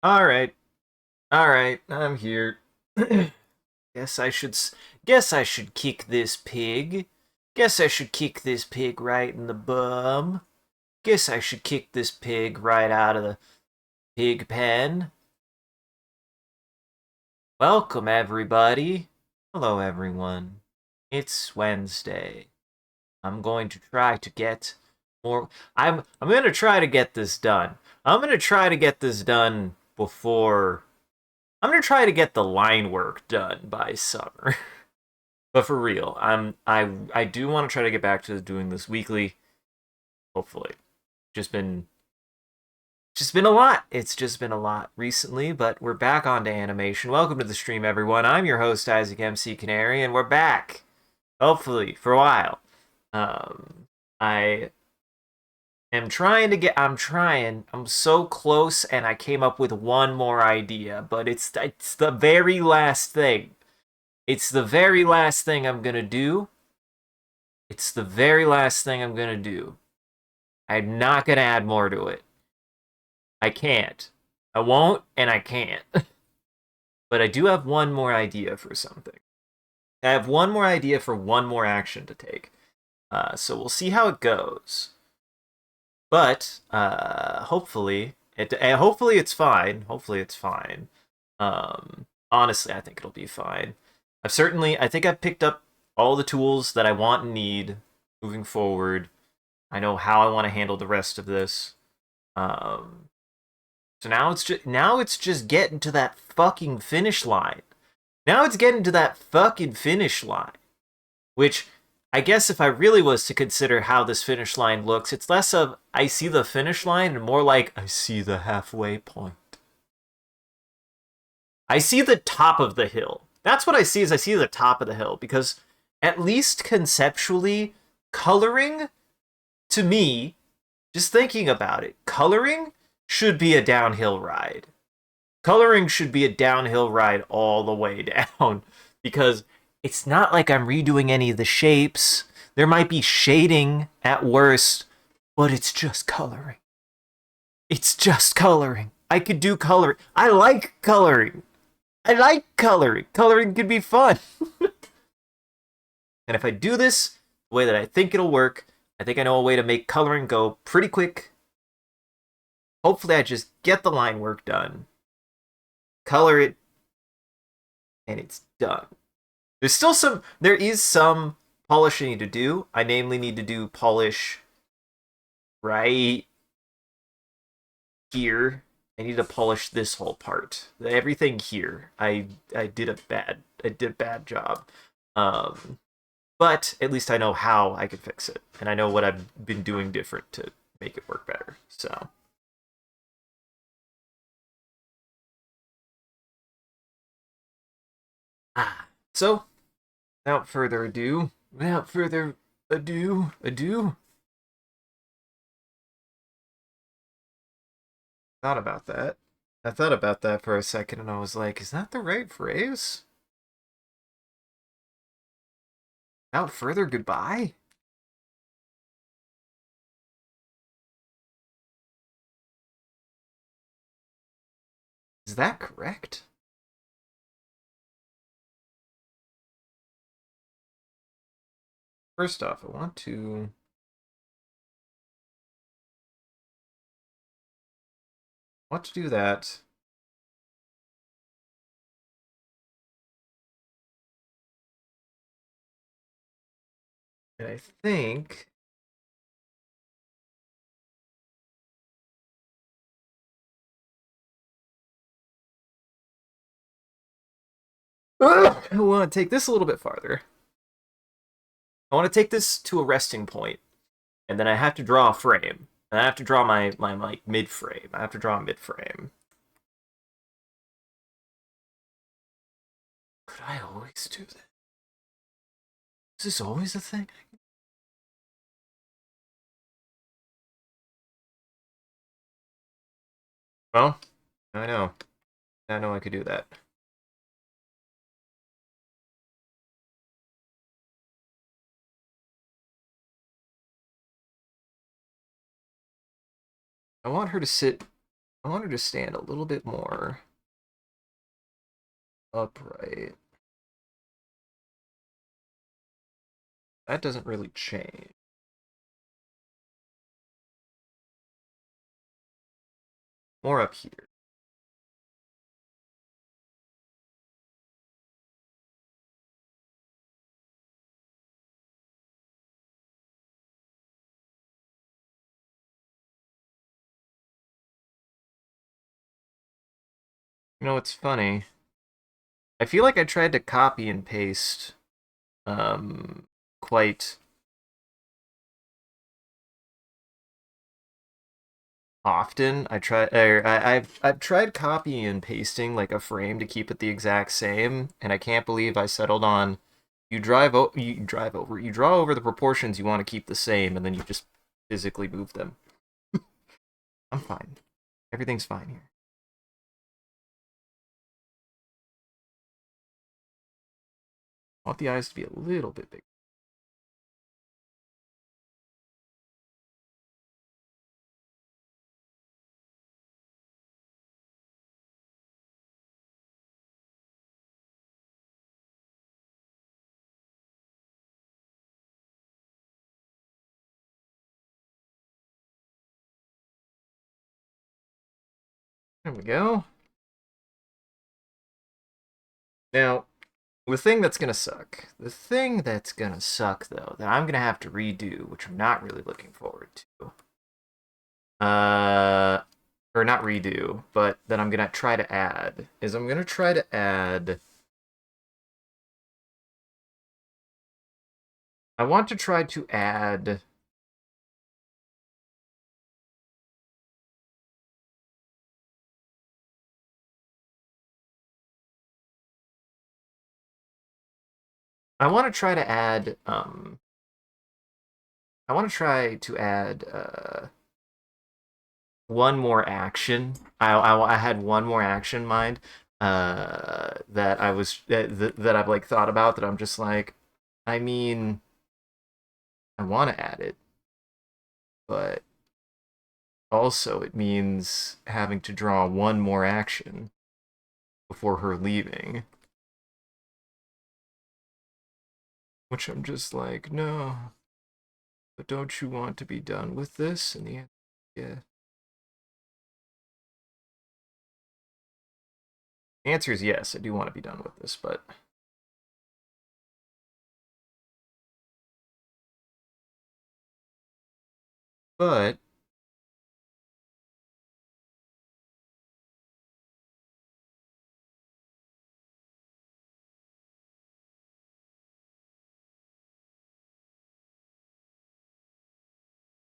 All right. All right. I'm here. Guess I should kick this pig. Guess I should kick this pig right in the bum. Guess I should kick this pig right out of the pig pen. Welcome everybody. Hello everyone. It's Wednesday. I'm going to try to get more I'm going to try to get this done. I'm going to try to get this done before I'm gonna try to get the line work done by summer. But for real, I do want to try to get back to doing this weekly. Hopefully, just been just been a lot. It's just been a lot recently, but we're back onto animation. Welcome to the stream, everyone. I'm your host Isaac MCCanary, and we're back. Hopefully, for a while. I am trying to get. I'm trying. I'm so close, and I came up with one more idea, but it's the very last thing. It's the very last thing I'm gonna do. It's the very last thing I'm gonna do. I'm not gonna add more to it. I can't. I won't, and I can't. But I do have one more idea for something. I have one more idea for one more action to take. So we'll see how it goes. But hopefully it's fine. Hopefully it's fine. Honestly, I think it'll be fine. I think I've picked up all the tools that I want and need moving forward. I know how I want to handle the rest of this. Um, so now it's just getting to that fucking finish line. Now it's getting to that fucking finish line, which I guess if I really was to consider how this finish line looks, it's less of I see the finish line and more like I see the halfway point. I see the top of the hill. That's what I see is I see the top of the hill because at least conceptually, coloring to me, just thinking about it, coloring should be a downhill ride. Coloring should be a downhill ride all the way down because it's not like I'm redoing any of the shapes. There might be shading at worst, but it's just coloring. It's just coloring. I could do coloring. I like coloring. I like coloring. Coloring could be fun. And if I do this the way that I think it'll work, I think I know a way to make coloring go pretty quick. Hopefully I just get the line work done, color it, and it's done. There is some polishing to do. I namely need to do polish right here. I need to polish this whole part. Everything here. I did a bad job. Um, but at least I know how I can fix it, and I know what I've been doing different to make it work better. So, so without further ado, ado. Thought about that. I thought about that for a second, and I was like, is that the right phrase? Without further goodbye? Is that correct? First off, want to do that. And I think I want to take this a little bit farther. I want to take this to a resting point, and then I have to draw a frame. And I have to draw my like mid frame. I have to draw a mid frame. Could I always do that? Is this always a thing? Well, I know. I know I could do that. I want her to sit I want her to stand a little bit more upright. That doesn't really change. More up here. You know, it's funny. I feel like I tried to copy and paste quite often. I've tried copying and pasting like a frame to keep it the exact same, and I can't believe I settled on you draw over the proportions you want to keep the same, and then you just physically move them. I'm fine. Everything's fine here. I want the eyes to be a little bit bigger. There we go. Now, the thing that's gonna suck. The thing that's gonna suck, though, that I'm gonna have to redo, which I'm not really looking forward to. Or not redo, but that I'm gonna try to add, is I'm gonna try to add. I want to try to add. I want to try to add. I want to try to add one more action. I had one more action in mind that I was that I've like thought about that I'm just like, I mean, I want to add it, but also it means having to draw one more action before her leaving, which I'm just like, no. But don't you want to be done with this? And the answer, yeah. The answer is yes. I do want to be done with this, but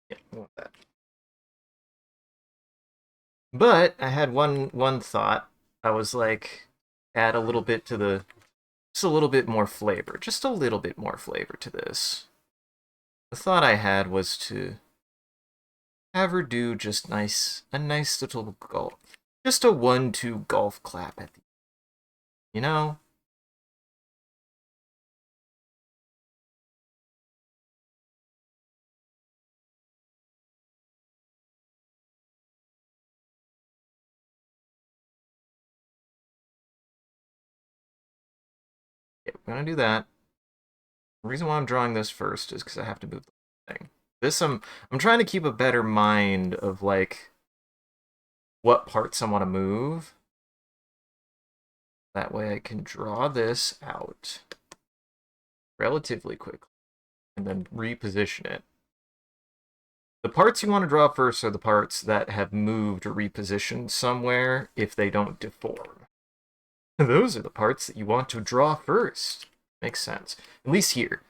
yeah, I want that. But I had one thought. I was like, add a little bit to the, just a little bit more flavor, just a little bit more flavor to this. The thought I had was to have her do just a nice little golf, just a 1-2 golf clap at the, you know. Yeah, we're gonna do that. The reason why I'm drawing this first is because I have to move the thing. This I'm trying to keep a better mind of like what parts I want to move. That way I can draw this out relatively quickly and then reposition it. The parts you want to draw first are the parts that have moved or repositioned somewhere if they don't deform. Those are the parts that you want to draw first. Makes sense. At least here.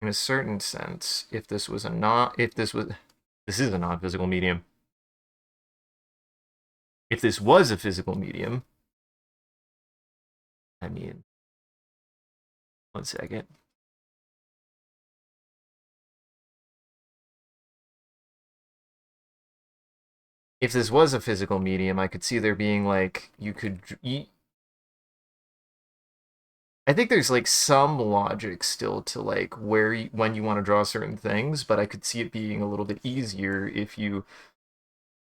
In a certain sense, if this was a not, if this was, this is a non-physical medium. If this was a physical medium, I mean, one second. If this was a physical medium, I could see there being like, I think there's like some logic still to like when you want to draw certain things, but I could see it being a little bit easier if you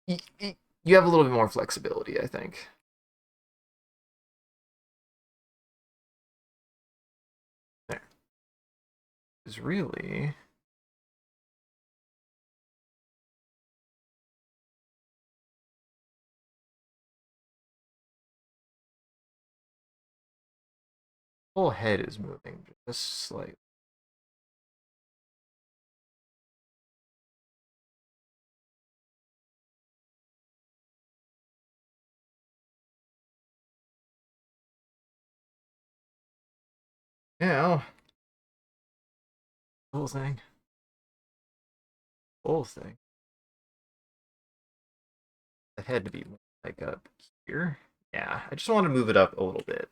you have a little bit more flexibility, I think. There. Is really whole head is moving just slightly. Now, whole thing, whole thing. The head to be like up here. Yeah, I just want to move it up a little bit.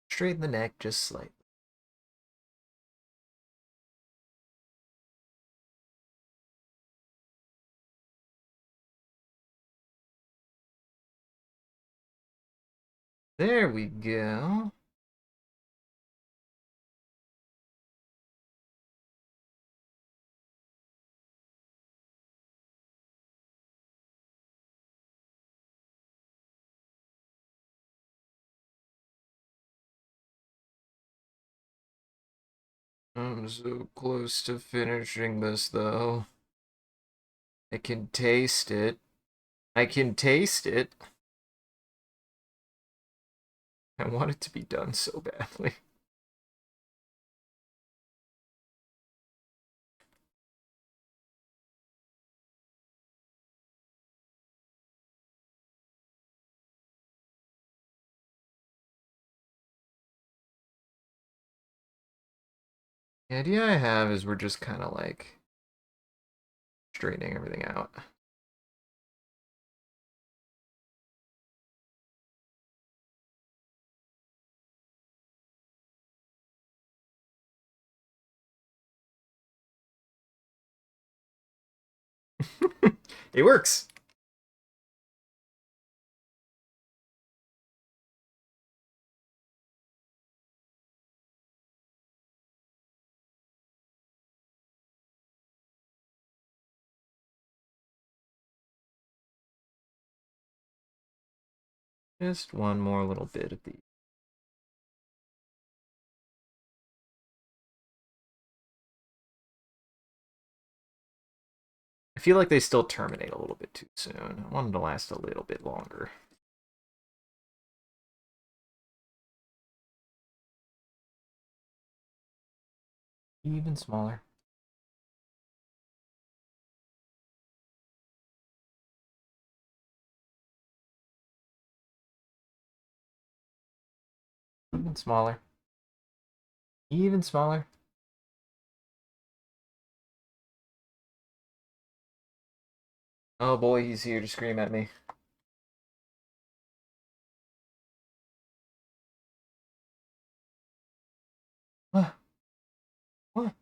Straighten the neck just slightly. There we go. I'm so close to finishing this, though. I can taste it. I can taste it. I want it to be done so badly. The idea I have is we're just kind of like straightening everything out. It works. Just one more little bit of the. I feel like they still terminate a little bit too soon. I want them to last a little bit longer. Even smaller. Even smaller. Even smaller. Oh boy, he's here to scream at me. What? What?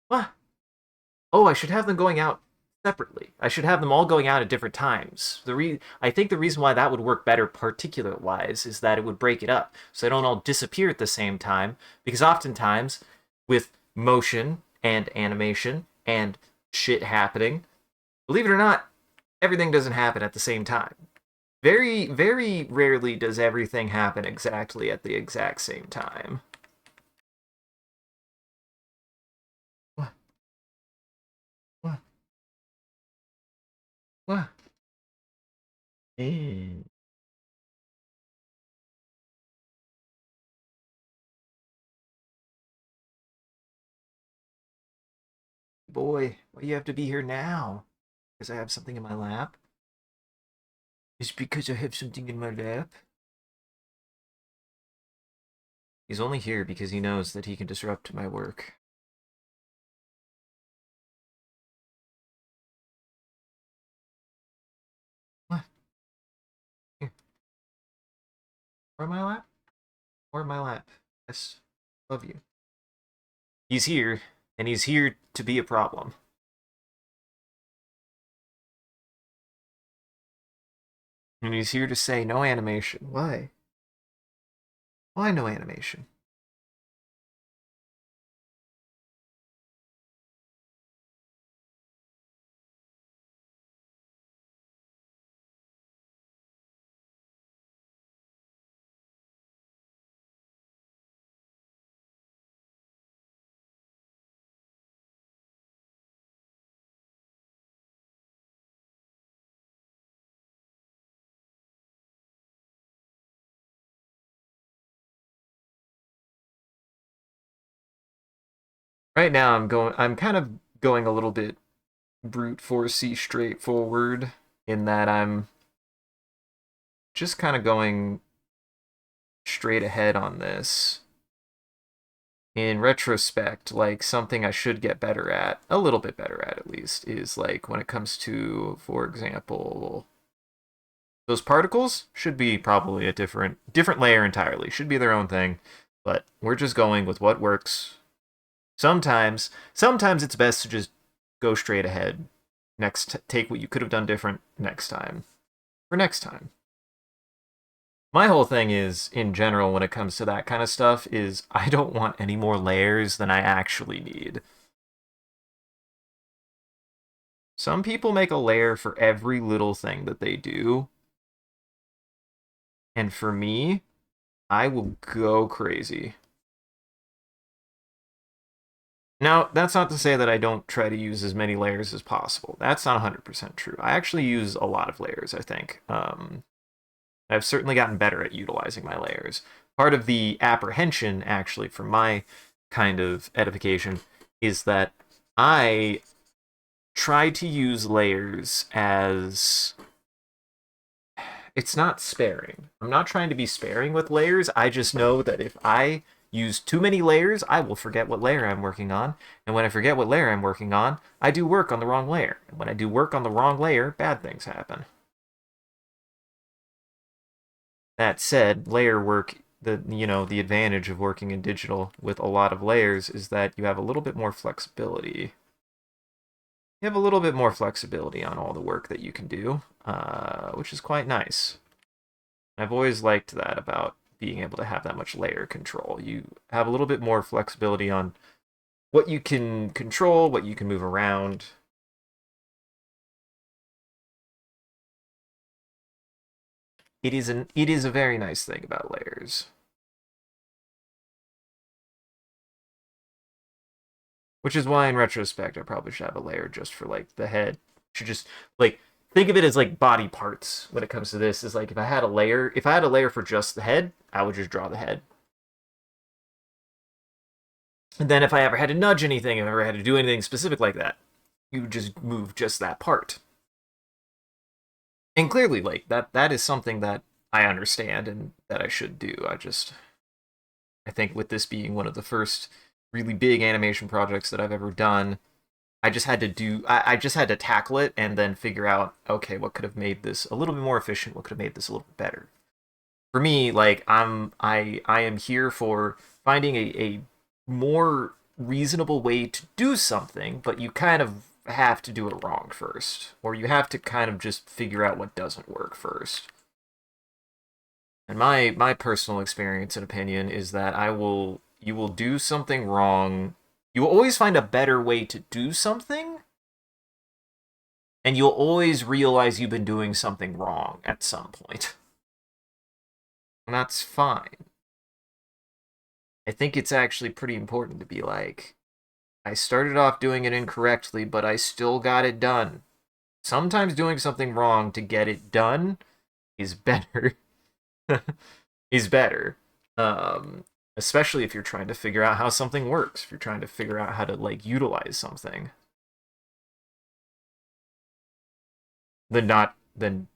What? Oh, I should have them going out separately. I should have them all going out at different times. I think the reason why that would work better particulate wise is that it would break it up so they don't all disappear at the same time, because oftentimes with motion and animation and shit happening, believe it or not, everything doesn't happen at the same time. Very, very rarely does everything happen exactly at the exact same time. What? What? What? Eh. Boy, why do you have to be here now? Because I have something in my lap? It's because I have something in my lap? He's only here because he knows that he can disrupt my work. What? Here. Or my lap? Or my lap. Yes. Love you. He's here, and he's here to be a problem. And he's here to say no animation. Why? Why no animation? Right now I'm kind of going a little bit brute forcey straightforward in that I'm just kind of going straight ahead on this. In retrospect, like something I should get better at, a little bit better at least, is like when it comes to, for example, those particles should be probably a different layer entirely. Should be their own thing, but we're just going with what works. Sometimes it's best to just go straight ahead. Take what you could have done different next time. For next time. My whole thing is, in general, when it comes to that kind of stuff, is I don't want any more layers than I actually need. Some people make a layer for every little thing that they do. And for me, I will go crazy. Now, that's not to say that I don't try to use as many layers as possible. That's not 100% true. I actually use a lot of layers, I think. I've certainly gotten better at utilizing my layers. Part of the apprehension, actually, for my kind of edification, is that I try to use layers as... It's not sparing. I'm not trying to be sparing with layers. I just know that if I use too many layers, I will forget what layer I'm working on. And when I forget what layer I'm working on, I do work on the wrong layer. And when I do work on the wrong layer, bad things happen. That said, layer work, the advantage of working in digital with a lot of layers is that you have a little bit more flexibility. You have a little bit more flexibility on all the work that you can do, which is quite nice. I've always liked that about being able to have that much layer control. You have a little bit more flexibility on what you can control, what you can move around. It is a very nice thing about layers. Which is why in retrospect I probably should have a layer just for like the head. Should just like think of it as like body parts when it comes to this. Is like if I had a layer for just the head, I would just draw the head. And then if I ever had to nudge anything, if I ever had to do anything specific like that, you would just move just that part. And clearly, like that is something that I understand and that I should do. I think with this being one of the first really big animation projects that I've ever done, I just had to tackle it and then figure out, okay, what could have made this a little bit more efficient, what could have made this a little bit better. For me, like I am here for finding a more reasonable way to do something, but you kind of have to do it wrong first, or you have to kind of just figure out what doesn't work first. And my personal experience and opinion is that you will do something wrong. You will always find a better way to do something, and you'll always realize you've been doing something wrong at some point. And that's fine. I think it's actually pretty important to be like, I started off doing it incorrectly, but I still got it done. Sometimes doing something wrong to get it done is better. is better. Especially if you're trying to figure out how something works, if you're trying to figure out how to like utilize something. Than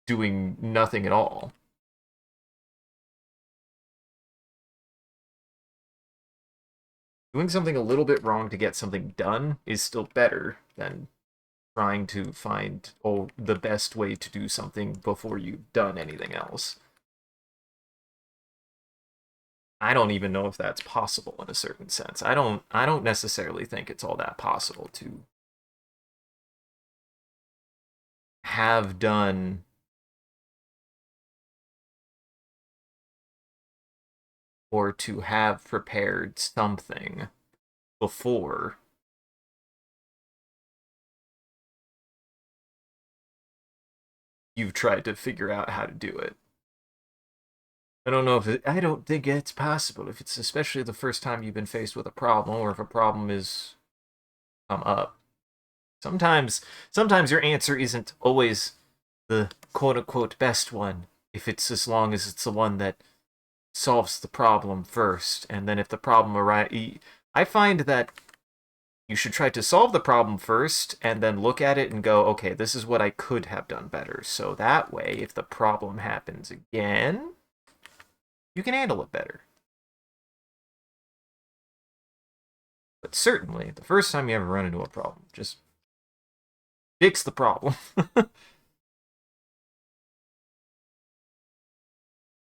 doing nothing at all. Doing something a little bit wrong to get something done is still better than trying to find the best way to do something before you've done anything else. I don't even know if that's possible in a certain sense. I don't necessarily think it's all that possible to have done or to have prepared something before you've tried to figure out how to do it. I don't think it's possible if it's especially the first time you've been faced with a problem or if a problem is come up. Sometimes sometimes your answer isn't always the quote unquote best one if it's as long as it's the one that solves the problem first and then if the problem arises. I find that you should try to solve the problem first and then look at it and go, okay, this is what I could have done better. So that way, if the problem happens again, you can handle it better. But certainly, the first time you ever run into a problem, just fix the problem.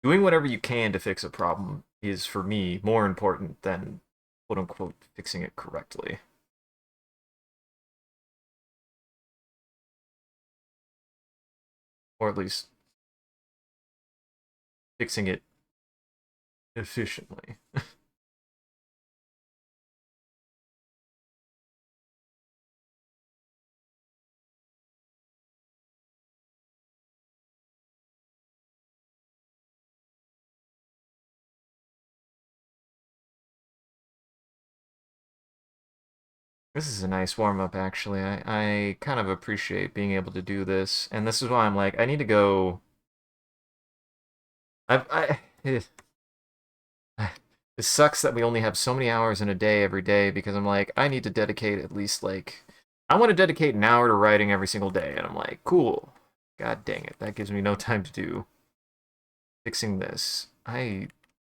Doing whatever you can to fix a problem is, for me, more important than quote unquote fixing it correctly. Or at least fixing it efficiently. This is a nice warm up, actually. I kind of appreciate being able to do this, and this is why I'm like, I need to go. It sucks that we only have so many hours in a day every day because I'm like, I need to dedicate at least like, I want to dedicate an hour to writing every single day, and I'm like, cool. God dang it, that gives me no time to do fixing this. I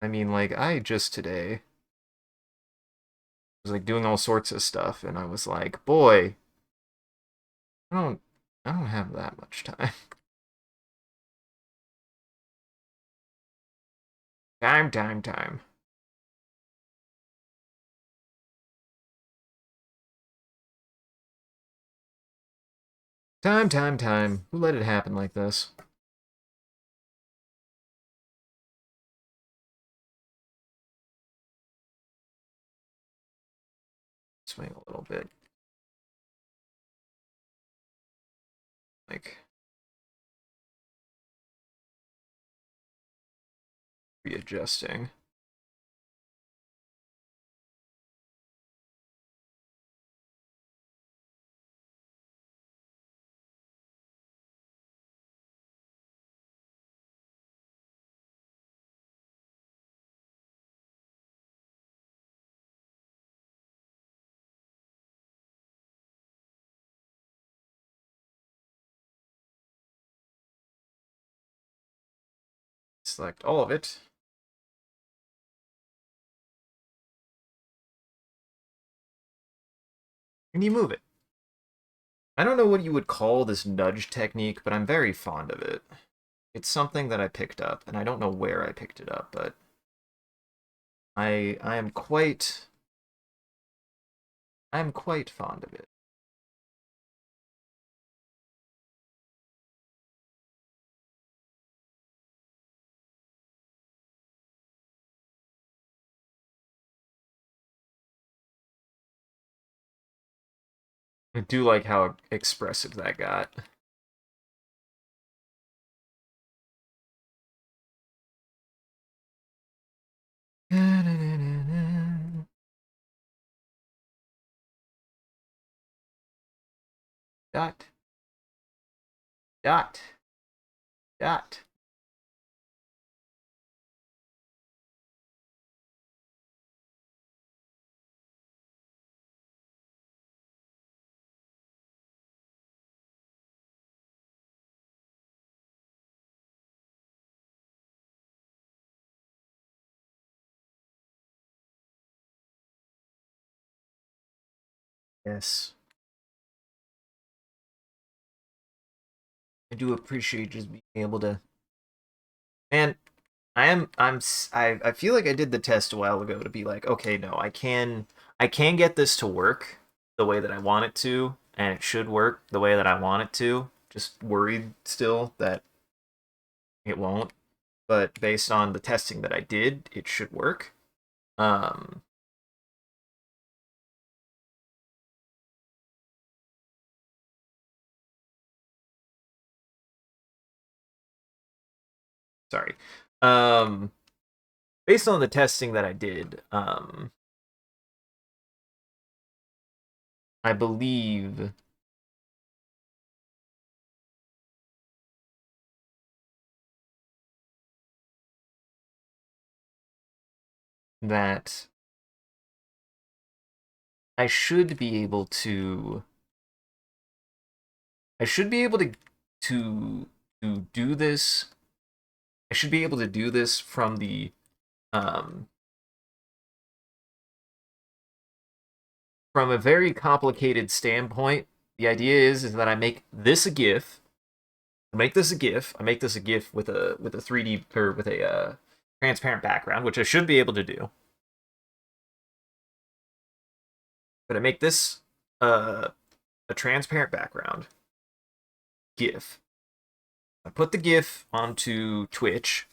mean, like, I just today was like doing all sorts of stuff, and I was like, boy, I don't, I don't have that much time. Time. Time. Who let it happen like this? Swing a little bit. Like, readjusting. Select all of it. And you move it. I don't know what you would call this nudge technique, but I'm very fond of it. It's something that I picked up, and I don't know where I picked it up, but I am quite fond of it. I do like how expressive that got. Dot, dot, dot. Yes. I do appreciate just being able to. Man, I feel like I did the test a while ago to be like, okay, no, I can get this to work the way that I want it to, and it should work the way that I want it to. Just worried still that it won't. But based on the testing that I did, it should work. Um, sorry. Um, Based on the testing that I did, I believe that I should be able to I should be able to to do this. I should be able to do this um from a very complicated standpoint. The idea is that I make this a GIF. I make this a GIF. I make this a GIF with a 3D or with a transparent background, which I should be able to do. But I make this a transparent background GIF. I put the GIF onto Twitch,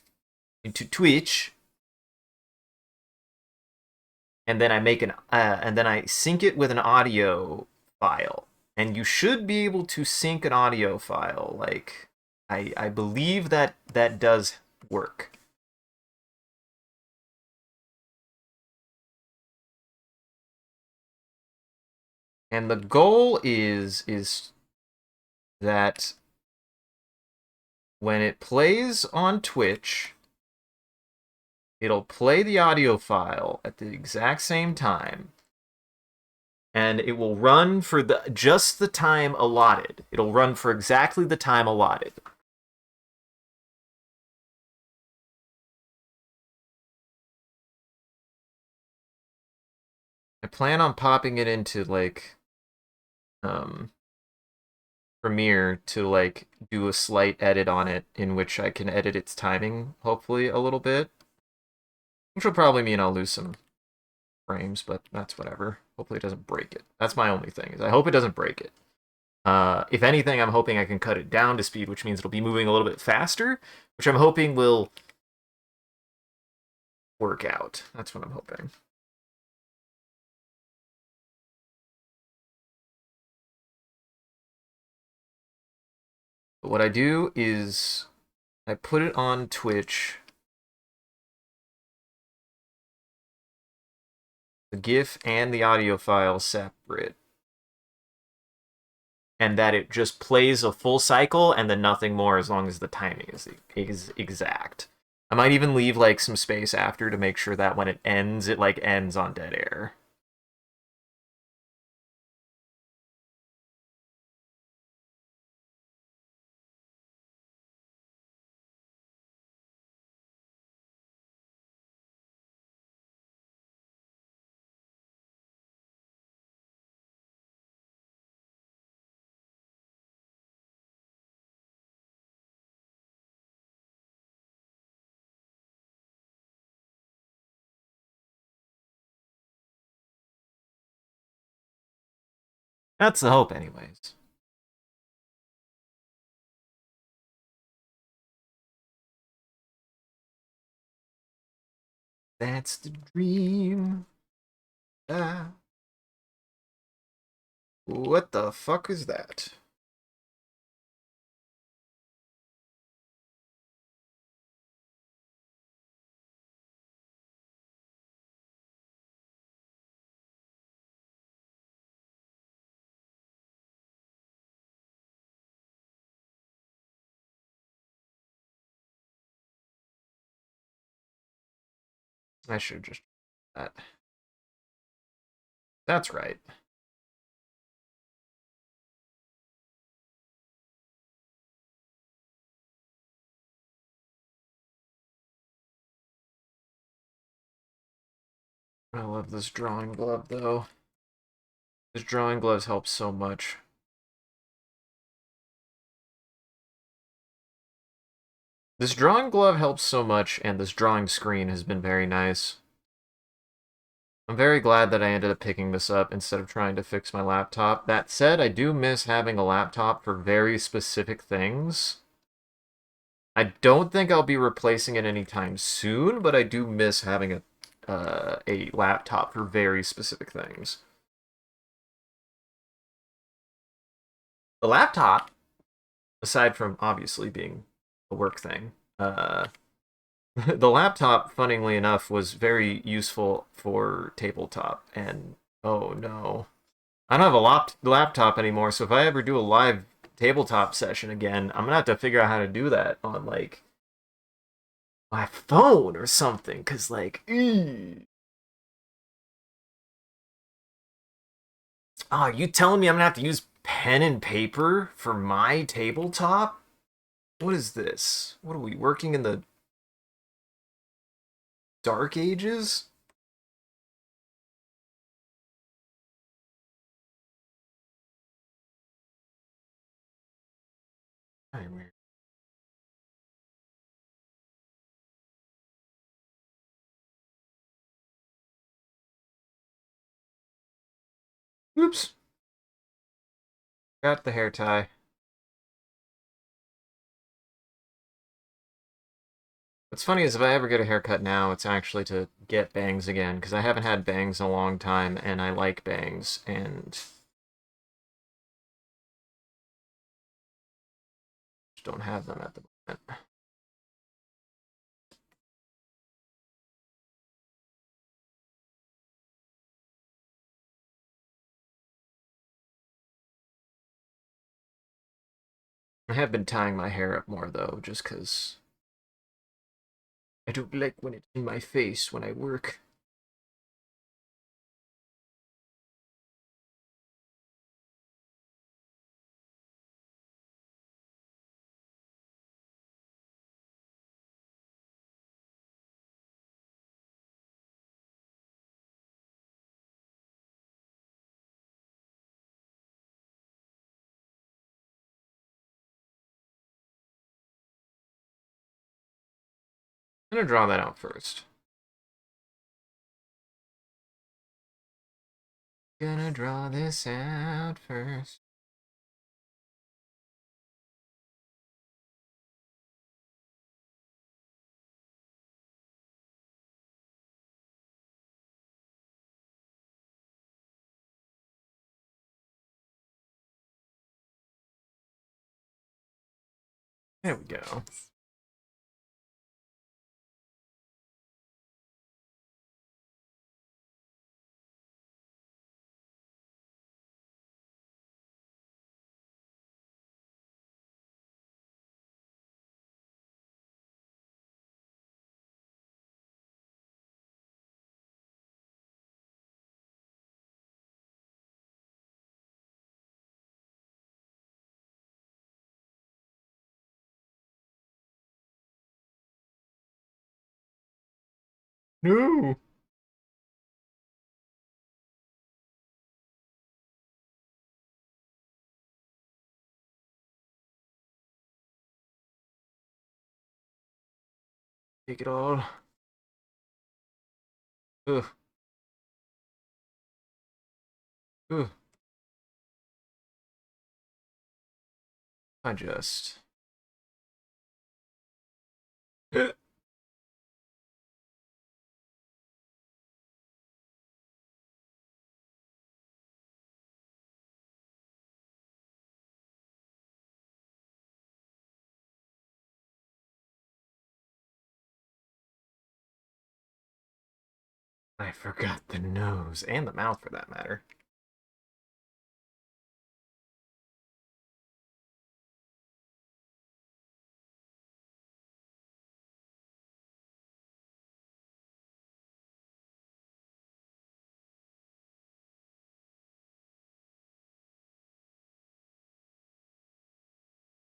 and then I sync it with an audio file. And you should be able to sync an audio file. Like I believe that that does work. And the goal is that when it plays on Twitch, it'll play the audio file at the exact same time, and it will run for just the time allotted. It'll run for exactly the time allotted. I plan on popping it into like um Premiere to like do a slight edit on it in which I can edit its timing hopefully a little bit. Which will probably mean I'll lose some frames, but that's whatever. Hopefully it doesn't break it. That's my only thing. Is I hope it doesn't break it. If anything, I'm hoping I can cut it down to speed, which means it'll be moving a little bit faster, which I'm hoping will work out. That's what I'm hoping. But what I do is I put it on Twitch, the GIF and the audio file separate, and that it just plays a full cycle and then nothing more as long as the timing is exact. I might even leave like some space after to make sure that when it like ends on dead air. That's the hope, anyways. That's the dream. Ah. What the fuck is that? I should just that. That's right. I love this drawing glove though. This drawing gloves help so much. This drawing glove helps so much, and this drawing screen has been very nice. I'm very glad that I ended up picking this up instead of trying to fix my laptop. That said, I do miss having a laptop for very specific things. I don't think I'll be replacing it anytime soon, but I do miss having a laptop for very specific things. The laptop, aside from obviously being a work thing, the laptop, funnily enough, was very useful for tabletop. And oh no, I don't have a laptop anymore. So if I ever do a live tabletop session again, I'm gonna have to figure out how to do that on like my phone or something. Cause like, oh, you telling me I'm gonna have to use pen and paper for my tabletop? What is this? What are we working in the Dark Ages? Very Oops, got the hair tie. What's funny is if I ever get a haircut now, it's actually to get bangs again, because I haven't had bangs in a long time, and I like bangs, and just don't have them at the moment. I have been tying my hair up more, though, just because I don't like when it's in my face when I work. I'm gonna draw that out first. Gonna draw this out first. There we go. No! Take it all. Ugh. Ugh. I just... I forgot the nose, and the mouth for that matter.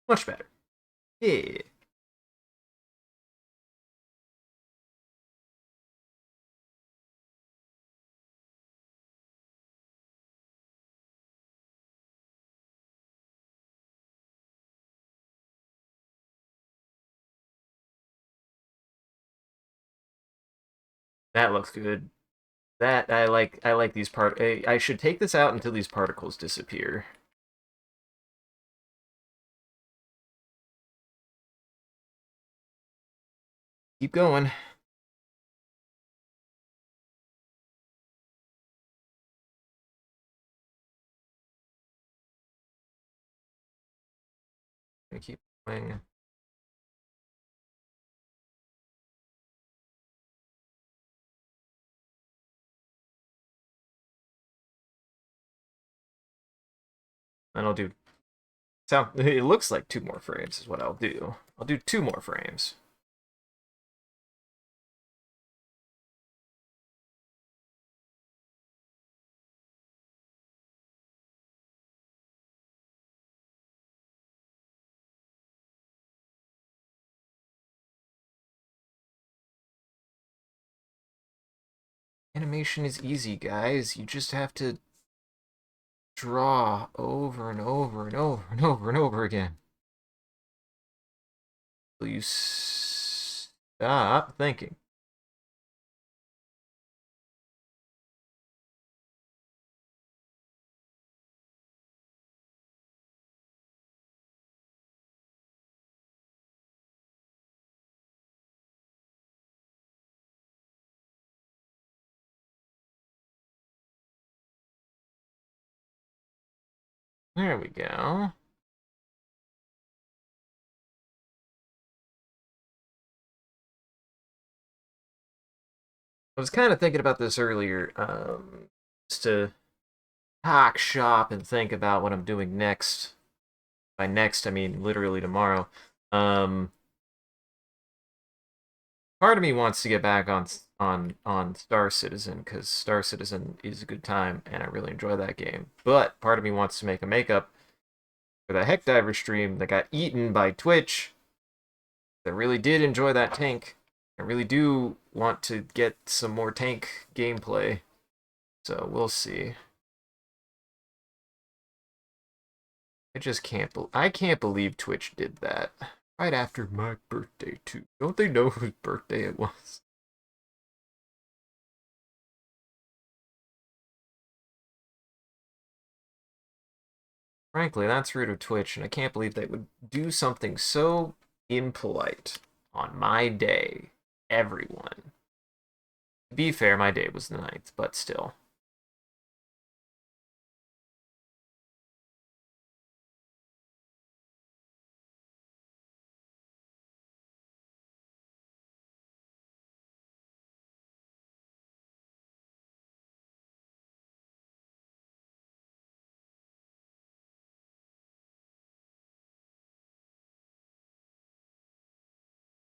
Much better. Yeah. That looks good. That I like these I should take this out until these particles disappear. Keep going. I keep going. And I'll do so it looks like 2 more frames is what I'll do. I'll do 2 more frames. Animation is easy, guys. You just have to draw over and over and over and over and over again. Will you stop thinking? There we go. I was kind of thinking about this earlier, just to talk shop and think about what I'm doing next. By next, I mean literally tomorrow. Um, Part of me wants to get back on Star Citizen because Star Citizen is a good time and I really enjoy that game. But part of me wants to make a makeup for the Heck Diver stream that got eaten by Twitch. I really did enjoy that tank. I really do want to get some more tank gameplay. So we'll see. I can't believe Twitch did that. Right after my birthday too. Don't they know whose birthday it was? Frankly, that's rude of Twitch, and I can't believe they would do something so impolite on my day. Everyone. To be fair, my day was the 9th, but still.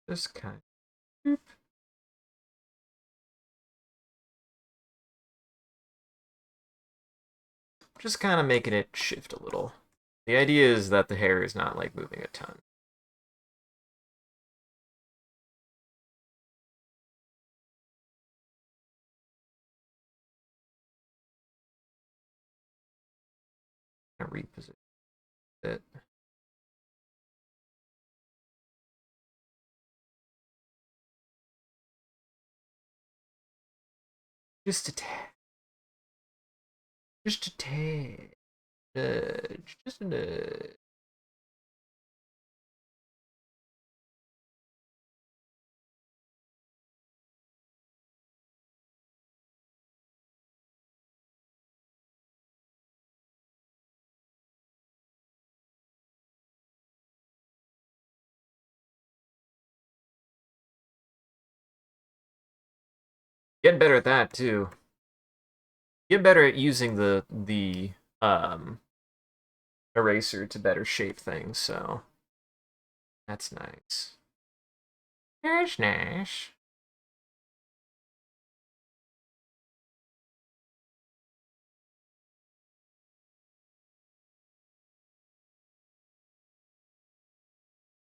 Just kind of, making it shift a little. The idea is that the hair is not like moving a ton. Reposition it. Just a tad. Just a tad. Just a nudge. Getting better at that too. Get better at using the eraser to better shape things, so that's nice. That's nice.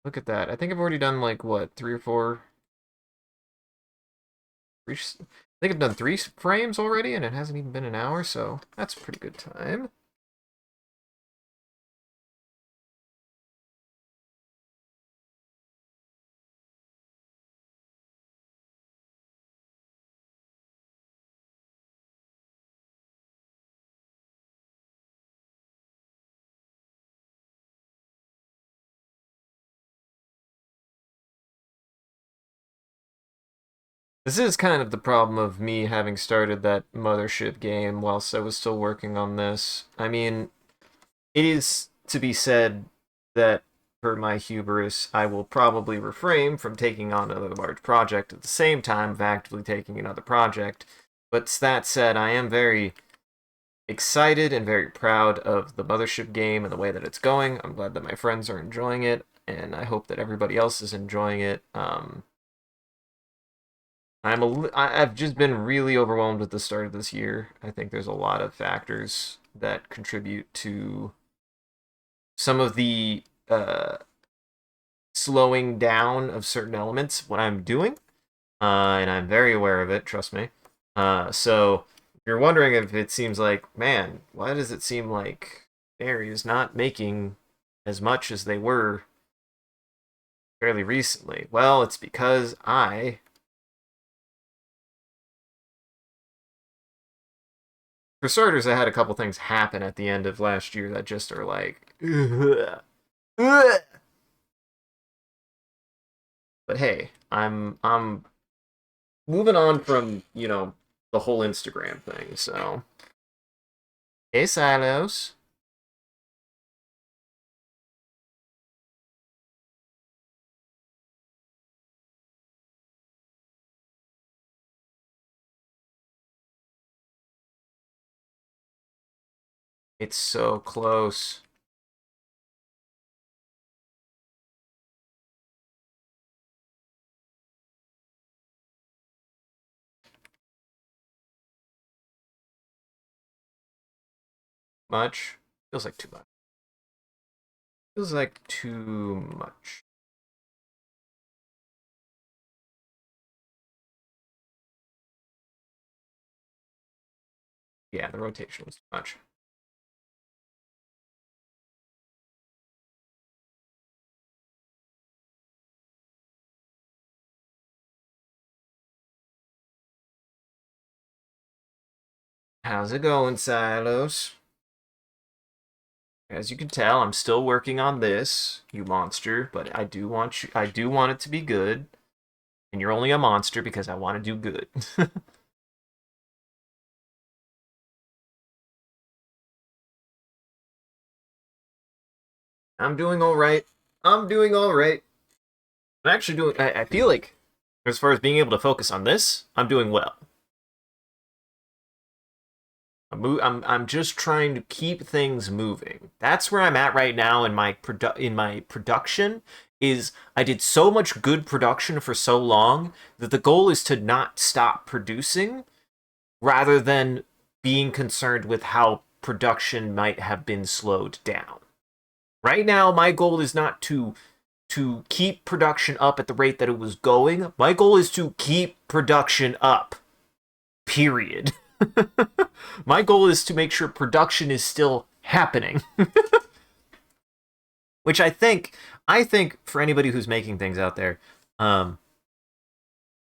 Look at that. I think I've already done like what, three or four. I think I've done 3 frames already, and it hasn't even been an hour, so that's a pretty good time. This is kind of the problem of me having started that Mothership game whilst I was still working on this. I mean, it is to be said that for my hubris, I will probably refrain from taking on another large project at the same time of actively taking another project. But that said, I am very excited and very proud of the Mothership game and the way that it's going. I'm glad that my friends are enjoying it, and I hope that everybody else is enjoying it. I've just been really overwhelmed at the start of this year. I think there's a lot of factors that contribute to some of the slowing down of certain elements what I'm doing, and I'm very aware of it. Trust me. So if you're wondering if it seems like, man, why does it seem like Canary is not making as much as they were fairly recently? Well, it's because for starters, I had a couple things happen at the end of last year that just are like, ugh, ugh. But hey, I'm moving on from the whole Instagram thing. So hey, Silos, it's so close. Much feels like too much. Feels like too much. Yeah, the rotation was too much. How's it going, Silos? As you can tell, I'm still working on this, you monster, but I do want it to be good. And you're only a monster because I want to do good. I'm doing all right. I'm doing all right. I'm actually doing. I feel like, as far as being able to focus on this, I'm doing well. I'm just trying to keep things moving. That's where I'm at right now in my production. Is I did so much good production for so long that the goal is to not stop producing, rather than being concerned with how production might have been slowed down. Right now, my goal is not to keep production up at the rate that it was going. My goal is to keep production up. Period. My goal is to make sure production is still happening. Which I think for anybody who's making things out there,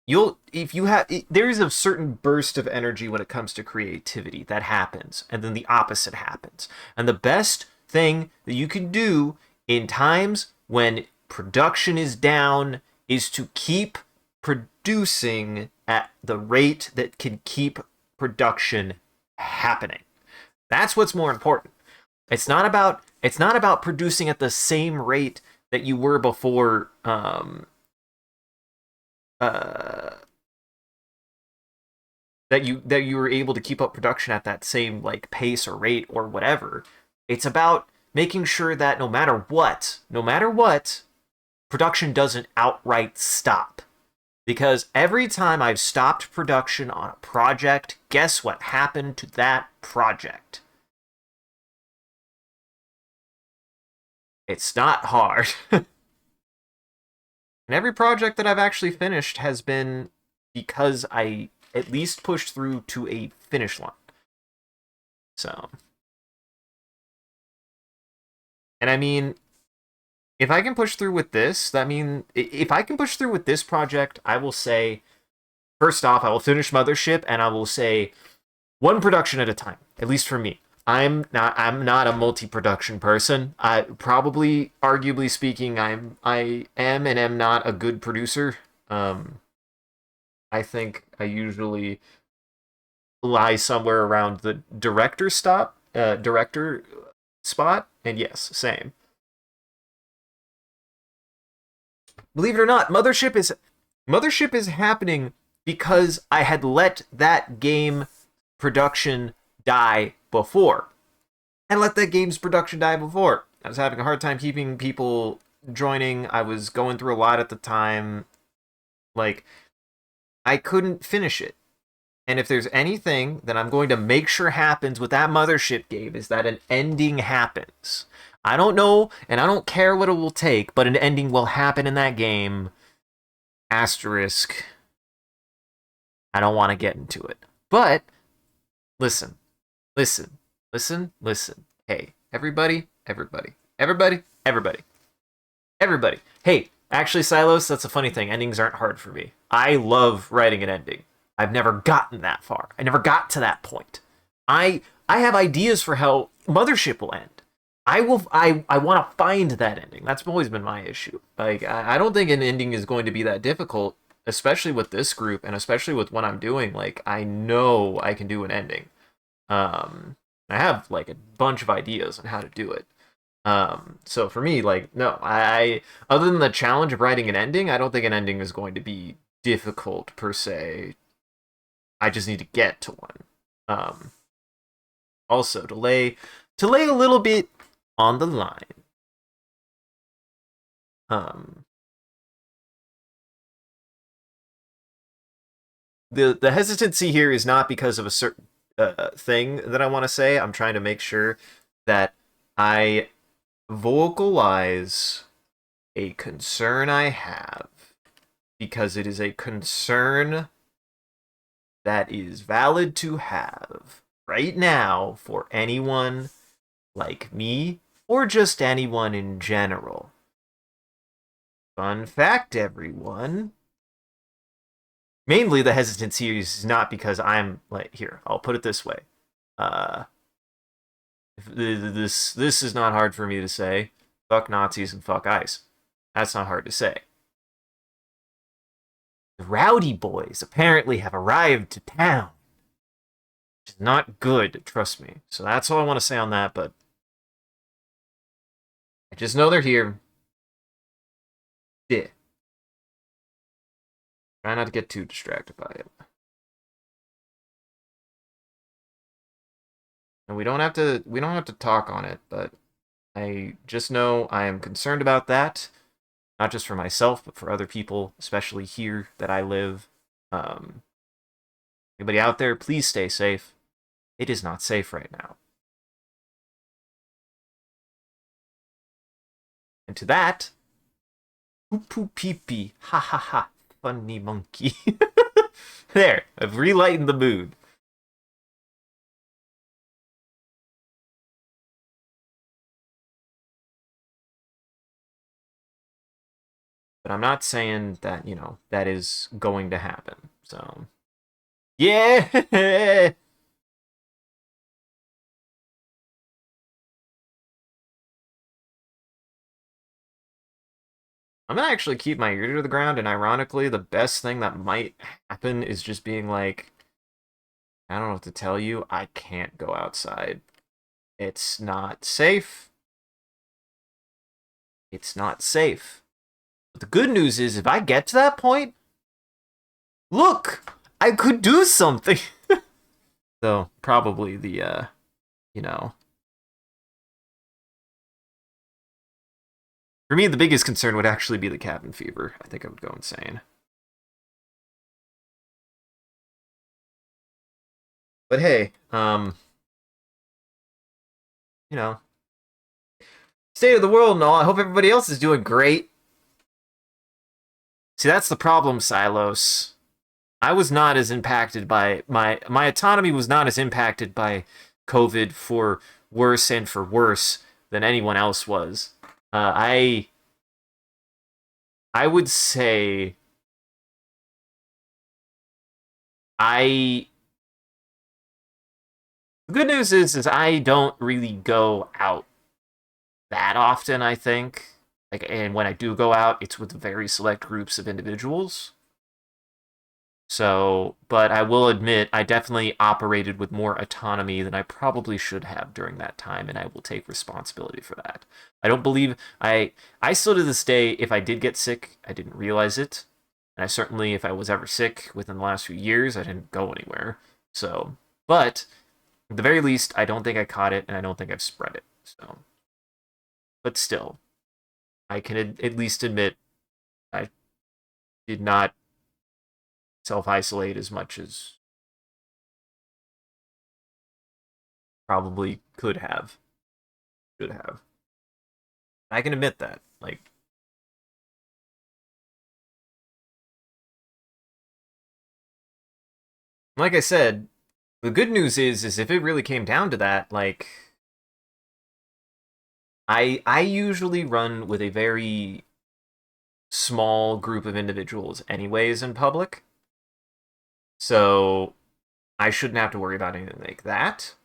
you'll if you have there is a certain burst of energy when it comes to creativity that happens, and then the opposite happens. And the best thing that you can do in times when production is down is to keep producing at the rate that can keep production happening. That's what's more important. It's not about producing at the same rate that you were before uh that you were able to keep up production at that same like pace or rate or whatever. It's about making sure that no matter what, production doesn't outright stop. Because every time I've stopped production on a project, guess what happened to that project? It's not hard. And every project that I've actually finished has been because I at least pushed through to a finish line. So, and I mean, if I can push through with this, if I can push through with this project, I will say, first off, I will finish Mothership, and I will say one production at a time, at least for me. I'm not a multi-production person. I probably, arguably speaking, I am and am not a good producer. I think I usually lie somewhere around the director spot, and yes, same. Believe it or not, Mothership is happening because I had let that game production die before. I let that game's production die before. I was having a hard time keeping people joining. I was going through a lot at the time. Like, I couldn't finish it. And if there's anything that I'm going to make sure happens with that Mothership game is that an ending happens. I don't know, and I don't care what it will take, but an ending will happen in that game. Asterisk. I don't want to get into it. But listen, listen, listen. Hey, everybody. Hey, actually, Silos, that's a funny thing. Endings aren't hard for me. I love writing an ending. I've never gotten that far. I never got to that point. I have ideas for how Mothership will end. I want to find that ending. That's always been my issue. Like I don't think an ending is going to be that difficult, especially with this group and especially with what I'm doing. Like I know I can do an ending. I have like a bunch of ideas on how to do it. So for me, like, no, I other than the challenge of writing an ending, I don't think an ending is going to be difficult per se. I just need to get to one. Um, Also to lay a little bit on the line. Um, the hesitancy here is not because of a certain thing that I want to say. I'm trying to make sure that I vocalize a concern I have because it is a concern that is valid to have right now for anyone like me or just anyone in general. Fun fact, everyone. Mainly the hesitancy is not because I'm like here, I'll put it this way. Uh this is not hard for me to say. Fuck Nazis and fuck ICE. That's not hard to say. The rowdy boys apparently have arrived to town. Which is not good, trust me. So that's all I want to say on that, but I just know they're here. Yeah. Try not to get too distracted by it. And we don't have to talk on it, but I just know I am concerned about that, not just for myself, but for other people, especially here that I live. Um, Anybody out there, please stay safe. It is not safe right now. And to that, poo poo pee pee, ha ha ha, funny monkey. There, I've relightened the mood. But I'm not saying that, that is going to happen. So, yeah! I'm gonna actually keep my ear to the ground, and ironically, the best thing that might happen is just being like, I don't know what to tell you. I can't go outside. It's not safe. It's not safe. But the good news is, if I get to that point, look, I could do something. So probably you know, for me, the biggest concern would actually be the cabin fever. I think I would go insane. But hey, you know, state of the world and all. I hope everybody else is doing great. See, that's the problem, Silos. I was not as impacted by my autonomy was not as impacted by COVID for worse and for worse than anyone else was. I would say I the good news is I don't really go out that often, I think. Like and when I do go out, it's with very select groups of individuals. So, but I will admit, I definitely operated with more autonomy than I probably should have during that time, and I will take responsibility for that. I don't believe I still to this day, if I did get sick, I didn't realize it. And I certainly, if I was ever sick within the last few years, I didn't go anywhere. So, but at the very least, I don't think I caught it, and I don't think I've spread it. So, but still, I can at least admit I did not self isolate as much as probably could have, should have. I can admit that. Like I said, the good news is if it really came down to that, I usually run with a very small group of individuals anyways in public. So I shouldn't have to worry about anything like that.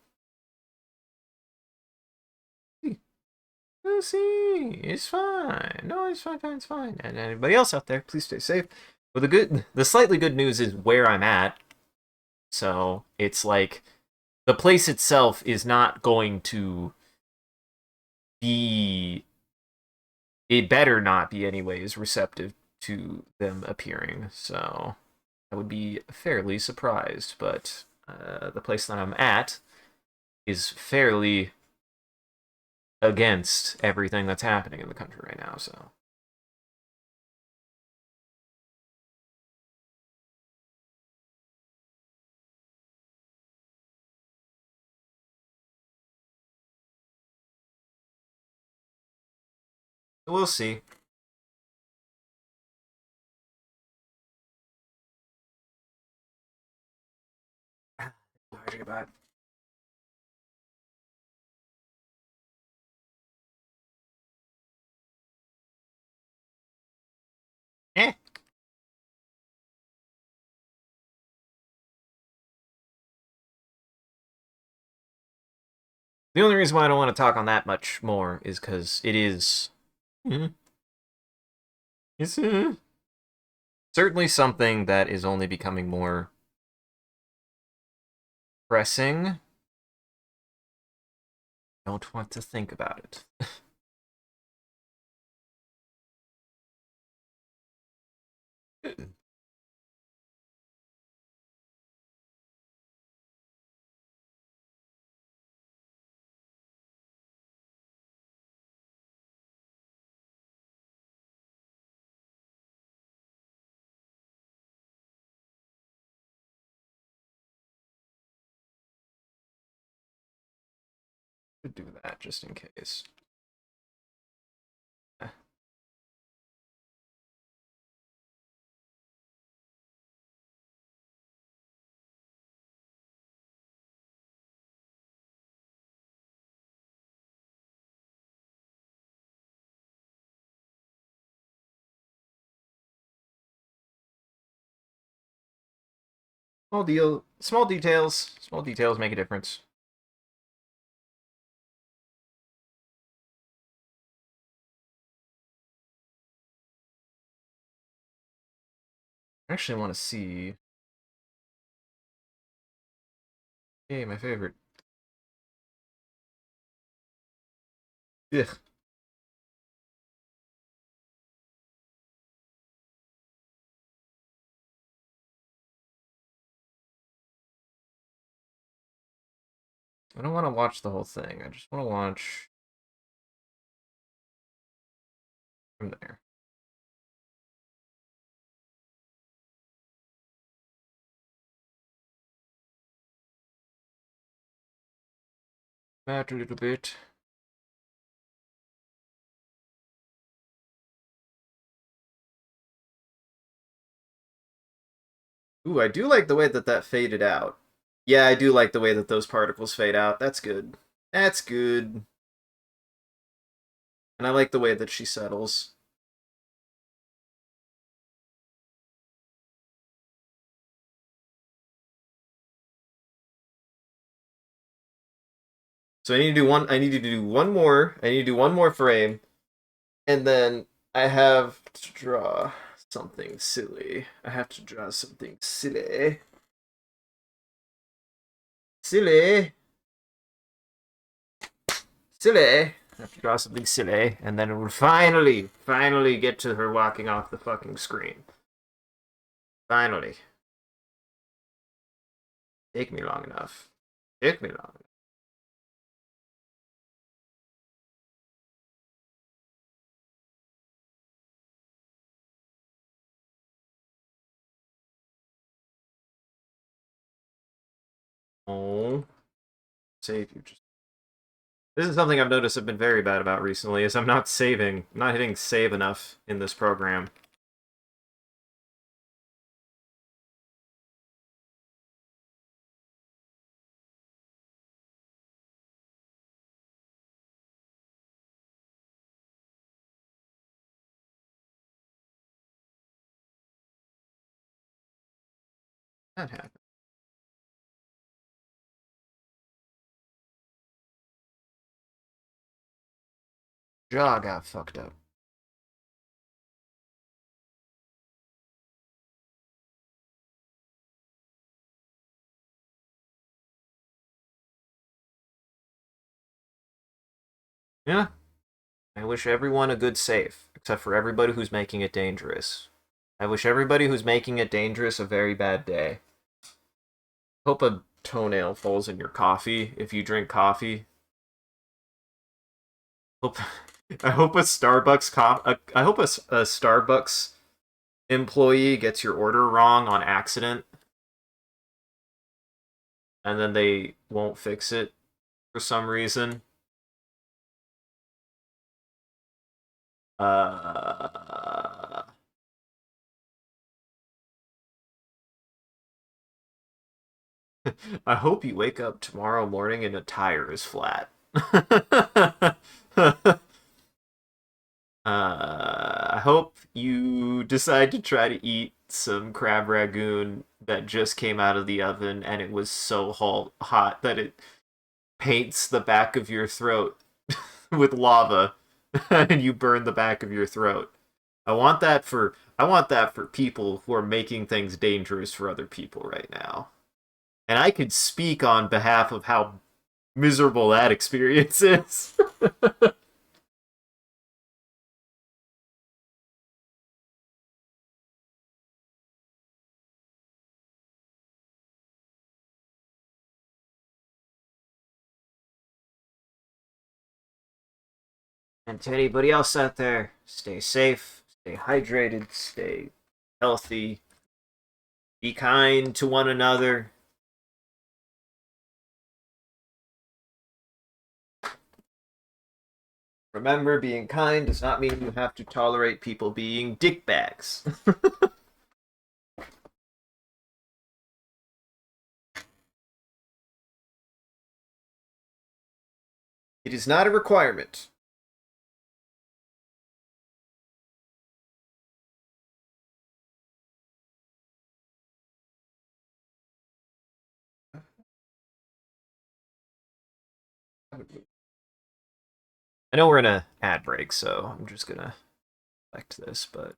Oh, see, it's fine. No, it's fine, fine, it's fine. And anybody else out there, please stay safe. But the slightly good news is where I'm at. So it's like the place itself is not going to be. It better not be, anyways, receptive to them appearing. So I would be fairly surprised. But the place that I'm at is fairly against everything that's happening in the country right now. So we'll see. About eh. The only reason why I don't want to talk on that much more is because it is. It's certainly something that is only becoming more pressing. Don't want to think about it. Do that just in case. Small deal, small details make a difference. I actually want to see. Hey, my favorite. Ugh. I don't want to watch the whole thing. I just want to watch from there. Back a little bit. Ooh, I do like the way that that faded out. Yeah, I do like the way that those particles fade out. That's good. That's good. And I like the way that she settles. So I need to do one more. I need to do one more frame. And then I have to draw something silly. I have to draw something silly. Silly. Silly. I have to draw something silly, and then it will finally get to her walking off the fucking screen. Finally. Take me long enough. Take me long enough. Oh. Save you just. This is something I've noticed I've been very bad about recently, is I'm not saving. I'm not hitting save enough in this program. That happened. Jaw got fucked up. Yeah. I wish everyone a good save, except for everybody who's making it dangerous. I wish everybody who's making it dangerous a very bad day. Hope a toenail falls in your coffee if you drink coffee. Hope I hope a I hope a Starbucks employee gets your order wrong on accident, and then they won't fix it for some reason. Uh, I hope you wake up tomorrow morning and a tire is flat. I hope you decide to try to eat some crab ragoon that just came out of the oven and it was so hot that it paints the back of your throat with lava and you burn the back of your throat. I want that for people who are making things dangerous for other people right now. And I could speak on behalf of how miserable that experience is. And to anybody else out there, stay safe, stay hydrated, stay healthy, be kind to one another. Remember, being kind does not mean you have to tolerate people being dickbags. It is not a requirement. I know we're in a ad break, so I'm just gonna select this, but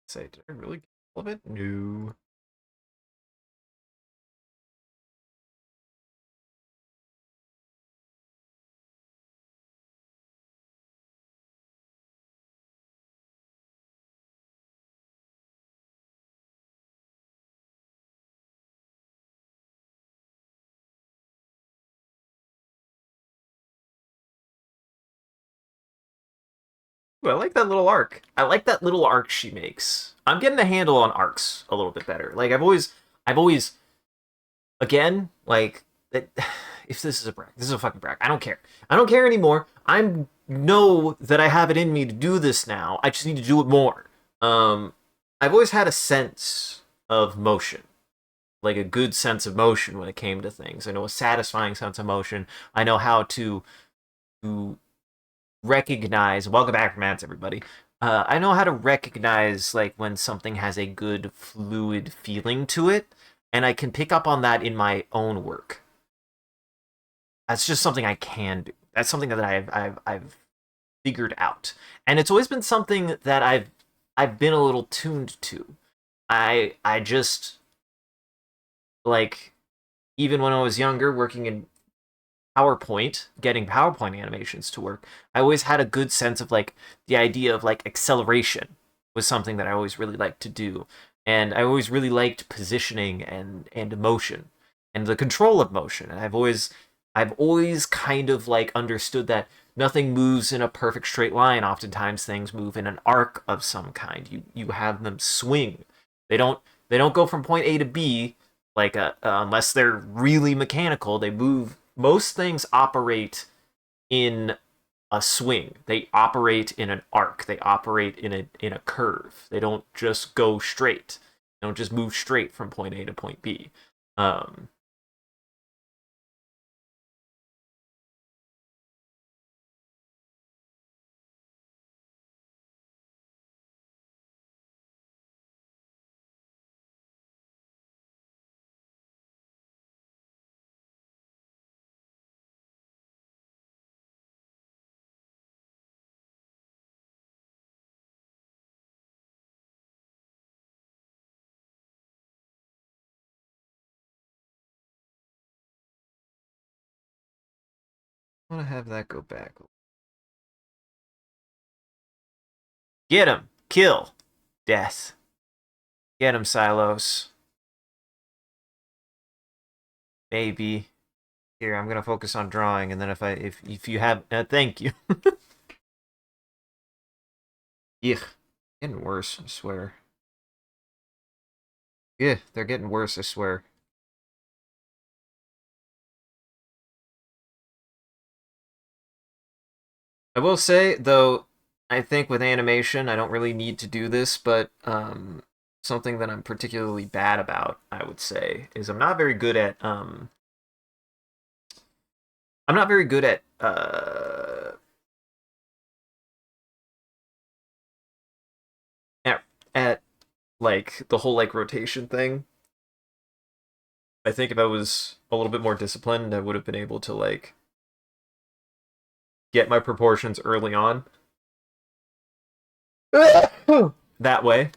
say, did I really get all of it? No. Ooh, I like that little arc. I like that little arc she makes. I'm getting a handle on arcs a little bit better. Like I've always, again, like that. If this is a brag, this is a fucking brag. I don't care. I don't care anymore. I know that I have it in me to do this now. I just need to do it more. Um, I've always had a sense of motion, like a good sense of motion when it came to things. I know a satisfying sense of motion. I know how to recognize. Welcome back, Mats, everybody. I know how to recognize like when something has a good fluid feeling to it, and I can pick up on that in my own work. That's just something I can do. That's something that I've figured out, and it's always been something that I've been a little tuned to. I just like, even when I was younger, working in PowerPoint, getting PowerPoint animations to work, I always had a good sense of like the idea of like acceleration was something that I always really liked to do. And I always really liked positioning and motion and the control of motion. And I've always kind of like understood that nothing moves in a perfect straight line. Oftentimes things move in an arc of some kind. You have them swing. They don't go from point A to B like unless they're really mechanical. They move. Most things operate in a swing. They operate in an arc. They operate in a curve. They don't just go straight. They don't just move straight from point A to point B. Um, I want to have that go back. Get him. Kill. Death. Get him, Silos. Maybe. Here, I'm gonna focus on drawing, and then if you have, thank you. Yuck. Getting worse, I swear. Yeah, they're getting worse, I swear. I will say, though, I think with animation, I don't really need to do this, but something that I'm particularly bad about, I would say, is I'm not very good at like the whole like rotation thing. I think if I was a little bit more disciplined, I would have been able to like get my proportions early on. That way,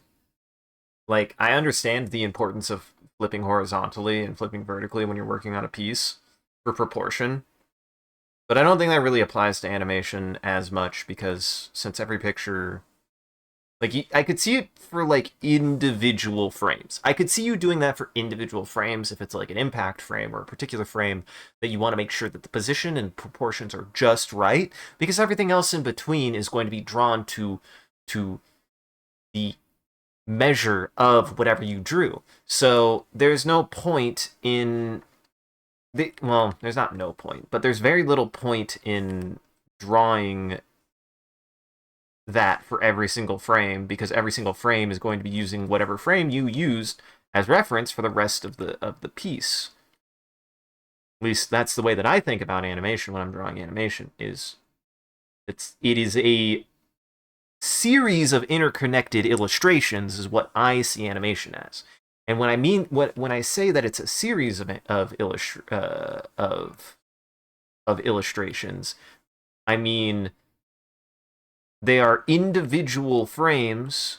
like I understand the importance of flipping horizontally and flipping vertically when you're working on a piece for proportion, but I don't think that really applies to animation as much because since every picture, like I could see it for like individual frames. I could see you doing that for individual frames if it's like an impact frame or a particular frame that you want to make sure that the position and proportions are just right, because everything else in between is going to be drawn to the measure of whatever you drew. So there's no point in well, there's not no point, but there's very little point in drawing that for every single frame because every single frame is going to be using whatever frame you used as reference for the rest of the piece. At least that's the way that I think about animation when I'm drawing animation. It is a series of interconnected illustrations is what I see animation as. And when I say that it's a series of illustrations, I mean they are individual frames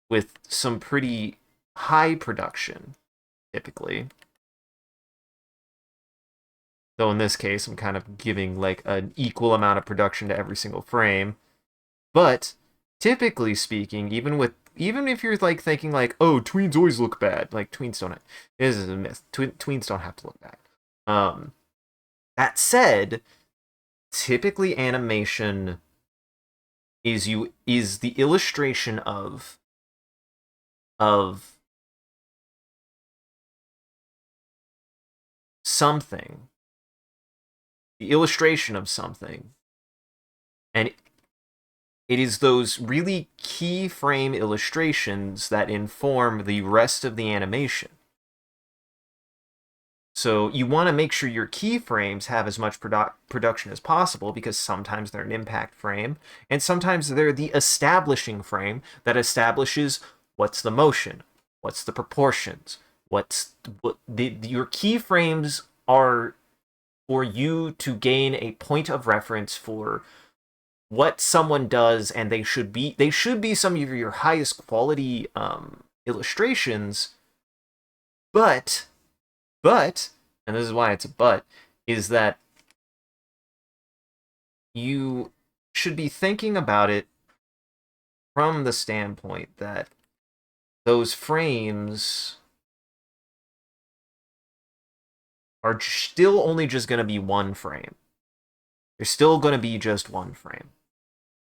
with some pretty high production, typically. Though in this case, I'm kind of giving like an equal amount of production to every single frame. But typically speaking, even if you're like thinking like, oh, tweens always look bad, like tweens don't. This is a myth. Tweens don't have to look bad. Um, that said, typically animation is the illustration of something, the illustration of something, and it is those really key frame illustrations that inform the rest of the animation. So you want to make sure your keyframes have as much production as possible because sometimes they're an impact frame and sometimes they're the establishing frame that establishes what's the motion, what's the proportions, your keyframes are for you to gain a point of reference for what someone does, and they should be some of your highest quality illustrations, but and this is why it's a but, is that you should be thinking about it from the standpoint that those frames are still only just going to be one frame. They're still going to be just one frame.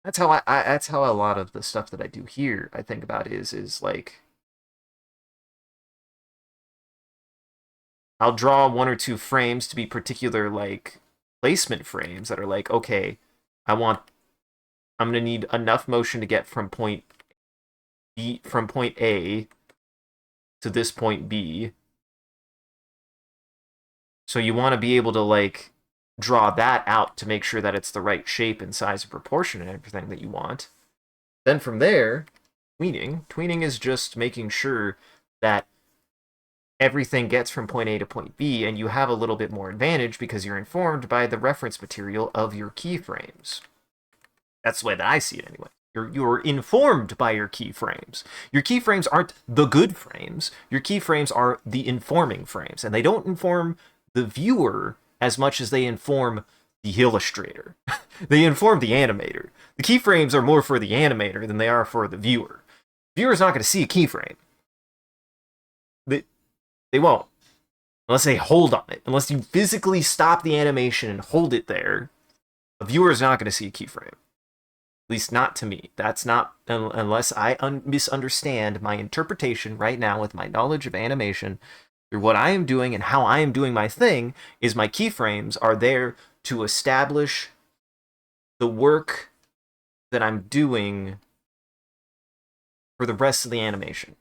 That's how that's how a lot of the stuff that I do here I think about is like I'll draw one or two frames to be particular like placement frames that are like, okay, I'm gonna need enough motion to get from point A to this point B. So you want to be able to like draw that out to make sure that it's the right shape and size and proportion and everything that you want. Then from there, tweening is just making sure that everything gets from point A to point B, and you have a little bit more advantage because you're informed by the reference material of your keyframes. That's the way that I see it anyway. You're informed by your keyframes. Your keyframes aren't the good frames. Your keyframes are the informing frames, and they don't inform the viewer as much as they inform the illustrator. They inform the animator. The keyframes are more for the animator than they are for the viewer. The viewer's not going to see a keyframe. They won't. Unless they hold on it. Unless you physically stop the animation and hold it there, a viewer's not going to see a keyframe. At least not to me. That's not, unless I misunderstand my interpretation right now with my knowledge of animation, through what I am doing and how I am doing my thing, is my keyframes are there to establish the work that I'm doing for the rest of the animation.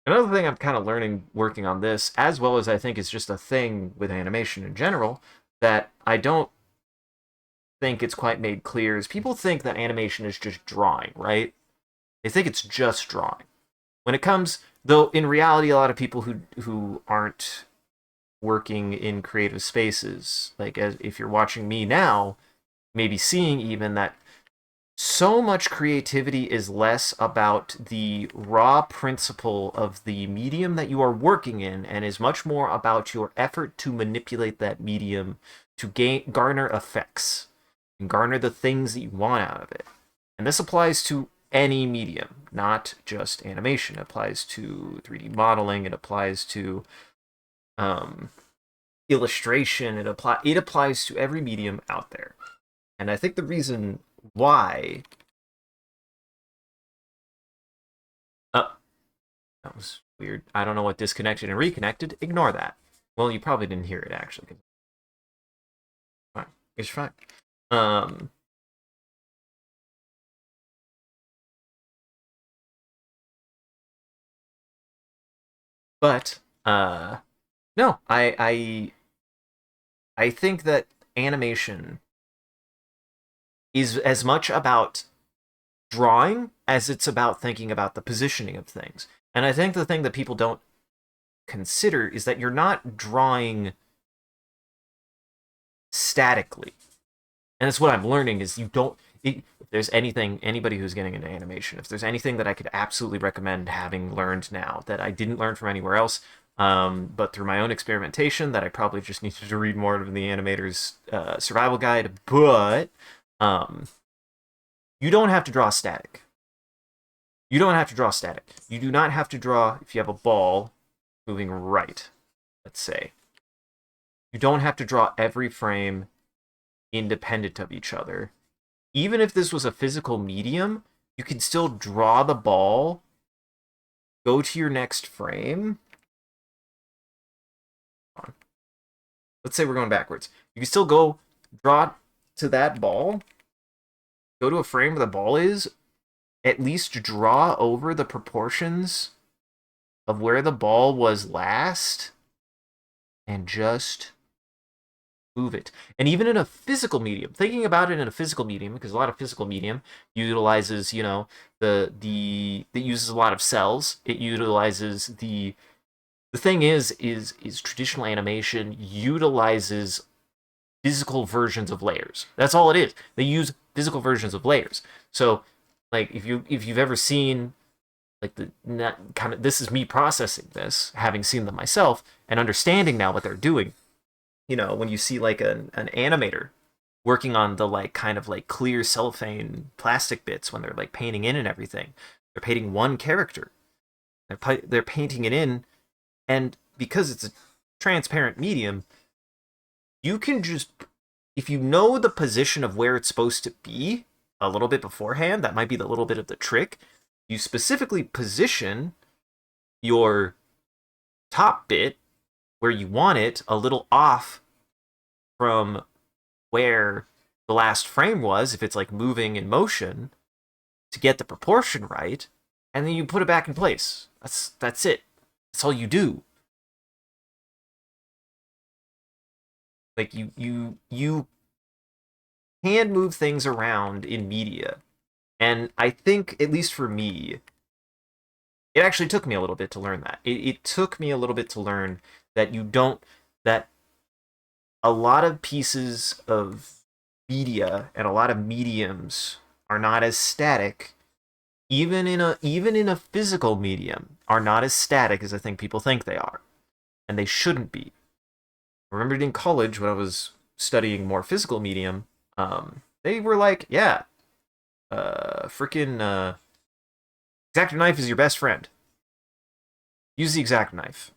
Another thing I'm kind of learning working on this, as well as I think is just a thing with animation in general, that I don't think it's quite made clear, is people think that animation is just drawing, right? They think it's just drawing. When it comes, though, in reality, a lot of people who aren't working in creative spaces, like if you're watching me now, maybe seeing even that so much creativity is less about the raw principle of the medium that you are working in and is much more about your effort to manipulate that medium to garner effects and garner the things that you want out of it. And this applies to any medium, not just animation. It applies to 3D modeling. It applies to illustration. It applies to every medium out there. And I think the reason why... that was weird. I don't know what disconnected and reconnected. Ignore that. Well, you probably didn't hear it, actually. Fine. It's fine. But, no, I think that animation is as much about drawing as it's about thinking about the positioning of things. And I think the thing that people don't consider is that you're not drawing statically. And that's what I'm learning is you don't... If there's anything, anybody who's getting into animation, if there's anything that I could absolutely recommend having learned now that I didn't learn from anywhere else, but through my own experimentation, that I probably just needed to read more of the animator's survival guide, but you don't have to draw static. You don't have to draw static. You do not have to draw, if you have a ball moving right, let's say. You don't have to draw every frame independent of each other. Even if this was a physical medium, you can still draw the ball, go to your next frame. Let's say we're going backwards. You can still go draw to that ball, go to a frame where the ball is, at least draw over the proportions of where the ball was last, and just move it. And even in a physical medium, thinking about it in a physical medium, because a lot of physical medium utilizes, it uses a lot of cells. It utilizes the thing is traditional animation utilizes physical versions of layers. That's all it is. They use physical versions of layers. So, like if you've ever seen like the kind of, this is me processing this, having seen them myself and understanding now what they're doing. When you see like an animator working on the like kind of like clear cellophane plastic bits when they're like painting in and everything, they're painting one character. They're painting it in, and because it's a transparent medium, you can just, if you know the position of where it's supposed to be a little bit beforehand, that might be the little bit of the trick. You specifically position your top bit where you want it a little off from where the last frame was, if it's like moving in motion, to get the proportion right, and then you put it back in place. That's it. That's all you do. Like you can move things around in media. And I think, at least for me, it actually took me a little bit to learn that. It took me a little bit to learn that that a lot of pieces of media and a lot of mediums are not as static, even in a physical medium, are not as static as I think people think they are. And they shouldn't be. I remembered in college when I was studying more physical medium, they were like, yeah, freaking exacto knife is your best friend. Use the exacto knife.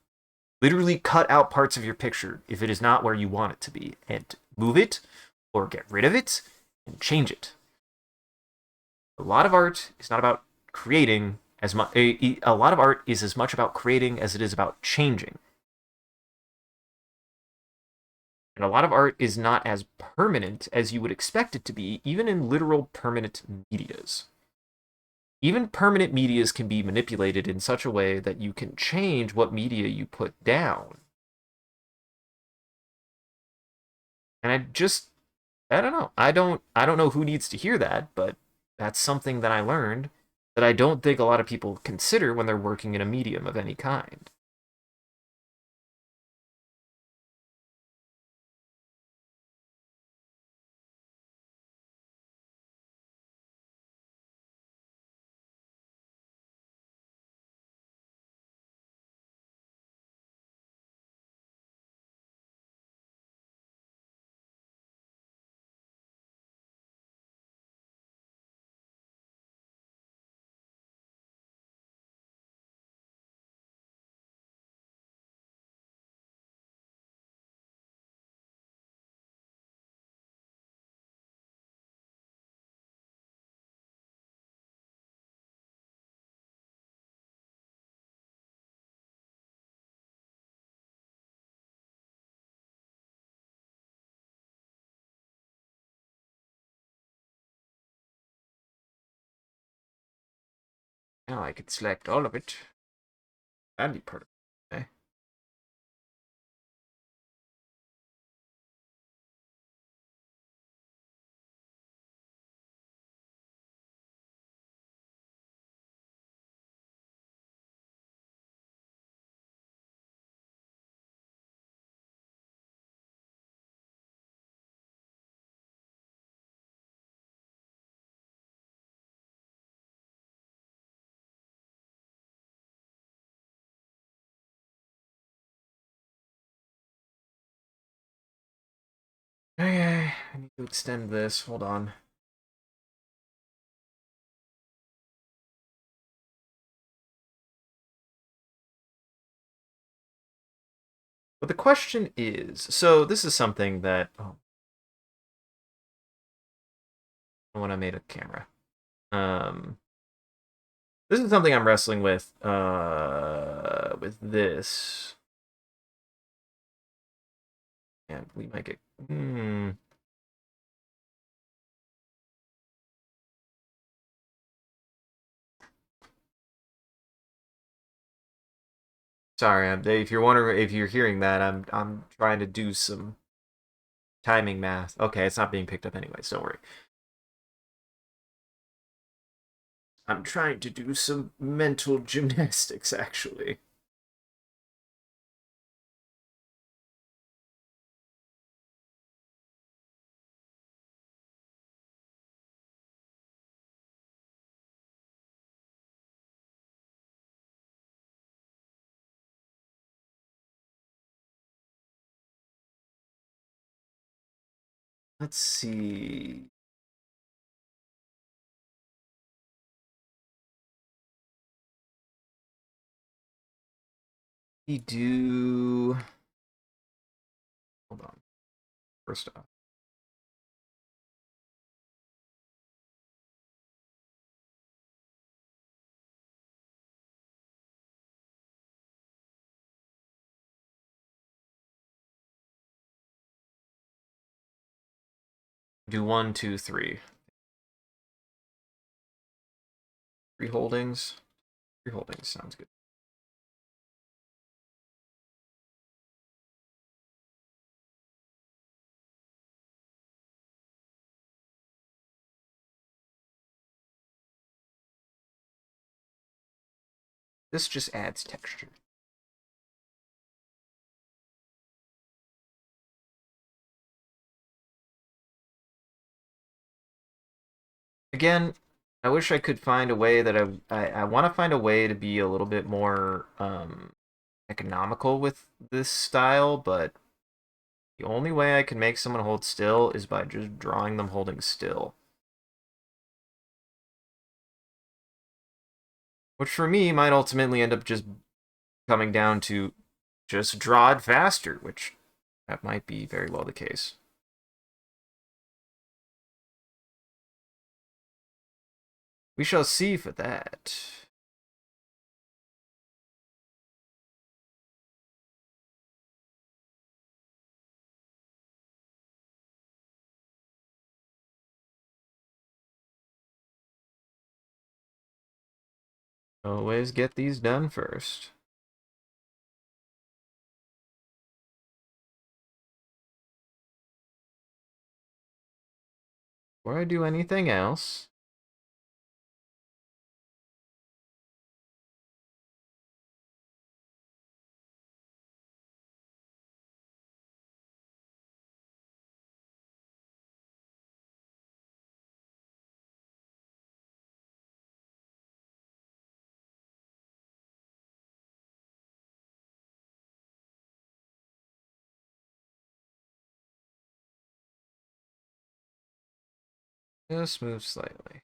Literally cut out parts of your picture if it is not where you want it to be, and move it or get rid of it and change it. A lot of art is not about creating as much. A lot of art is as much about creating as it is about changing. And a lot of art is not as permanent as you would expect it to be, even in literal permanent medias. Even permanent medias can be manipulated in such a way that you can change what media you put down. And I don't know. I don't know who needs to hear that, but that's something that I learned that I don't think a lot of people consider when they're working in a medium of any kind. Now I could select all of it. That'd be part of it. Okay. Okay, I need to extend this. Hold on. But the question is, so this is something that when I made a camera. Um, this is something I'm wrestling with this, and we might get. Sorry, if you're wondering, if you're hearing that, I'm trying to do some timing math. Okay, it's not being picked up anyways, don't worry. I'm trying to do some mental gymnastics, actually. Let's see. We do. Hold on. First off, do one, two, three. Three holdings. Three holdings sounds good. This just adds texture. Again, I wish I could find a way that I want to find a way to be a little bit more economical with this style, but the only way I can make someone hold still is by just drawing them holding still. Which for me might ultimately end up just coming down to just draw it faster, which that might be very well the case. We shall see for that. Always get these done first. Before I do anything else. Just move slightly.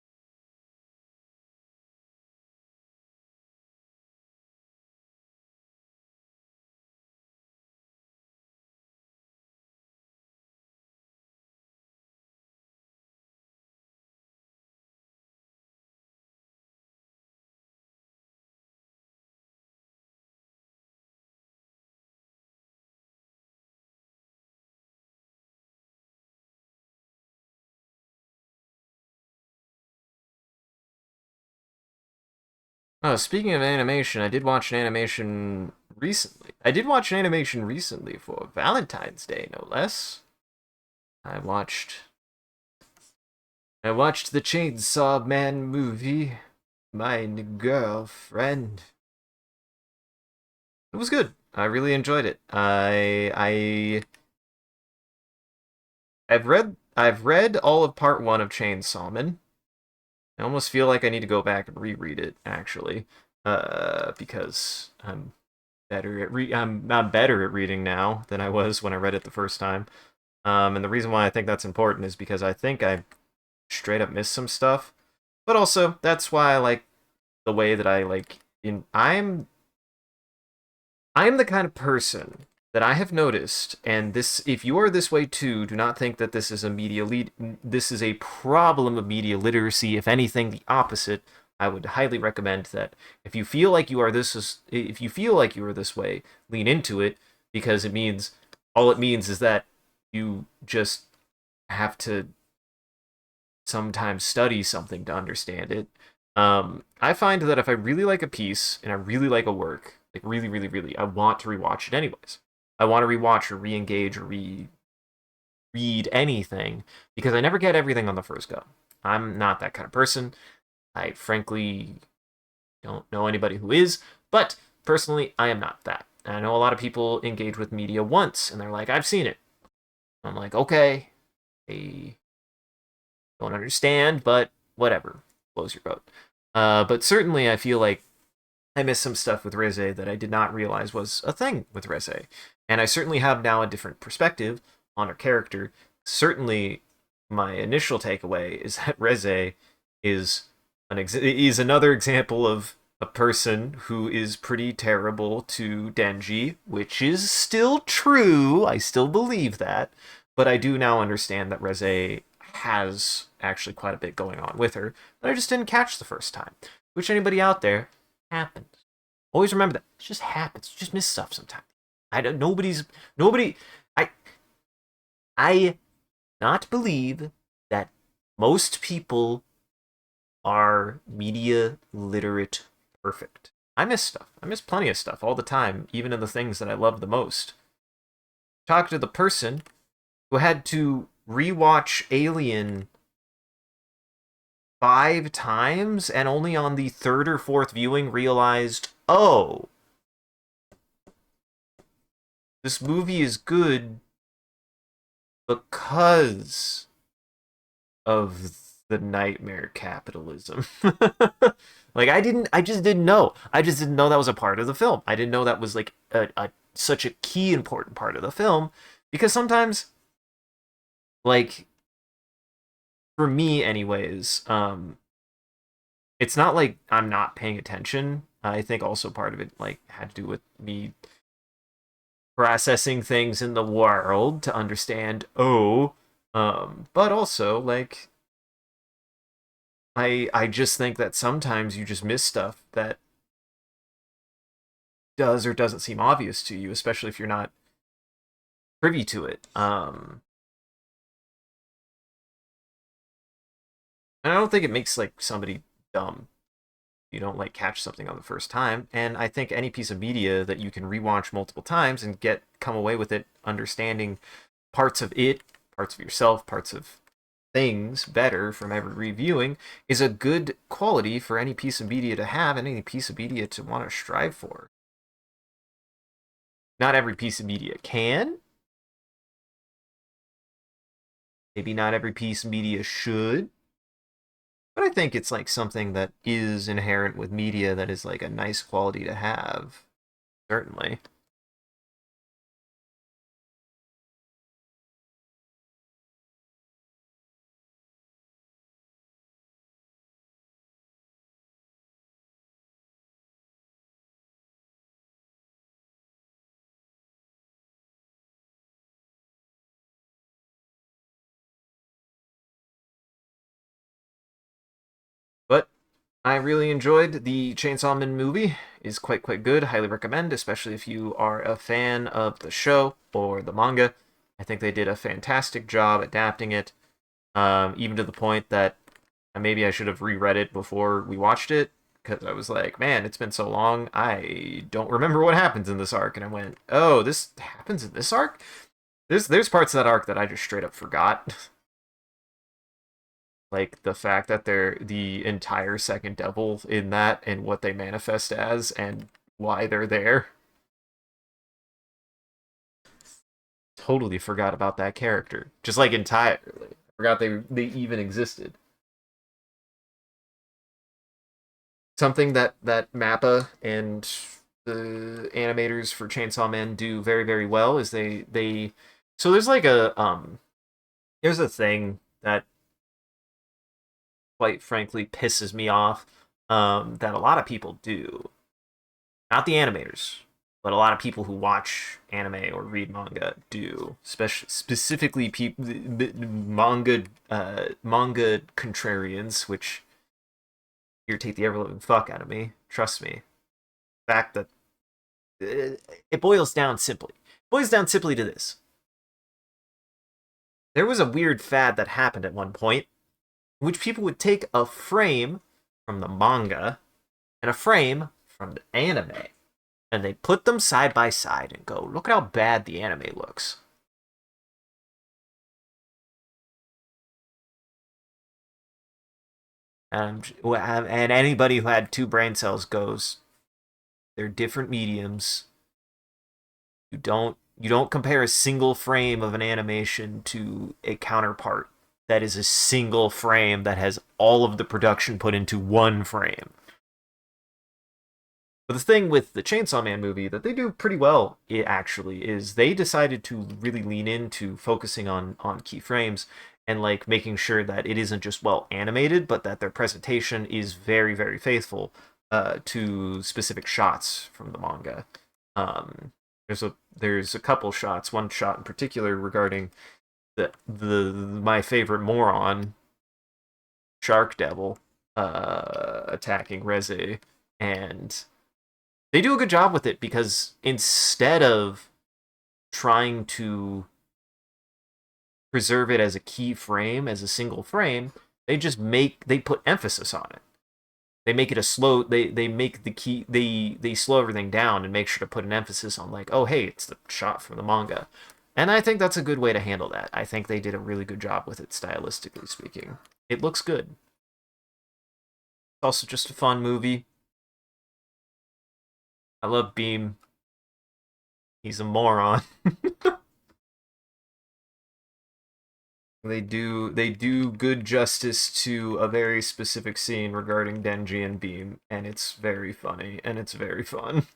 Oh, speaking of animation, I did watch an animation recently. I did watch an animation recently for Valentine's Day, no less. I watched I watched the Chainsaw Man movie, My Girlfriend. It was good. I really enjoyed it. I've read all of part 1 of Chainsaw Man. I almost feel like I need to go back and reread it actually. Because I'm better at reading now than I was when I read it the first time. And the reason why I think that's important is because I think I straight up missed some stuff. But also, that's why I like the way that I like in I'm the kind of person that I have noticed, and this if you are this way too, do not think that this is a this is a problem of media literacy. If anything, the opposite. I would highly recommend that if you feel like you are if you feel like you are this way, lean into it because all it means is that you just have to sometimes study something to understand it. I find that if I really like a piece and I really like a work, Like really, really, really, I want to rewatch it anyways. I want to rewatch or re-engage or read anything because I never get everything on the first go. I'm not that kind of person. I frankly don't know anybody who is, but personally, I am not that. And I know a lot of people engage with media once and they're like, I've seen it. I'm like, okay, I don't understand, but whatever. Blows your boat. But certainly, I feel like I missed some stuff with Reze that I did not realize was a thing with Reze. And I certainly have now a different perspective on her character. Certainly, my initial takeaway is that Reze is is another example of a person who is pretty terrible to Denji, which is still true. I still believe that, but I do now understand that Reze has actually quite a bit going on with her that I just didn't catch the first time. Which anybody out there happens. Always remember that it just happens. You just miss stuff sometimes. I don't. Nobody. I. I not believe that most people are media literate perfect. I miss stuff. I miss plenty of stuff all the time, even in the things that I love the most. Talk to the person who had to rewatch Alien 5 times and only on the third or fourth viewing realized, oh, this movie is good because of the nightmare capitalism. Like I just didn't know. I just didn't know that was a part of the film. I didn't know that was like such a key important part of the film because sometimes, like for me anyways, it's not like I'm not paying attention. I think also part of it like had to do with me processing things in the world to understand, oh, but also like I just think that sometimes you just miss stuff that does or doesn't seem obvious to you, especially if you're not privy to it. And I don't think it makes like somebody dumb. You don't like catch something on the first time. And I think any piece of media that you can rewatch multiple times and get come away with it understanding parts of it, parts of yourself, parts of things better from every reviewing is a good quality for any piece of media to have and any piece of media to want to strive for. Not every piece of media can. Maybe not every piece of media should. But I think it's like something that is inherent with media that is like a nice quality to have. Certainly. But I really enjoyed the Chainsaw Man movie. It's quite good. Highly recommend, especially if you are a fan of the show or the manga. I think they did a fantastic job adapting it, even to the point that maybe I should have reread it before we watched it because I was like, man, it's been so long. I don't remember what happens in this arc, and I went, oh, this happens in this arc. There's parts of that arc that I just straight up forgot. Like the fact that they're the entire second devil in that and what they manifest as and why they're there. Totally forgot about that character. Just like entirely. Forgot they even existed. Something that Mappa and the animators for Chainsaw Man do very well is they so there's like a there's a thing that quite frankly pisses me off that a lot of people do. Not the animators, but a lot of people who watch anime or read manga do. Specifically, manga contrarians, which irritate the ever living fuck out of me. Trust me. The fact that it boils down simply. It boils down simply to this. There was a weird fad that happened at one point in which people would take a frame from the manga and a frame from the anime. and they put them side by side and go, look at how bad the anime looks. And anybody who had two brain cells goes, they're different mediums. You don't compare a single frame of an animation to a counterpart that is a single frame that has all of the production put into one frame. But the thing with the Chainsaw Man movie that they do pretty well, it actually, is they decided to really lean into focusing on key frames and like making sure that it isn't just well animated, but that their presentation is very, very faithful to specific shots from the manga. Um, there's a couple shots, one shot in particular regarding the my favorite moron, Shark Devil, attacking Reze, and they do a good job with it because instead of trying to preserve it as a key frame, as a single frame, they put emphasis on it. They make it a slow they make the key they slow everything down and make sure to put an emphasis on like, oh hey, it's the shot from the manga. And I think that's a good way to handle that. I think they did a really good job with it stylistically speaking. It looks good. It's also just a fun movie. I love Beam. He's a moron. They do good justice to a very specific scene regarding Denji and Beam, and it's very funny and it's very fun.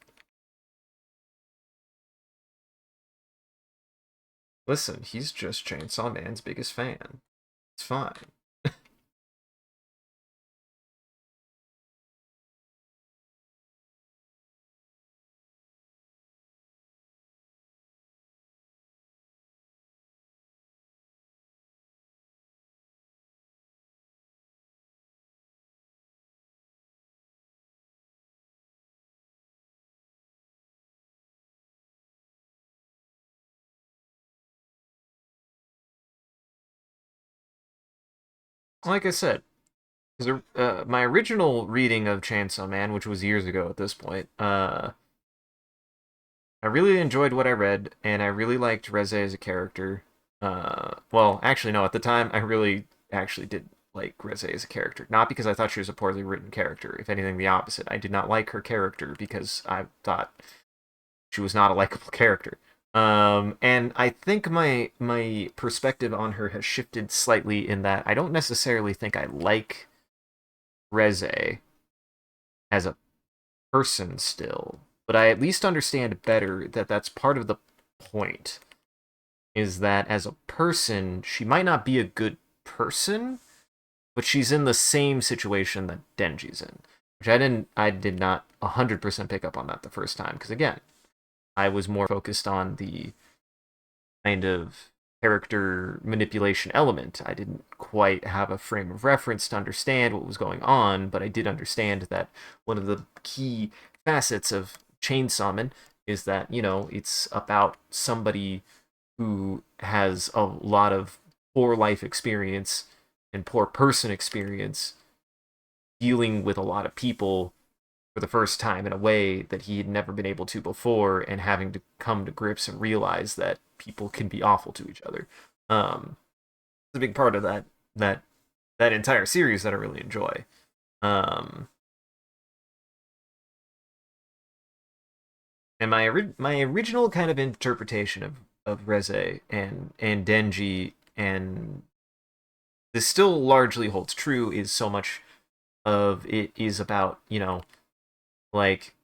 Listen, he's just Chainsaw Man's biggest fan. It's fine. Like I said, my original reading of Chainsaw Man, which was years ago at this point, I really enjoyed what I read, and I really liked Reze as a character. Well, actually, no. At the time, I really actually did like Reze as a character. Not because I thought she was a poorly written character. If anything, the opposite. I did not like her character because I thought she was not a likable character. And I think my perspective on her has shifted slightly in that I don't necessarily think I like Reze as a person still, but I at least understand better that that's part of the point. Is that as a person, she might not be a good person, but she's in the same situation that Denji's in, which I did not 100% pick up on that the first time because again, I was more focused on the kind of character manipulation element. I didn't quite have a frame of reference to understand what was going on, but I did understand that one of the key facets of Chainsaw Man is that, it's about somebody who has a lot of poor life experience and poor person experience dealing with a lot of people for the first time in a way that he had never been able to before, and having to come to grips and realize that people can be awful to each other. It's a big part of that entire series that I really enjoy. Um, and my original kind of interpretation of Reze and Denji, and this still largely holds true, is so much of it is about, like,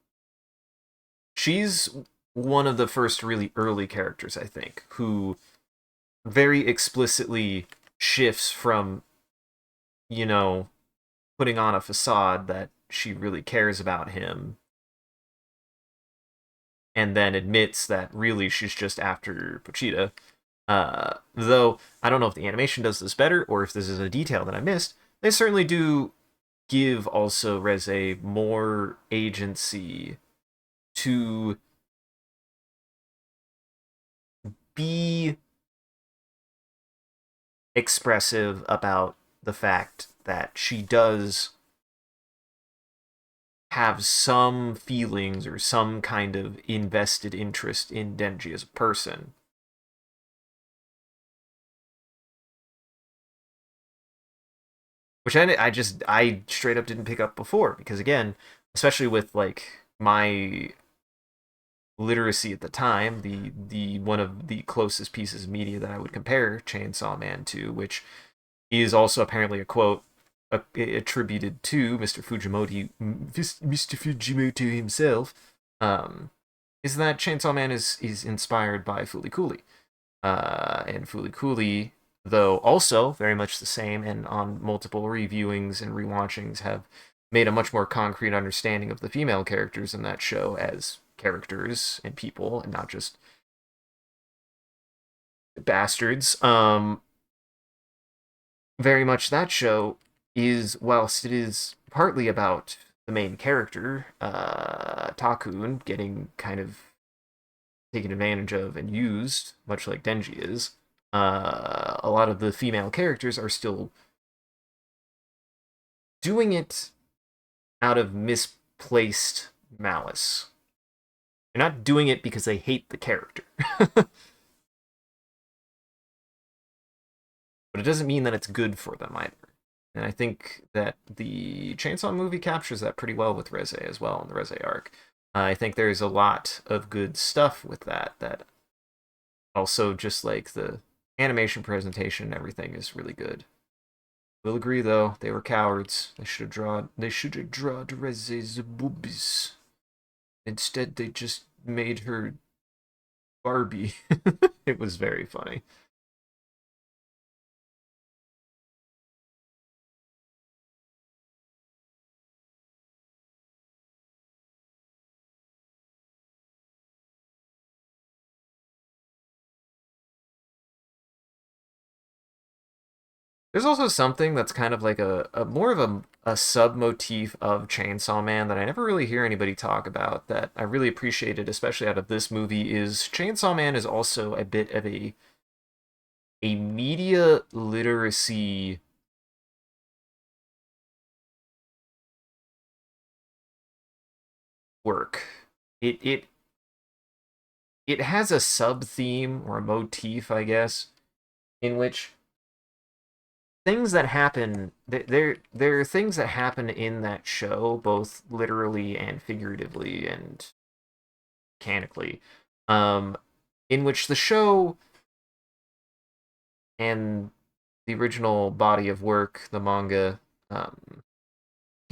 she's one of the first really early characters, I think, who very explicitly shifts from, you know, putting on a facade that she really cares about him, and then admits that really she's just after Pochita. Though I don't know if the animation does this better or if this is a detail that I missed, they certainly do give also Reze more agency to be expressive about the fact that she does have some feelings or some kind of invested interest in Denji as a person. Which I straight up didn't pick up before because again, especially with like my literacy at the time, the one of the closest pieces of media that I would compare Chainsaw Man to, which is also apparently a quote attributed to Mr. Fujimoto himself, is that Chainsaw Man is inspired by Fooly Cooly. And Fooly Cooly, though also very much the same, and on multiple reviewings and rewatchings, have made a much more concrete understanding of the female characters in that show as characters and people, and not just bastards. Very much that show is, whilst it is partly about the main character, Takun, getting kind of taken advantage of and used, much like Denji is, a lot of the female characters are still doing it out of misplaced malice. They're not doing it because they hate the character. But it doesn't mean that it's good for them either. And I think that the Chainsaw movie captures that pretty well with Reze as well in the Reze arc. I think there's a lot of good stuff with that. That also just like the animation presentation and everything is really good. Will agree though, they were cowards. They should have drawn Reze's boobies. Instead they just made her Barbie. It was very funny. There's also something that's kind of like a more of a sub motif of Chainsaw Man that I never really hear anybody talk about that I really appreciated, especially out of this movie, is Chainsaw Man is also a bit of a media literacy work. It it has a sub theme or a motif, I guess, in which things that happen there are things that happen in that show both literally and figuratively and mechanically, um in which the show and the original body of work, the manga, can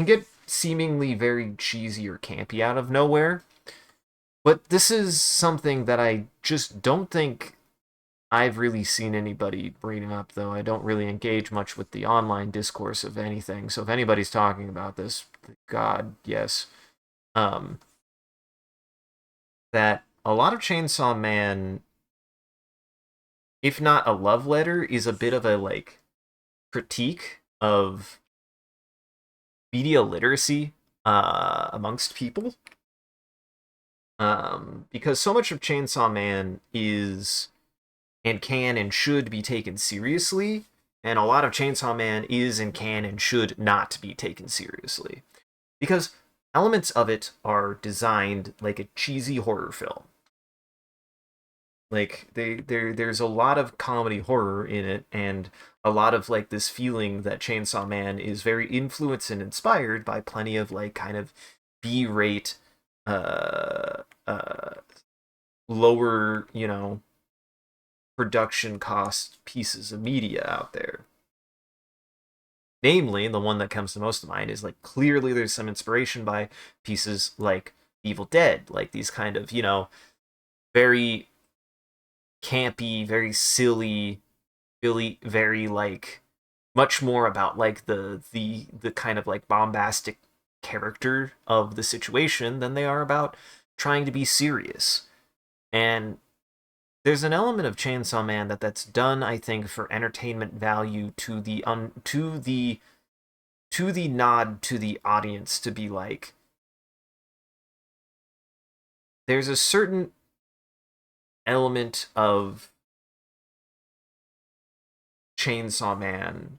get seemingly very cheesy or campy out of nowhere. But this is something that I just don't think I've really seen anybody bring up, though. I don't really engage much with the online discourse of anything. So if anybody's talking about this, God, yes. Um, that a lot of Chainsaw Man, if not a love letter, is a bit of a like critique of media literacy amongst people. Because so much of Chainsaw Man is and can and should be taken seriously, and a lot of Chainsaw Man is and can and should not be taken seriously. Because elements of it are designed like a cheesy horror film. Like there's a lot of comedy horror in it, and a lot of like this feeling that Chainsaw Man is very influenced and inspired by plenty of like kind of B-rate uh lower, production cost pieces of media out there. Namely, the one that comes to most of mind is like clearly there's some inspiration by pieces like Evil Dead, like these kind of, very campy, very silly, really very like much more about like the kind of like bombastic character of the situation than they are about trying to be serious. And there's an element of Chainsaw Man that's done, I think, for entertainment value to the nod to the audience to be like, there's a certain element of Chainsaw Man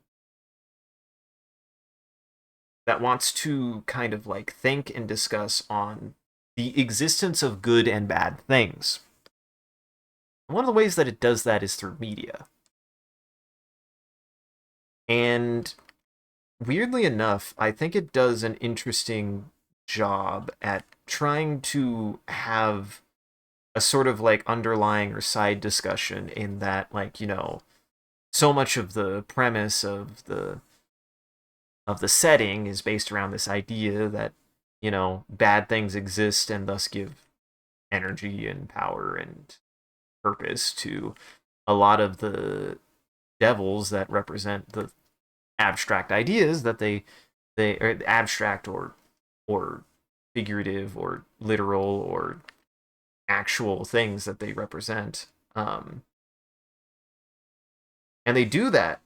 that wants to kind of like think and discuss on the existence of good and bad things. One of the ways that it does that is through media. And weirdly enough, I think it does an interesting job at trying to have a sort of like underlying or side discussion in that, like, so much of the premise of the setting is based around this idea that, bad things exist and thus give energy and power and purpose to a lot of the devils that represent the abstract ideas that they are abstract or figurative or literal or actual things that they represent. And they do that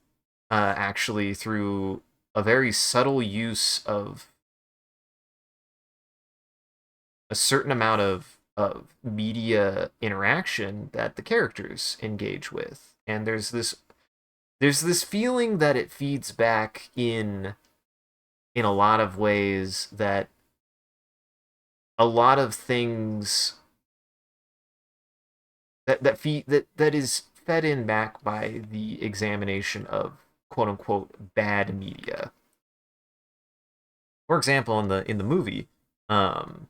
actually through a very subtle use of a certain amount of media interaction that the characters engage with. And there's this feeling that it feeds back in a lot of ways that a lot of things that is fed in back by the examination of quote unquote bad media. For example, in the movie, um,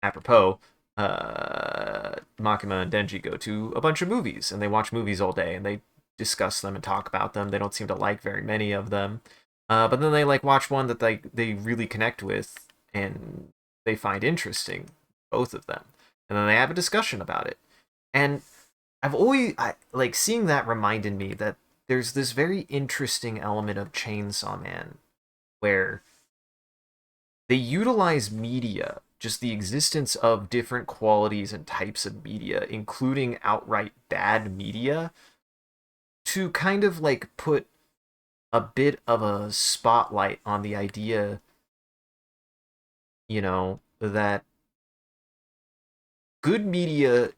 apropos, Makima and Denji go to a bunch of movies and they watch movies all day and they discuss them and talk about them. They don't seem to like very many of them, but then they like watch one that they really connect with and they find interesting, both of them, and then they have a discussion about it. And like seeing that reminded me that there's this very interesting element of Chainsaw Man where they utilize media, just the existence of different qualities and types of media, including outright bad media, to kind of like put a bit of a spotlight on the idea, that good media,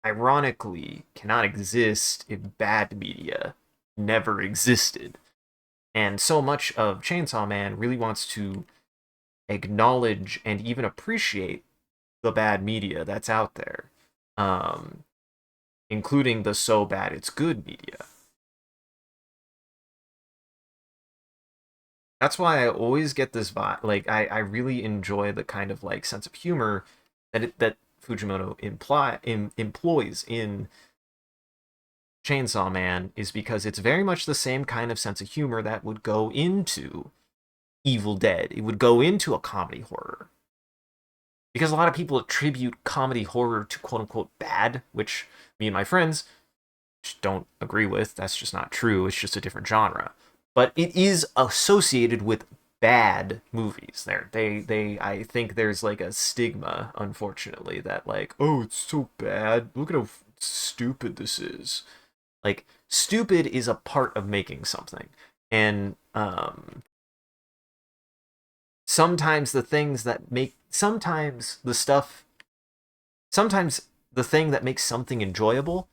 ironically, cannot exist if bad media never existed. And so much of Chainsaw Man really wants to acknowledge and even appreciate the bad media that's out there, um, including the so bad it's good media. That's why I always get this vibe. Like I really enjoy the kind of like sense of humor that Fujimoto employs in Chainsaw Man, is because it's very much the same kind of sense of humor that would go into Evil Dead. It would go into a comedy horror. Because a lot of people attribute comedy horror to quote unquote bad, which me and my friends don't agree with. That's just not true. It's just a different genre. But it is associated with bad movies. I think there's like a stigma, unfortunately, that like, oh, it's so bad. Look at how stupid this is. Like, stupid is a part of making something. And sometimes the things that make sometimes the thing that makes something enjoyable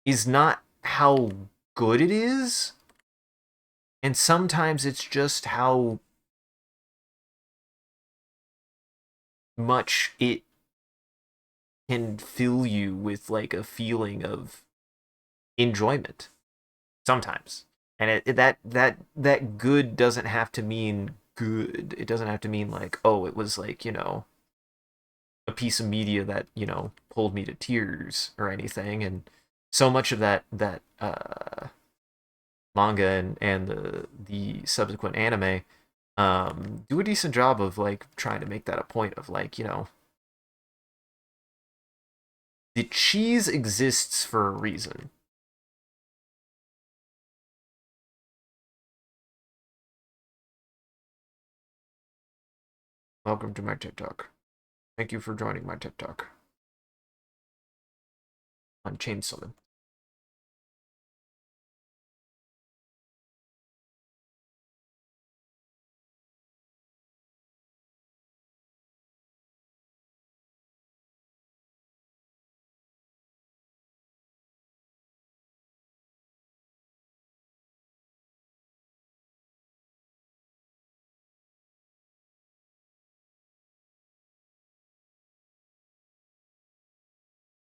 is not how good it is, and sometimes it's just how much it can fill you with like a feeling of enjoyment sometimes. And that good doesn't have to mean good. It doesn't have to mean like, oh, it was like, a piece of media that, pulled me to tears or anything. And so much of that manga and the subsequent anime do a decent job of like trying to make that a point of like, the cheese exists for a reason. Welcome to my TikTok. Thank you for joining my TikTok on Chainsaw Man.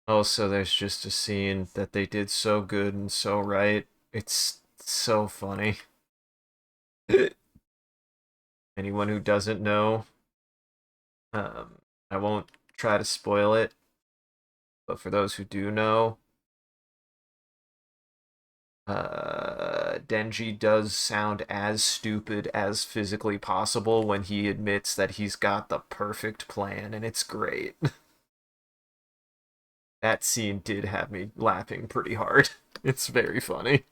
Also, there's just a scene that they did so good and so right. It's so funny. Anyone who doesn't know, I won't try to spoil it, but for those who do know, Denji does sound as stupid as physically possible when he admits that he's got the perfect plan, and it's great. That scene did have me laughing pretty hard. It's very funny.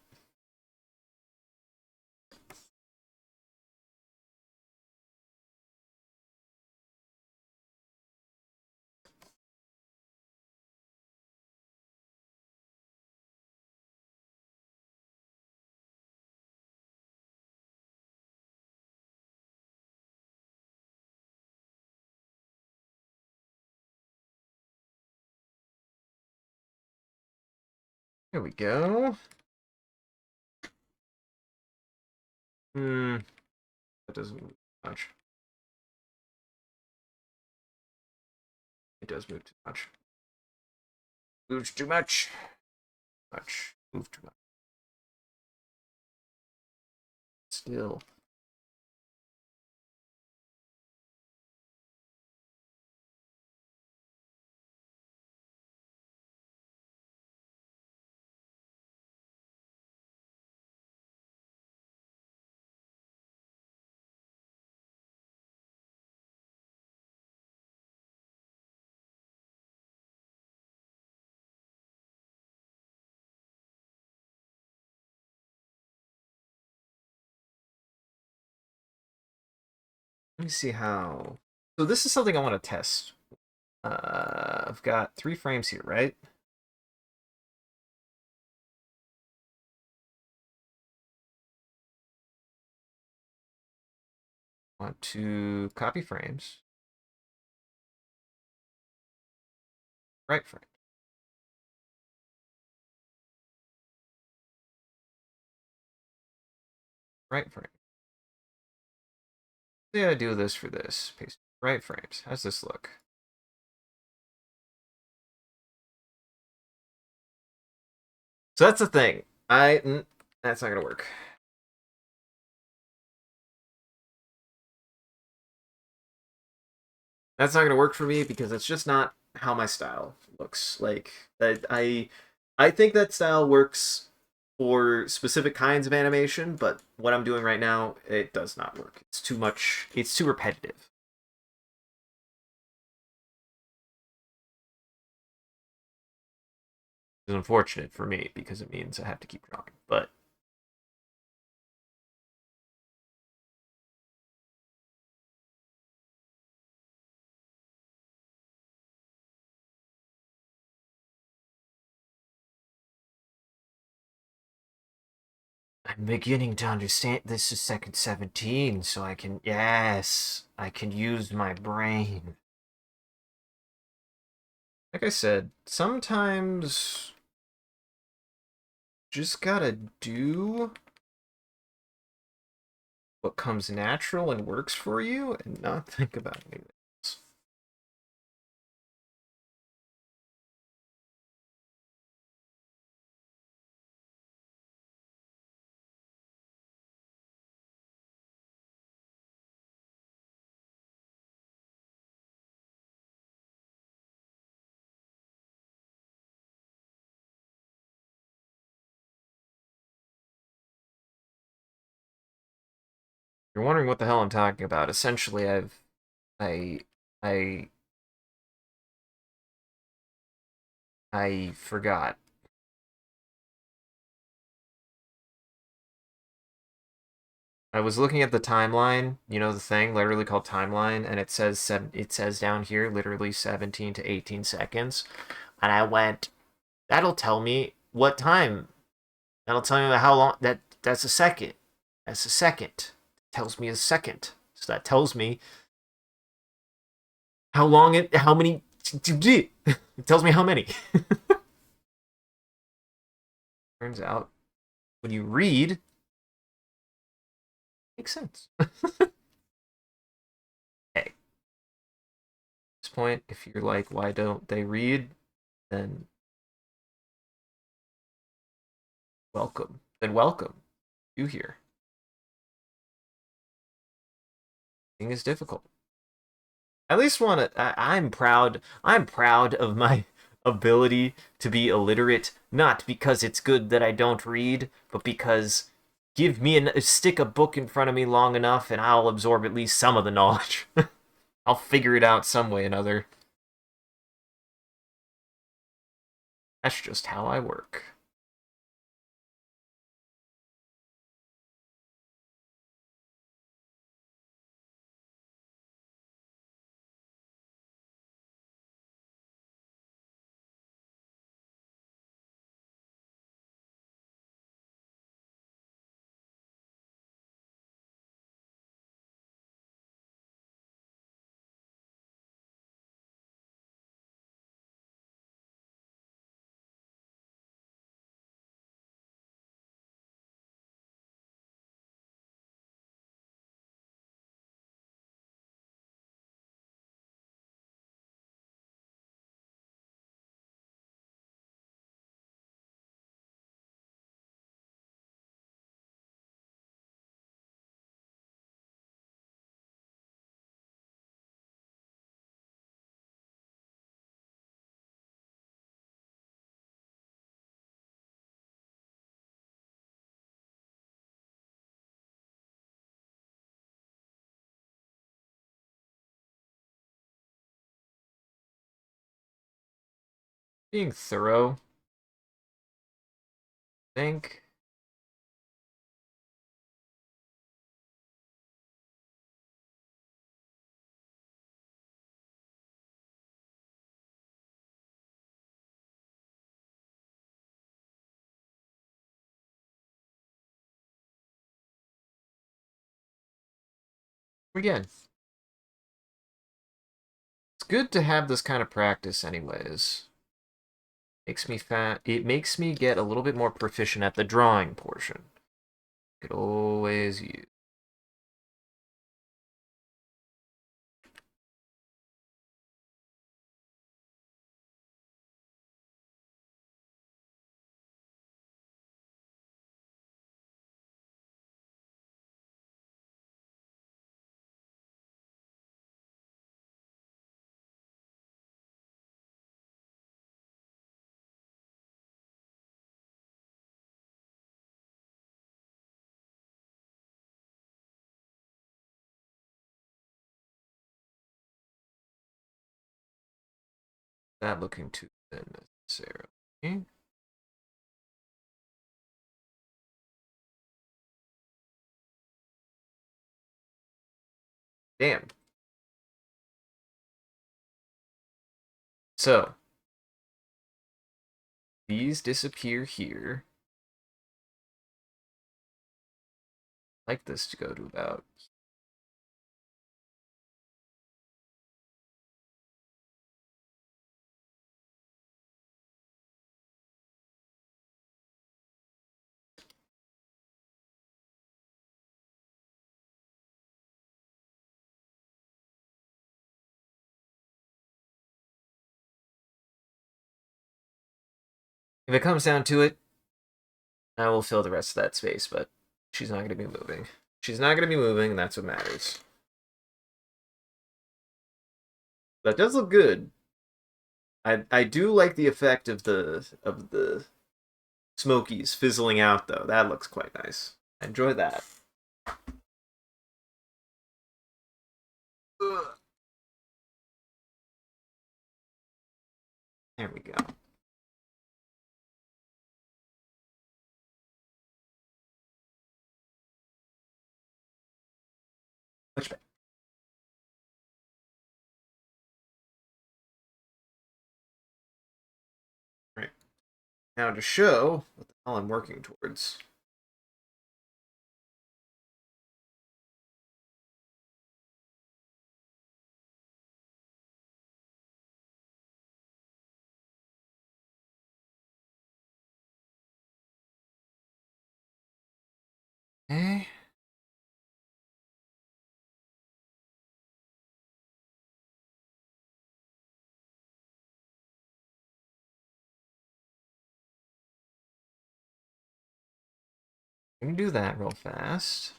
Here we go. Hmm, that doesn't move much. It does move too much. Moves too much. Much. Move too much. Still. Let me see how. So this is something I want to test. I've got 3 frames here, right? Want to copy frames. Right frame. Right frame. See, I do this for this. Paste right frames. How's this look? So that's the thing. That's not gonna work. That's not gonna work for me because it's just not how my style looks. Like I think that style works for specific kinds of animation, but what I'm doing right now, it does not work. It's too much. It's too repetitive. It's unfortunate for me because it means I have to keep drawing. But I'm beginning to understand this is second 17, so I can, yes, I can use my brain. Like I said, sometimes just gotta do what comes natural and works for you and not think about anything else. You're wondering what the hell I'm talking about. Essentially, I, I, I forgot. I was looking at the timeline, you know, the thing literally called timeline, and it says down here literally 17 to 18 seconds, and I went, that'll tell me what time. That'll tell me how long that's a second. That's a second. It tells me a second. So that tells me how many it tells me how many. Turns out when you read, it makes sense. Hey, at this point, if you're like, why don't they read? then welcome. Then welcome. You here. Thing is difficult. I at least want to. I'm proud. I'm proud of my ability to be illiterate, not because it's good that I don't read, but because give me stick a book in front of me long enough, and I'll absorb at least some of the knowledge. I'll figure it out some way or another. That's just how I work. Being thorough, I think. Again, it's good to have this kind of practice, anyways. Makes me fat. It makes me get a little bit more proficient at the drawing portion. Could always use. Not looking too thin necessarily. Damn. So, these disappear here. I'd like this to go to about. If it comes down to it, I will fill the rest of that space, but she's not going to be moving. She's not going to be moving, and that's what matters. That does look good. I do like the effect of the smokies fizzling out though. That looks quite nice. I enjoy that. Ugh. There we go. Much better. Right. Now to show what the hell I'm working towards. Okay. We can do that real fast.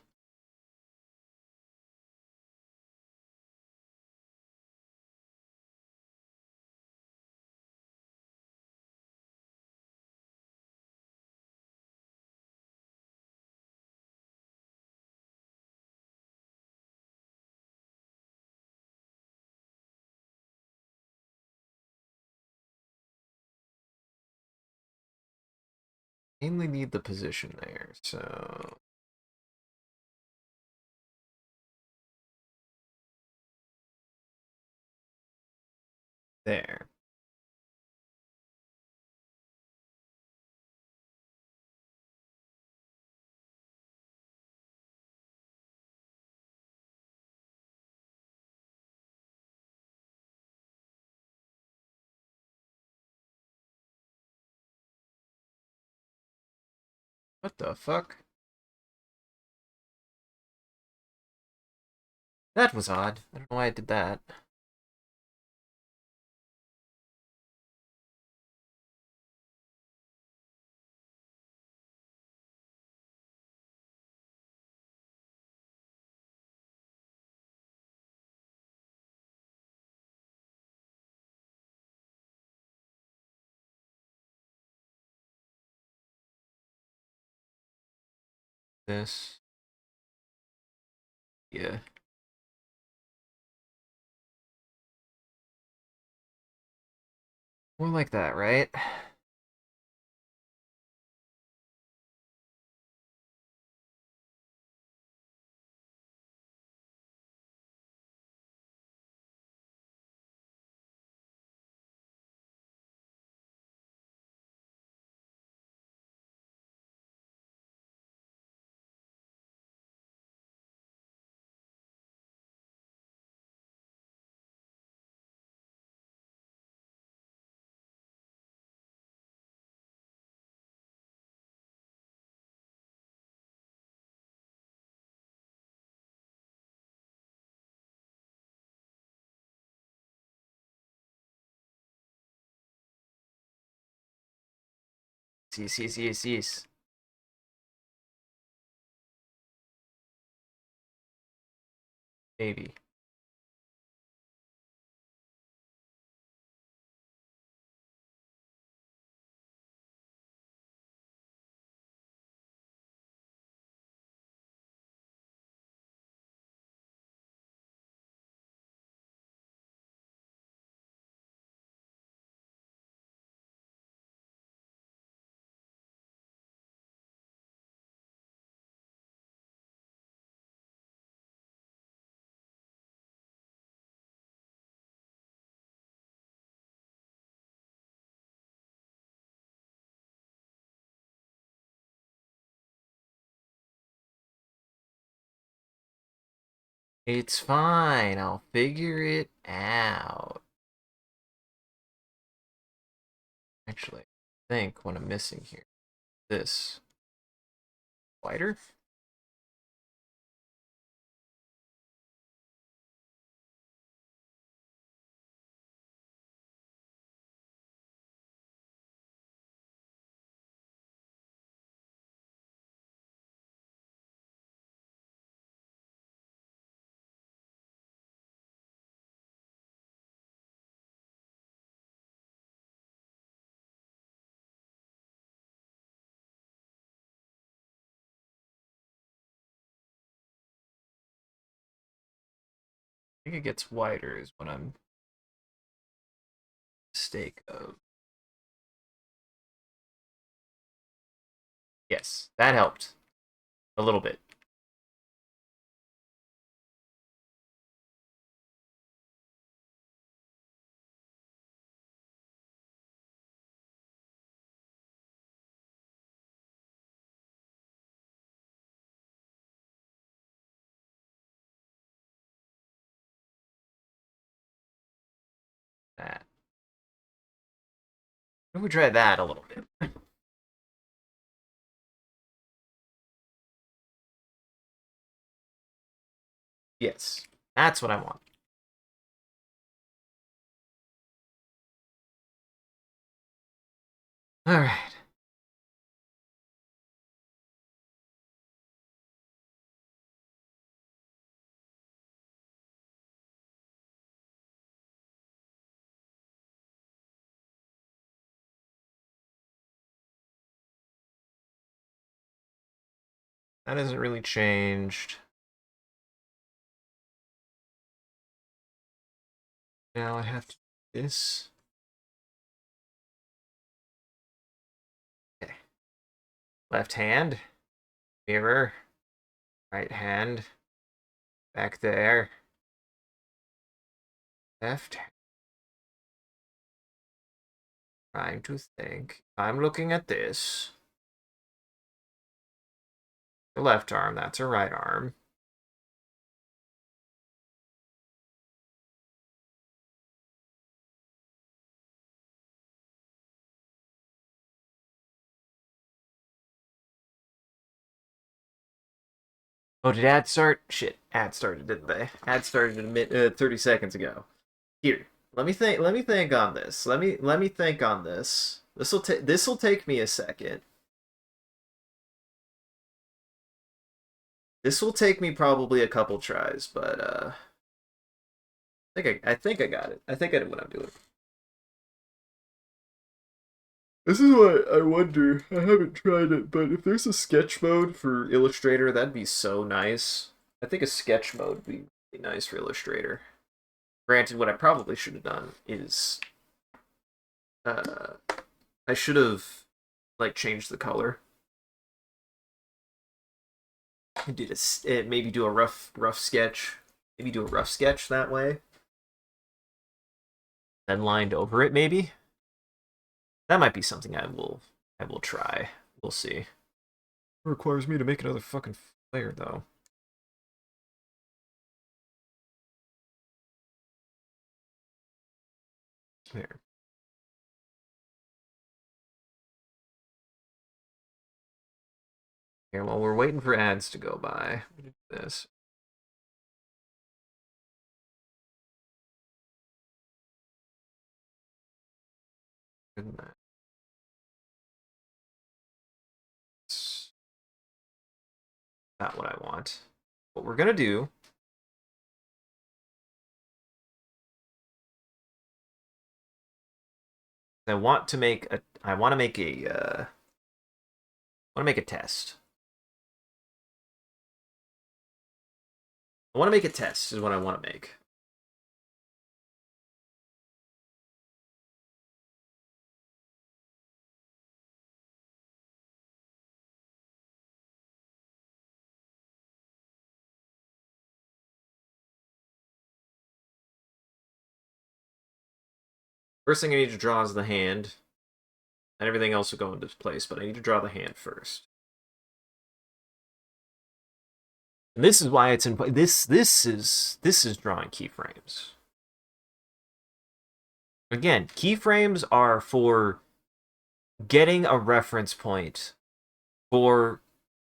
Mainly need the position there, so there. What the fuck? That was odd. I don't know why I did that. This. Yeah. More like that, right? Yes. Maybe. It's fine. I'll figure it out. Actually, I think what I'm missing here. This. Wider? I think it gets wider is what I'm mistake of. Yes, that helped. A little bit. That. Maybe we try that a little bit. Yes, that's what I want. All right. That hasn't really changed. Now I have to do this. Okay. Left hand. Mirror. Right hand. Back there. Left hand. Trying to think. I'm looking at this. The left arm, that's her right arm. Oh, did ad start? Shit, ad started, didn't they? Ad started 30 seconds ago. Here, let me think on this. Let me think on this. This'll take me a second. This will take me probably a couple tries, but I think I got it. I think I know what I'm doing. This is what I wonder. I haven't tried it, but if there's a sketch mode for Illustrator, that'd be so nice. I think a sketch mode would be really nice for Illustrator. Granted, what I probably should have done is uh, I should have like changed the color. Did maybe do a rough sketch. Maybe do a rough sketch that way. Then lined over it, maybe. That might be something I will try. We'll see. It requires me to make another fucking layer though. There. Okay, while we're waiting for ads to go by, do this. That's not what I want. What we're gonna do I want to make a I want to make a I want to make a test. I want to make a test is what I want to make. First thing I need to draw is the hand, and everything else will go into place, but I need to draw the hand first. And this is why it's in this is drawing keyframes. Again, keyframes are for getting a reference point for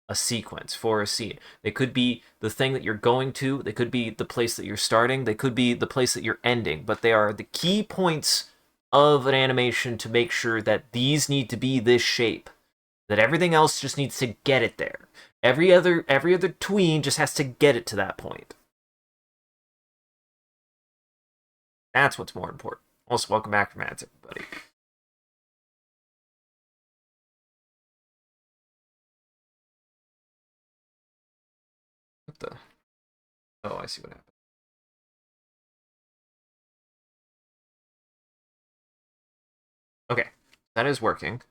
a sequence, for a scene. They could be the thing that you're going to, they could be the place that you're starting, they could be the place that you're ending, but they are the key points of an animation to make sure that these need to be this shape, that everything else just needs to get it there. Every other tween just has to get it to that point. That's what's more important. Also, welcome back from ads, everybody. What the? Oh, I see what happened. Okay, that is working.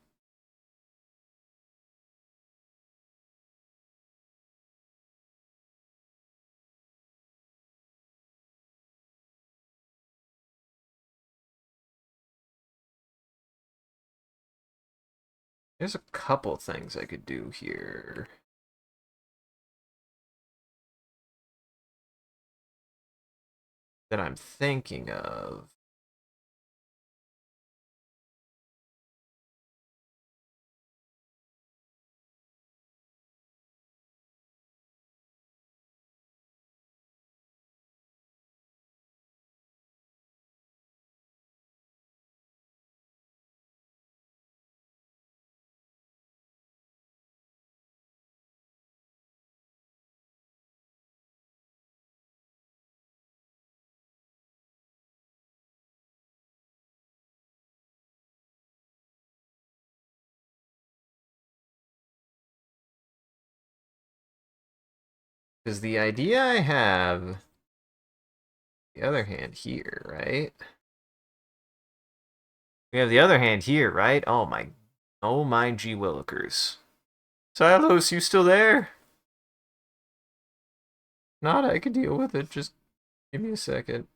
There's a couple things I could do here. That I'm thinking of. Because the idea I have, the other hand here, right? We have the other hand here, right? Oh my gee willikers. Silos, you still there? Not, I can deal with it. Just give me a second.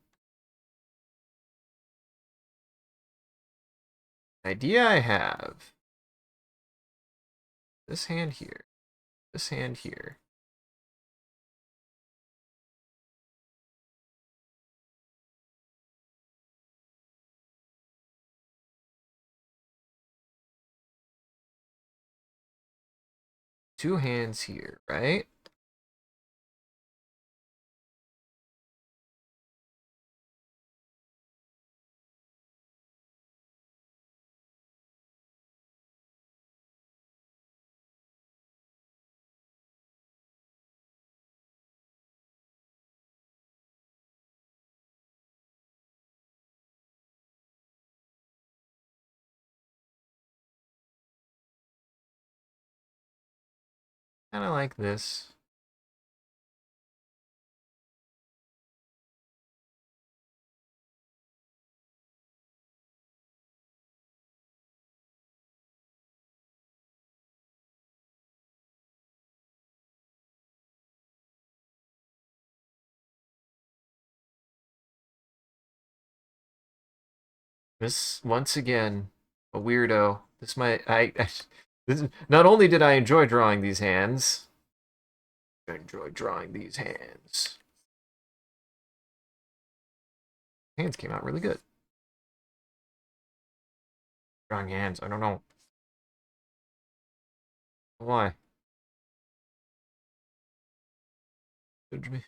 Idea I have. This hand here. This hand here. Two hands here, right? Kind of like this. This, once again, a weirdo. This might, this, not only did I enjoy drawing these hands, I enjoy drawing these hands. Hands came out really good. Drawing hands, I don't know. Why? Judge me.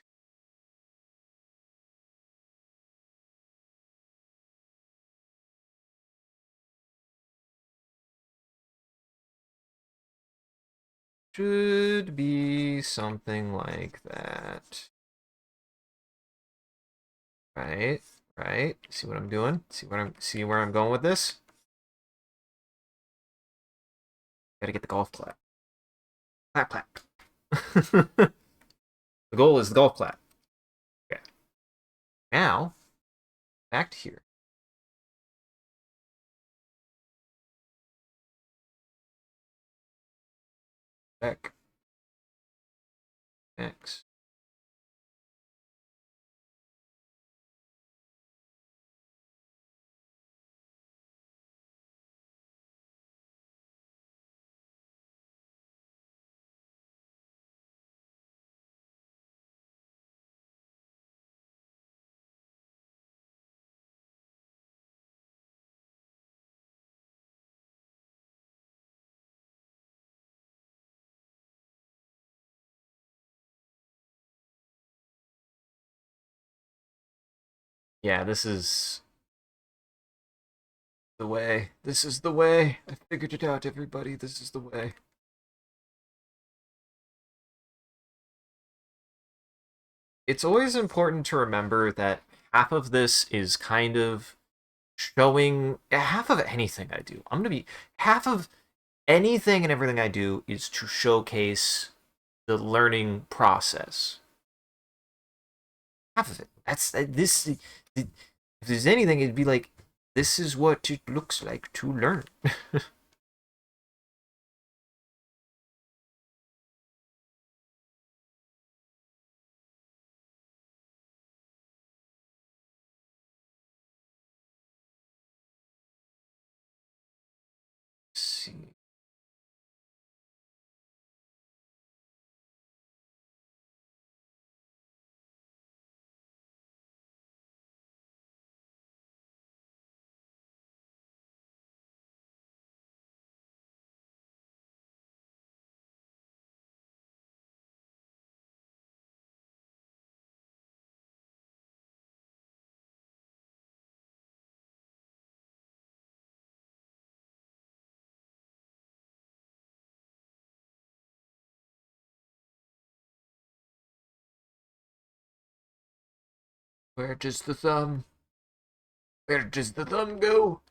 Should be something like that. Right, right. See what I'm doing? See where I'm going with this? Gotta get the golf clap. Clap clap. The goal is the golf clap. Okay. Now, back to here. Back. X. Yeah, this is the way. This is the way. I figured it out, everybody. This is the way. It's always important to remember that half of this is kind of showing half of anything I do. I'm gonna be half of anything and everything I do is to showcase the learning process. Half of it. That's this. If there's anything, it'd be like this is what it looks like to learn. See. Where does the thumb? Where does the thumb go?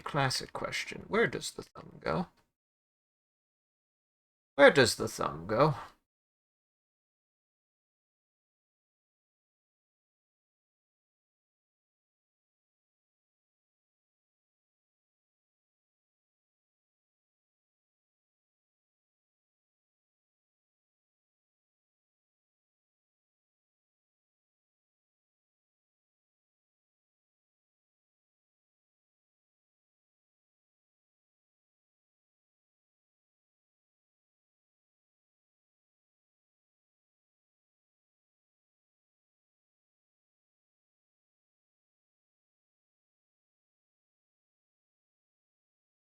classic question. Where does the thumb go? Where does the thumb go?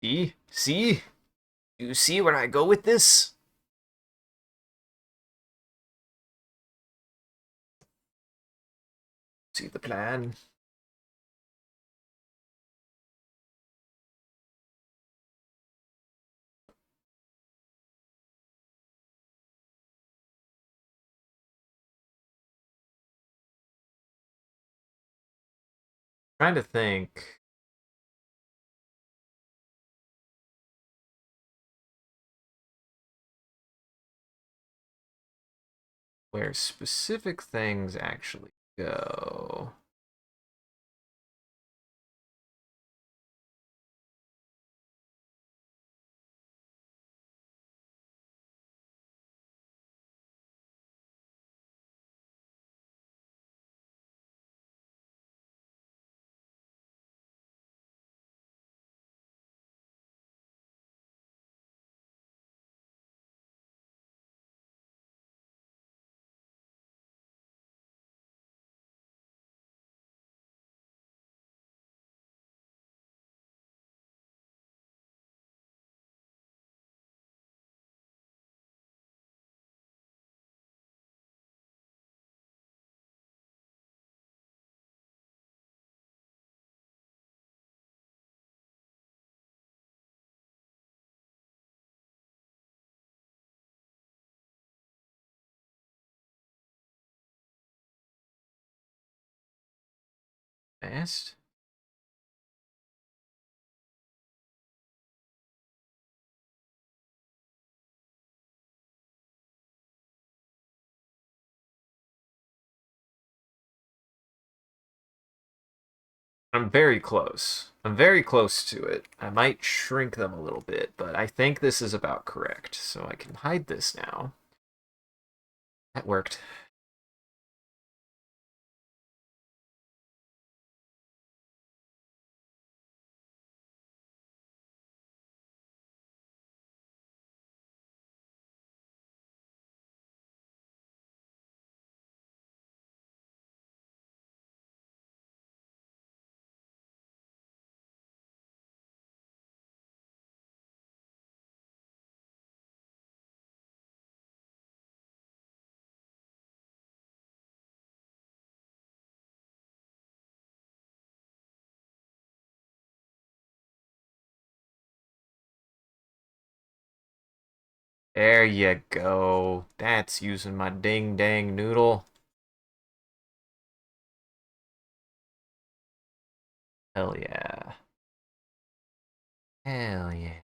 See? See? You see where I go with this? See the plan? Trying to think. Where specific things actually go. Fast? I'm very close. I'm very close to it. I might shrink them a little bit, but I think this is about correct. So I can hide this now. That worked. There you go. That's using my ding dang noodle. Hell yeah. Hell yeah.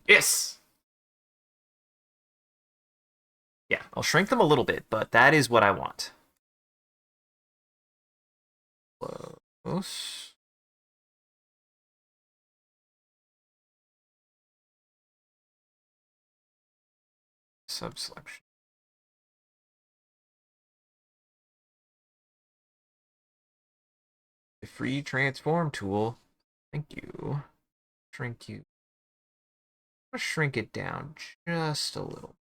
Yes! Yeah, I'll shrink them a little bit, but that is what I want. Close. Subselection. The free transform tool. Thank you. Shrink you. I'm gonna shrink it down just a little.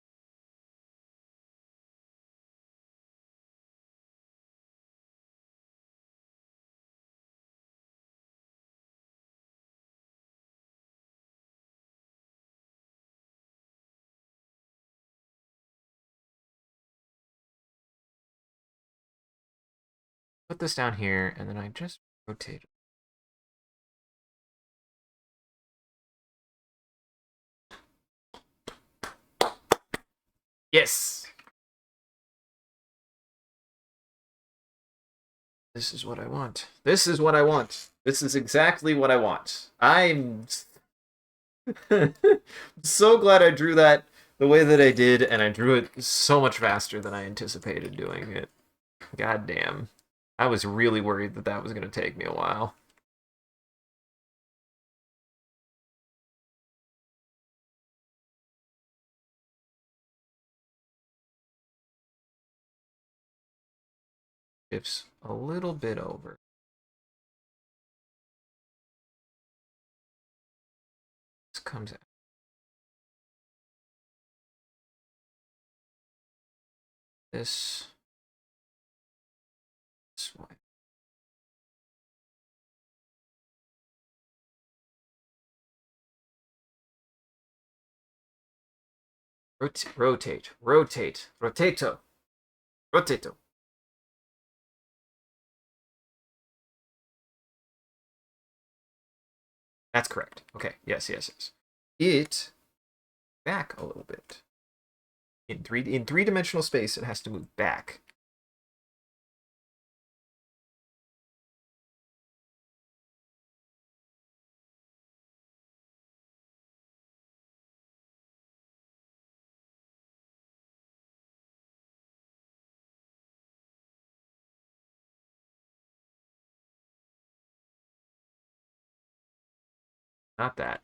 Put this down here, and then I just rotate it. Yes! This is what I want. This is what I want. This is exactly what I want. I'm so glad I drew that the way that I did, and I drew it so much faster than I anticipated doing it. God damn. I was really worried that that was going to take me a while. Shifts a little bit over. This comes out. This way. Rotate. Rotato. Rotato. That's correct. Okay. Yes. It back a little bit. In three-dimensional space, it has to move back. Not that.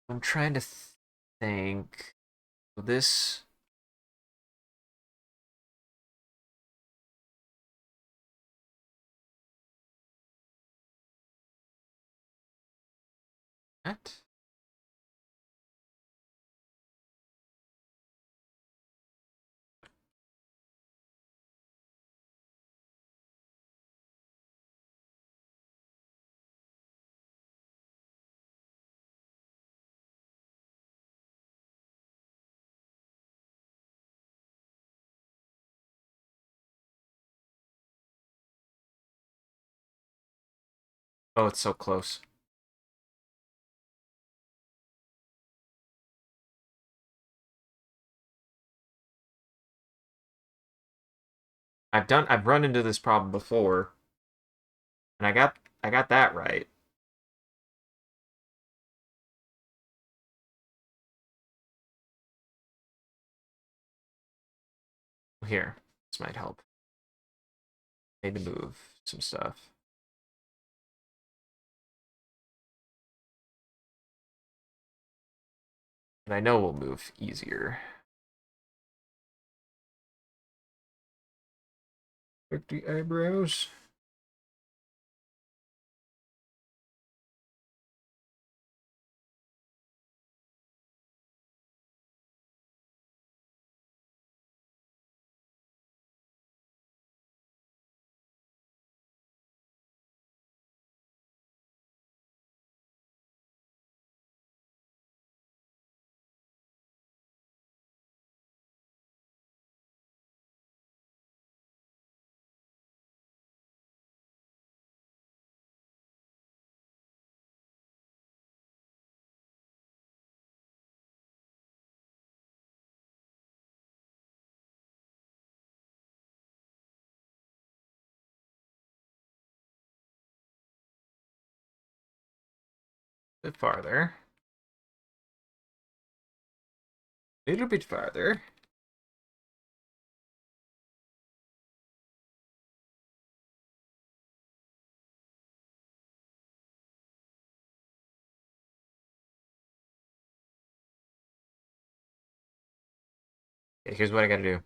I'm trying to think. This. What? Oh, it's so close. I've run into this problem before, and I got that right. Here, this might help. Need to move some stuff. And I know we'll move easier. 50 eyebrows. A bit farther. A little bit farther. Okay, here's what I gotta do.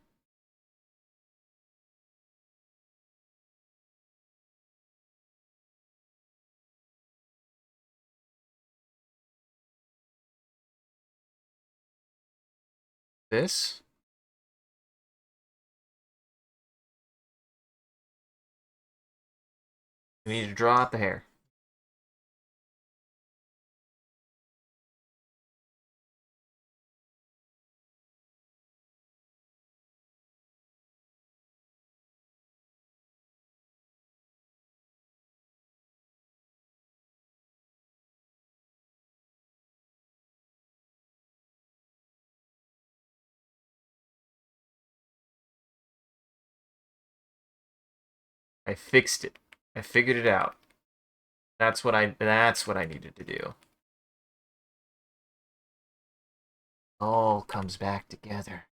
This. We need to draw out the hair. I fixed it. I figured it out. That's what I needed to do. All comes back together.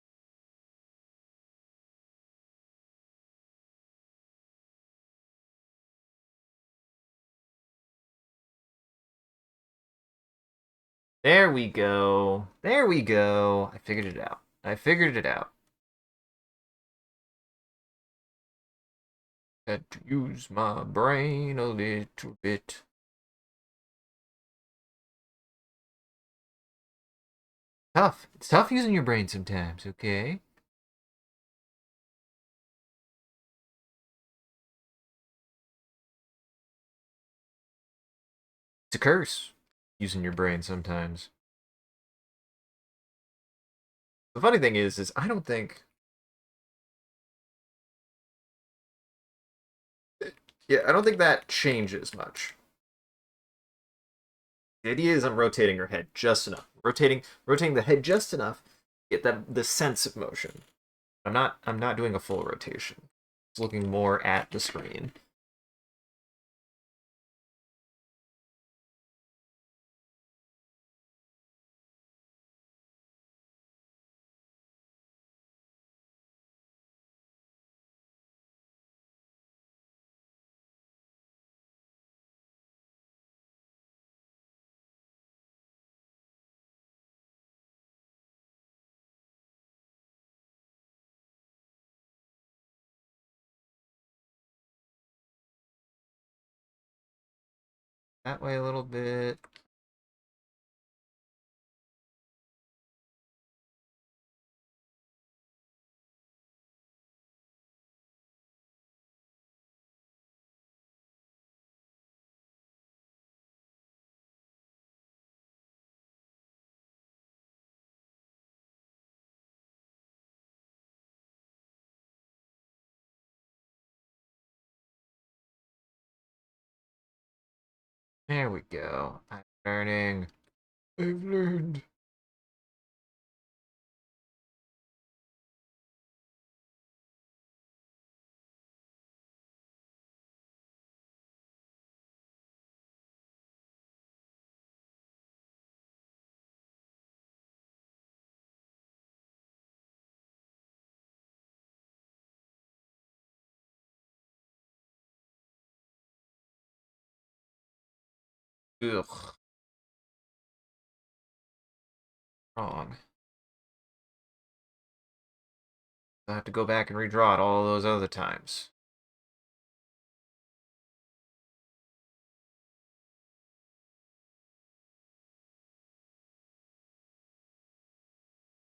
There we go. There we go. I figured it out. I figured it out. Had to use my brain a little bit. Tough. It's tough using your brain sometimes, okay? It's a curse using your brain sometimes. The funny thing is I don't think. Yeah, I don't think that changes much. The idea is I'm rotating her head just enough. Rotating the head just enough to get that the sense of motion. I'm not doing a full rotation. It's looking more at the screen. That way a little bit. There we go. I'm learning. I've learned. Ugh. Wrong. I have to go back and redraw it all those other times.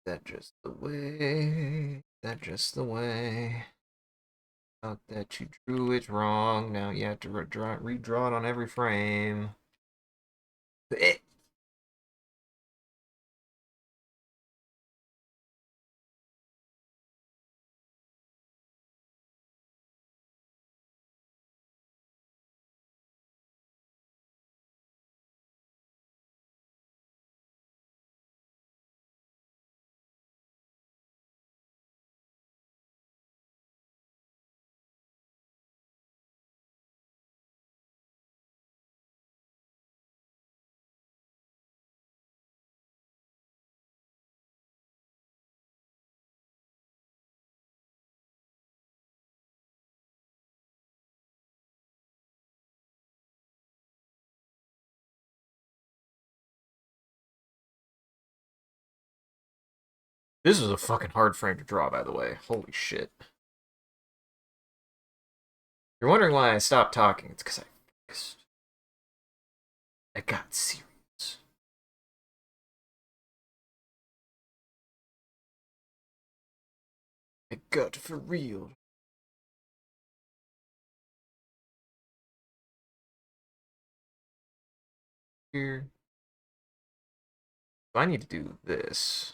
That just the way. That just the way. Out that you drew it wrong. Now you have to redraw it on every frame. Eh. This is a fucking hard frame to draw, by the way. Holy shit. You're wondering why I stopped talking. It's because I got serious. I got for real. Here. I need to do this.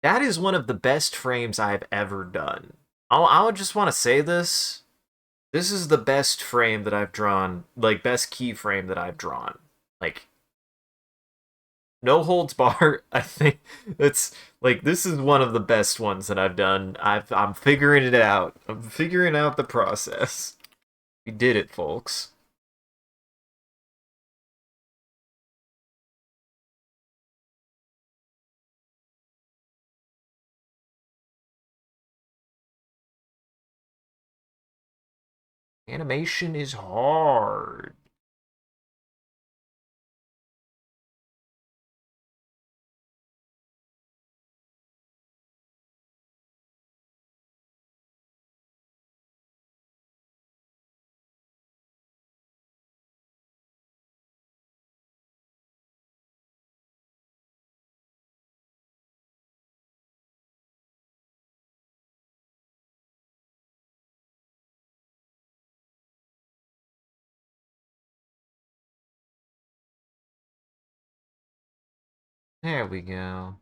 That is one of the best frames I've ever done. I'll just want to say this. This is the best frame that I've drawn, like best keyframe that I've drawn. Like no holds bar. I think it's like this is one of the best ones that I've done. I'm figuring it out. I'm figuring out the process. We did it, folks. Animation is hard. There we go.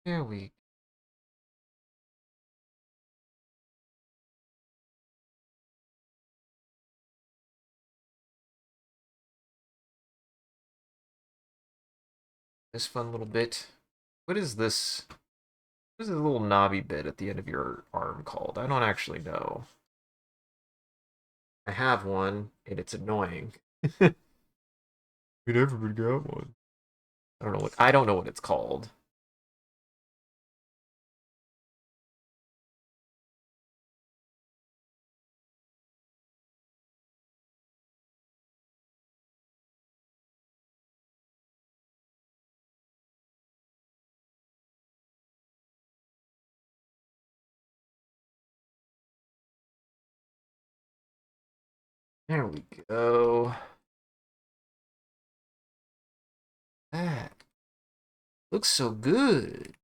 There we. This fun little bit. What is this? What is this little knobby bit at the end of your arm called? I don't actually know. I have one, and it's annoying. You never got one. I don't know what it's called. There we go. That looks so good.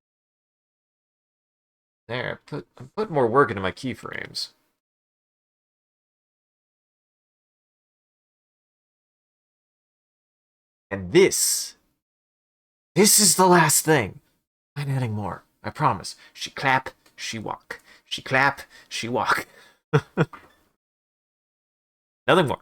There, I put more work into my keyframes. And this is the last thing. I'm adding more. I promise. She clap, she walk. She clap, she walk. Nothing more.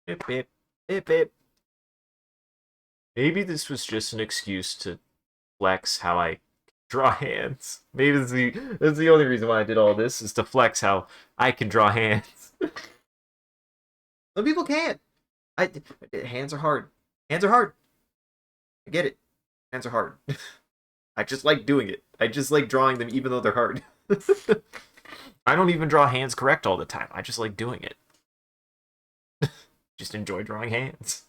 Bip, bip, bip, bip. Maybe this was just an excuse to flex how I draw hands. Maybe that's the only reason why I did all this is to flex how I can draw hands. Some people can't. I hands are hard. Hands are hard. I get it. Hands are hard. I just like doing it. I just like drawing them even though they're hard. I don't even draw hands correct all the time. I just like doing it. Just enjoy drawing hands.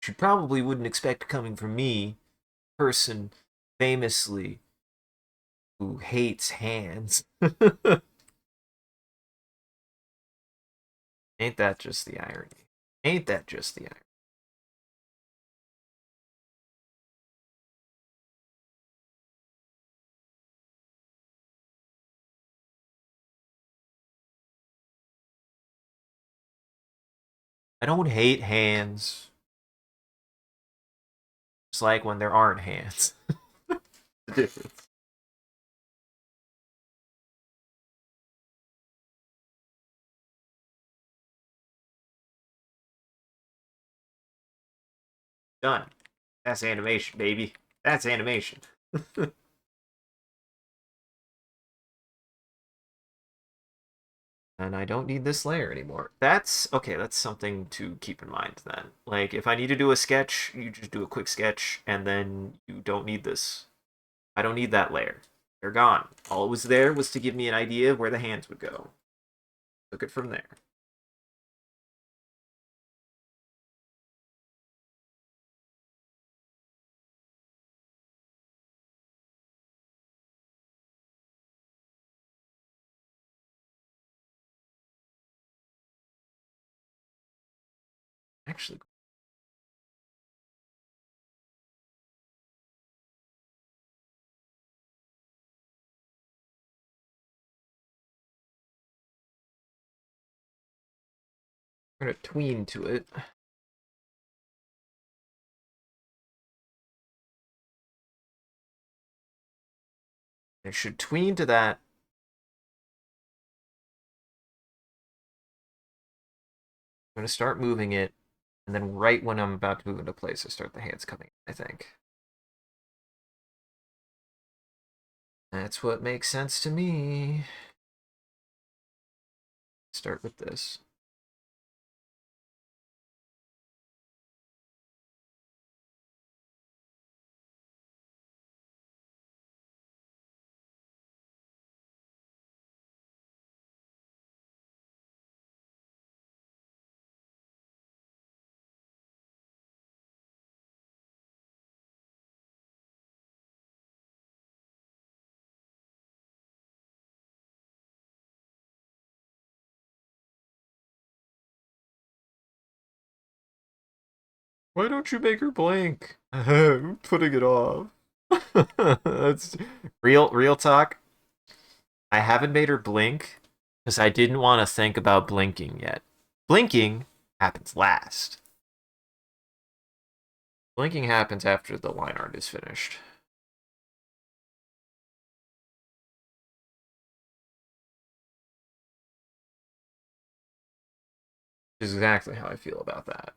You probably wouldn't expect coming from me, person famously who hates hands. Ain't that just the irony? Ain't that just the irony? I don't hate hands. It's like when there aren't hands. The difference. Done. That's animation, baby. That's animation. And I don't need this layer anymore. That's okay, that's something to keep in mind then. Like, if I need to do a sketch, you just do a quick sketch, and then you don't need this. I don't need that layer. They're gone. All it was there was to give me an idea of where the hands would go. Took it from there. Actually, I'm gonna tween to it. I should tween to that. I'm gonna start moving it, and then right when I'm about to move into place, I start the hands coming, I think. That's what makes sense to me. Start with this. Why don't you make her blink? I'm putting it off. That's real talk. I haven't made her blink because I didn't want to think about blinking yet. Blinking happens last. Blinking happens after the line art is finished. Which is exactly how I feel about that.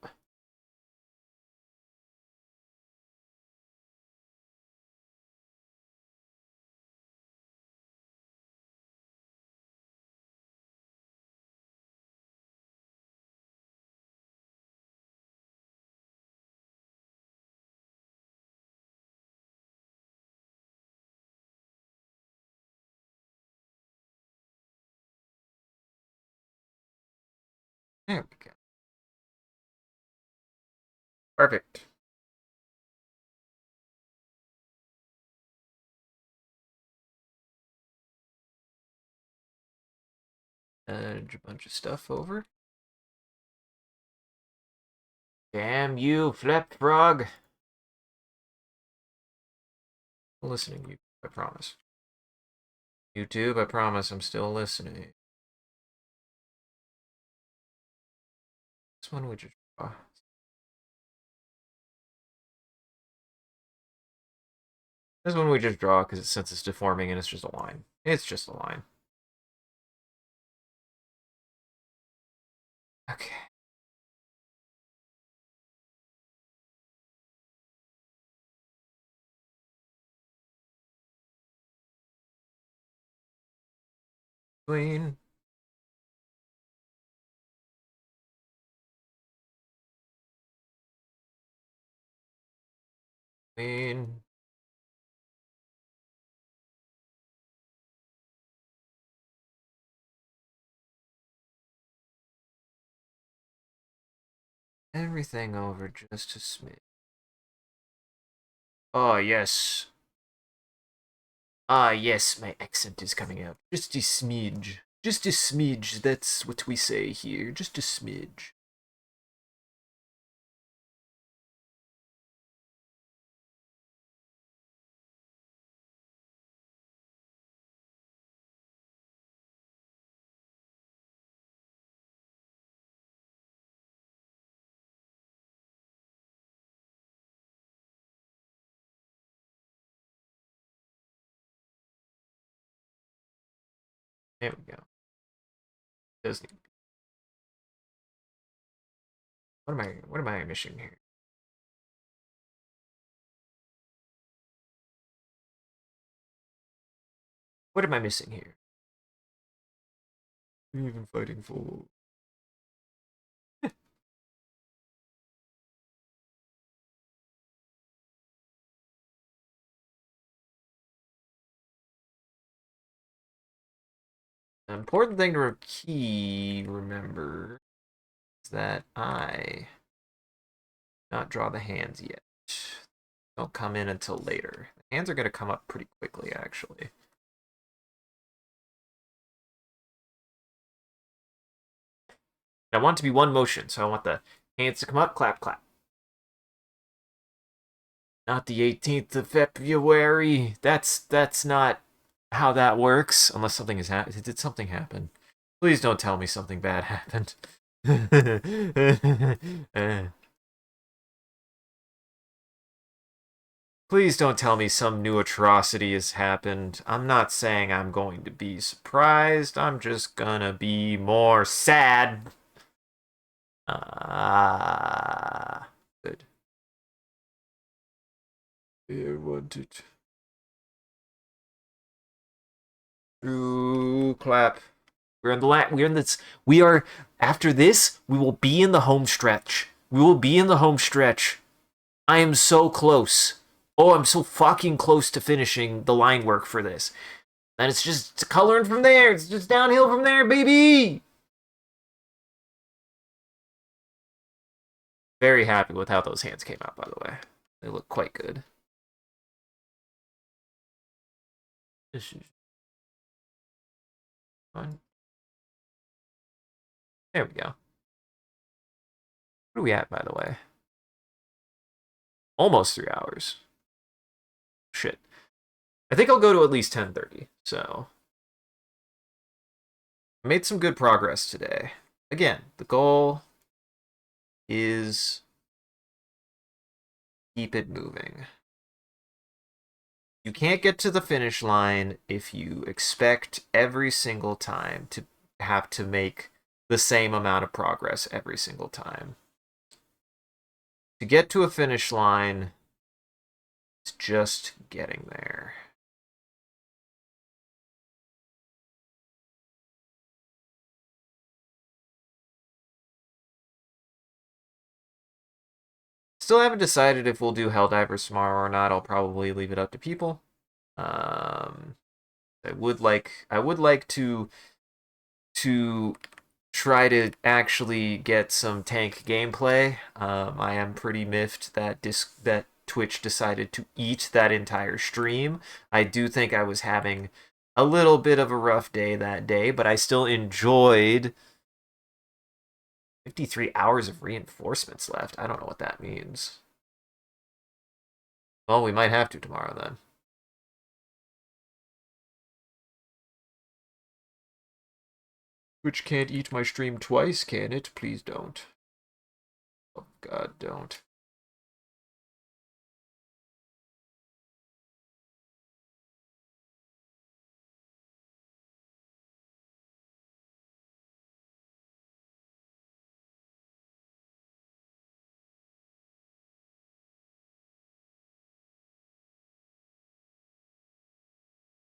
There we go. Perfect. Edge a bunch of stuff over. Damn you, Flip Frog. I'm listening, you. I promise. YouTube, I promise I'm still listening. This one we just draw. This one we just draw because since it's deforming and it's just a line. It's just a line. Okay. Queen. Queen. Everything over just a smidge. Oh, yes. Ah, yes, my accent is coming out. Just a smidge. Just a smidge, that's what we say here. Just a smidge. There we go. Doesn't. What am I missing here? What am I missing here? What are you even fighting for? An important thing to remember is that I not draw the hands yet. Don't come in until later. The hands are going to come up pretty quickly, actually. I want it to be one motion, so I want the hands to come up, clap, clap. Not the 18th of February. That's not how that works. Unless something has happened. Did something happen? Please don't tell me something bad happened. Please don't tell me some new atrocity has happened. I'm not saying I'm going to be surprised. I'm just gonna be more sad. Good. I wanted to clap. We're in this. We are after this. We will be in the home stretch. We will be in the home stretch. I am so close. Oh, I'm so fucking close to finishing the line work for this. And it's just coloring from there. It's just downhill from there, baby. Very happy with how those hands came out, by the way. They look quite good. This is fun. There we go. What are we at, by the way? Almost 3 hours. Shit. I think I'll go to at least 10:30. So I made some good progress today. Again, the goal is keep it moving. You can't get to the finish line if you expect every single time to have to make the same amount of progress every single time. To get to a finish line, it's just getting there. Still haven't decided if we'll do Helldivers tomorrow or not. I'll probably leave it up to people. I would like to try to actually get some tank gameplay. I am pretty miffed that that Twitch decided to eat that entire stream. I do think I was having a little bit of a rough day that day, but I still enjoyed 53 hours of reinforcements left. I don't know what that means. Well, we might have to tomorrow then. Twitch can't eat my stream twice, can it? Please don't. Oh, God, don't.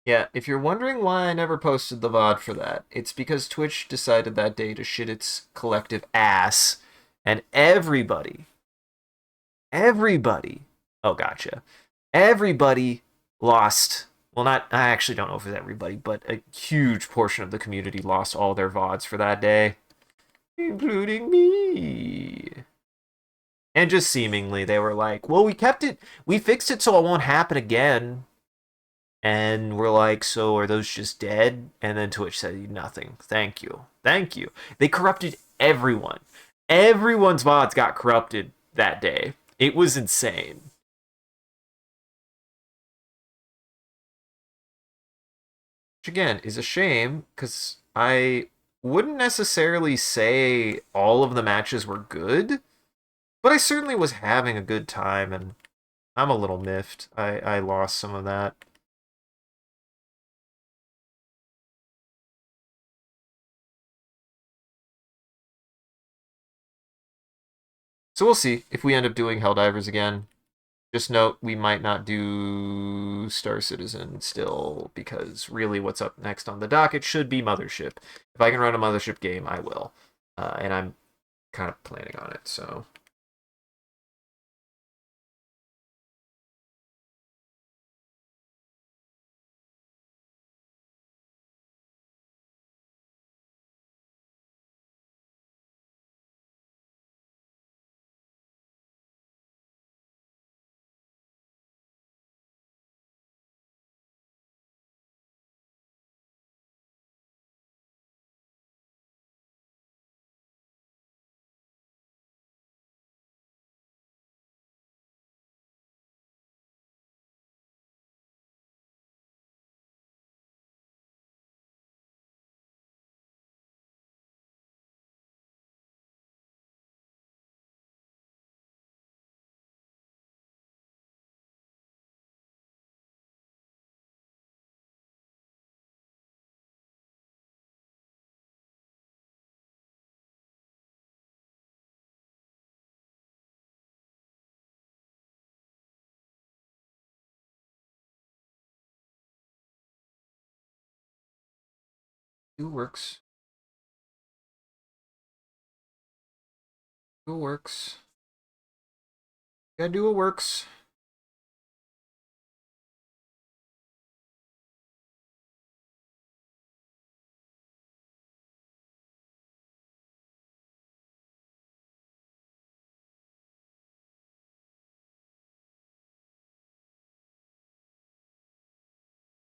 Yeah, if you're wondering why I never posted the VOD for that, it's because Twitch decided that day to shit its collective ass, and everybody, oh, gotcha. Everybody lost. Well, not, I actually don't know if it's everybody, but a huge portion of the community lost all their VODs for that day, including me. And just seemingly, they were like, well, we fixed it so it won't happen again. And we're like, so are those just dead? And then Twitch said, nothing. Thank you. Thank you. They corrupted everyone. Everyone's VODs got corrupted that day. It was insane. Which, again, is a shame, because I wouldn't necessarily say all of the matches were good, but I certainly was having a good time, and I'm a little miffed. I lost some of that. So we'll see if we end up doing Helldivers again. Just note we might not do Star Citizen still because really what's up next on the docket should be Mothership. If I can run a Mothership game, I will. And I'm kind of planning on it, so. It works. It works. Gotta do what works.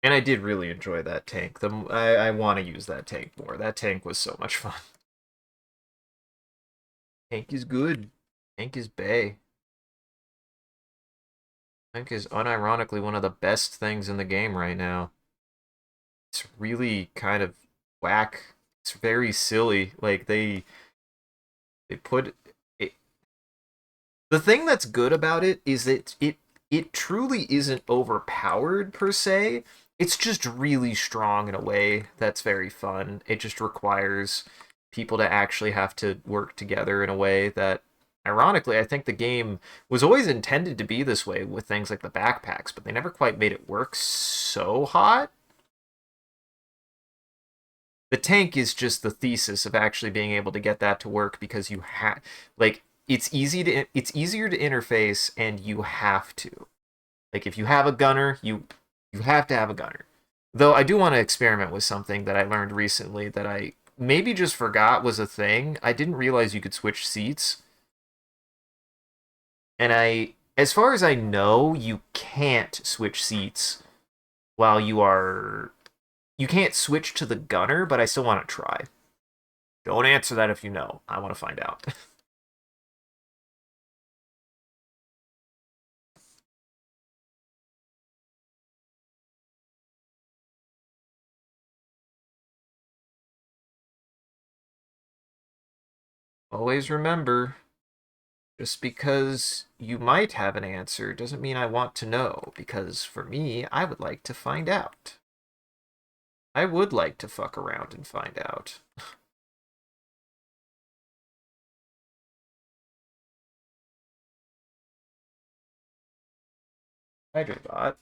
And I did really enjoy that tank. I want to use that tank more. That tank was so much fun. Tank is good. Tank is bae. Tank is unironically one of the best things in the game right now. It's really kind of whack. It's very silly. Like they put it. The thing that's good about it is that it truly isn't overpowered per se. It's just really strong in a way that's very fun. It just requires people to actually have to work together in a way that ironically I think the game was always intended to be this way with things like the backpacks, but they never quite made it work so hot. The tank is just the thesis of actually being able to get that to work because you have like it's easier to interface and you have to. Like if you have a gunner, you have to have a gunner. Though I do want to experiment with something that I learned recently that I maybe just forgot was a thing. I didn't realize you could switch seats. And as far as I know, you can't switch seats while you can't switch to the gunner, but I still want to try. Don't answer that if you know. I want to find out. Always remember, just because you might have an answer doesn't mean I want to know, because for me, I would like to find out. I would like to fuck around and find out. Hydrebot.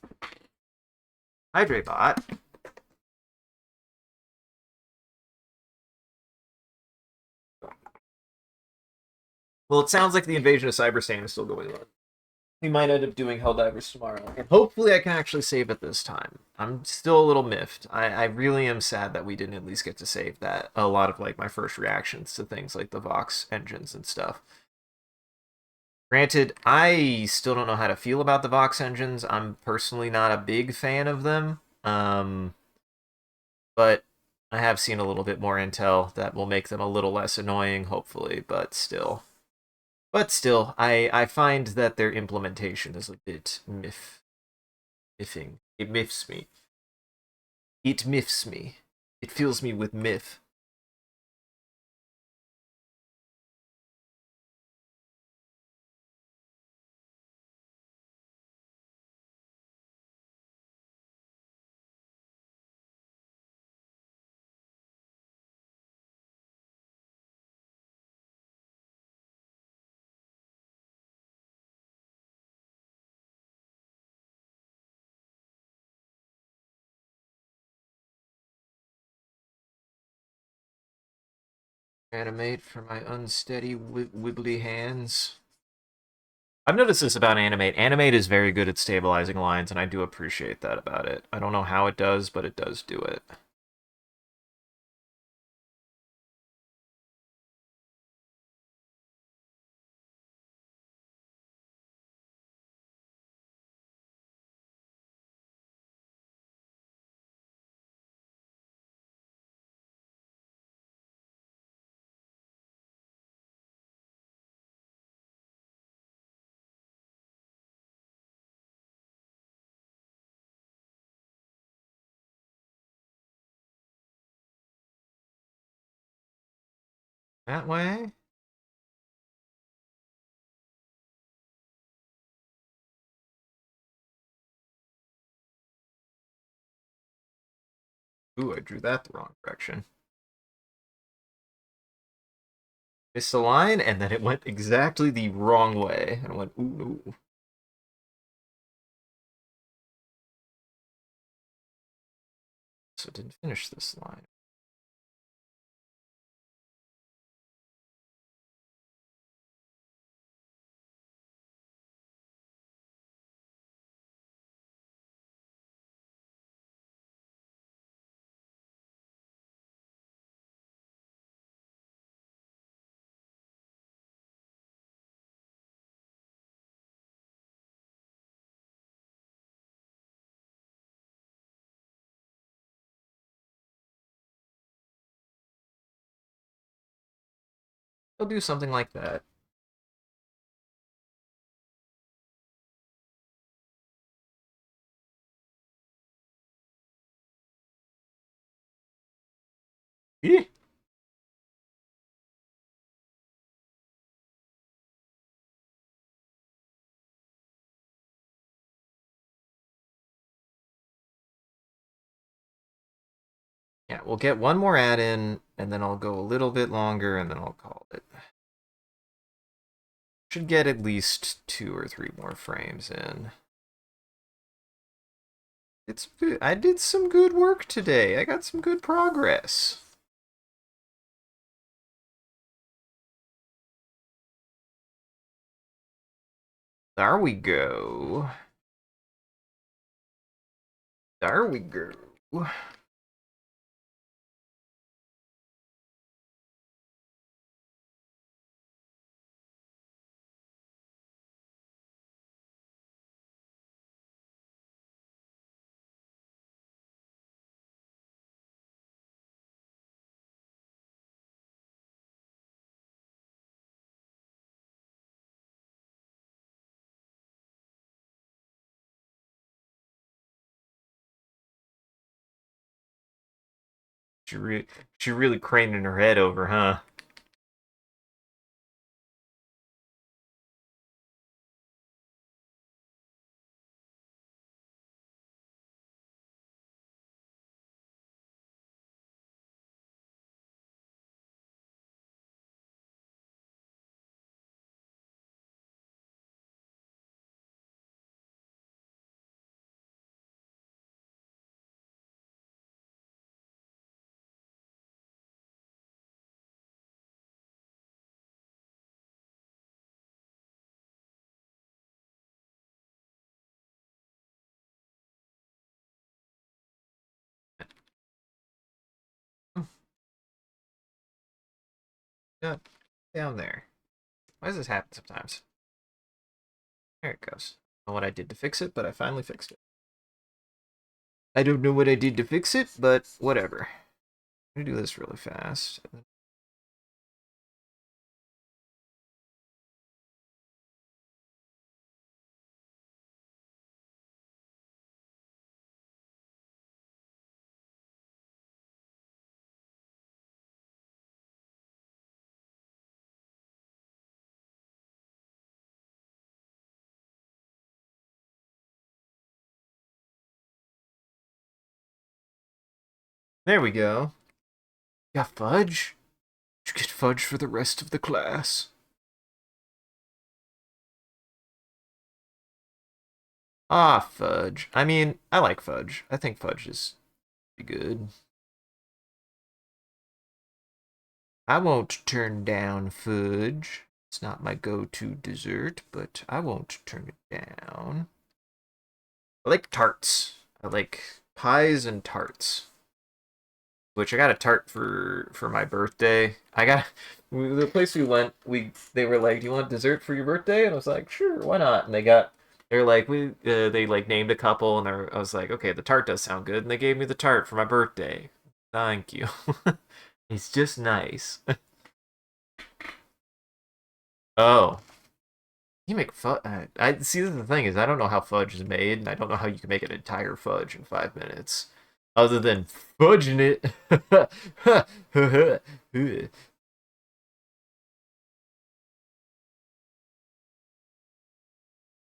Hydrebot. Well, it sounds like the invasion of Cyberstan is still going on. We might end up doing Helldivers tomorrow. And hopefully I can actually save it this time. I'm still a little miffed. I really am sad that we didn't at least get to save that. A lot of like my first reactions to things like the Vox engines and stuff. Granted, I still don't know how to feel about the Vox engines. I'm personally not a big fan of them. But I have seen a little bit more intel that will make them a little less annoying, hopefully, but still. But still, I find that their implementation is a bit miffing. It miffs me. It miffs me. It fills me with miff. Animate for my unsteady, wibbly hands. I've noticed this about Animate. Animate is very good at stabilizing lines, and I do appreciate that about it. I don't know how it does, but it does do it. That way? Ooh, I drew that the wrong direction. Missed the line, and then it went exactly the wrong way. And I went, ooh, ooh. So it didn't finish this line. I'll do something like that. Yeah. Yeah, we'll get one more add in, and then I'll go a little bit longer, and then I'll call it. Should get at least 2 or 3 more frames in. It's good. I did some good work today. I got some good progress. There we go. There we go. She really craning her head over, huh? Yeah, down there. Why does this happen sometimes? There it goes. I don't know what I did to fix it, but I finally fixed it. I don't know what I did to fix it, but whatever. I'm gonna do this really fast. There we go. Got fudge? Did you get fudge for the rest of the class? Ah, fudge. I mean, I like fudge. I think fudge is pretty good. I won't turn down fudge. It's not my go-to dessert, but I won't turn it down. I like tarts. I like pies and tarts. Which I got a tart for my birthday. I got the place we went. They were like, "Do you want dessert for your birthday?" And I was like, "Sure, why not?" And they're like they like named a couple, and I was like, "Okay, the tart does sound good," and they gave me the tart for my birthday. Thank you. It's just nice. Oh, you make fudge. I see. The thing is, I don't know how fudge is made, and I don't know how you can make an entire fudge in 5 minutes, other than fudging it.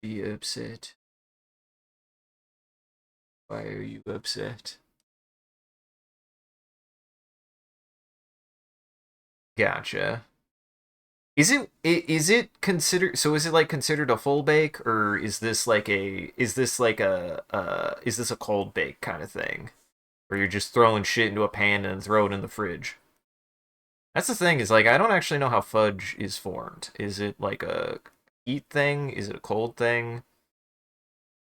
Be upset. Why are you upset? Gotcha. Is it considered, so is it like considered a full bake, or is this a cold bake kind of thing where you're just throwing shit into a pan and throw it in the fridge? That's the thing, is like I don't actually know how fudge is formed. Is it like a heat thing? Is it a cold thing?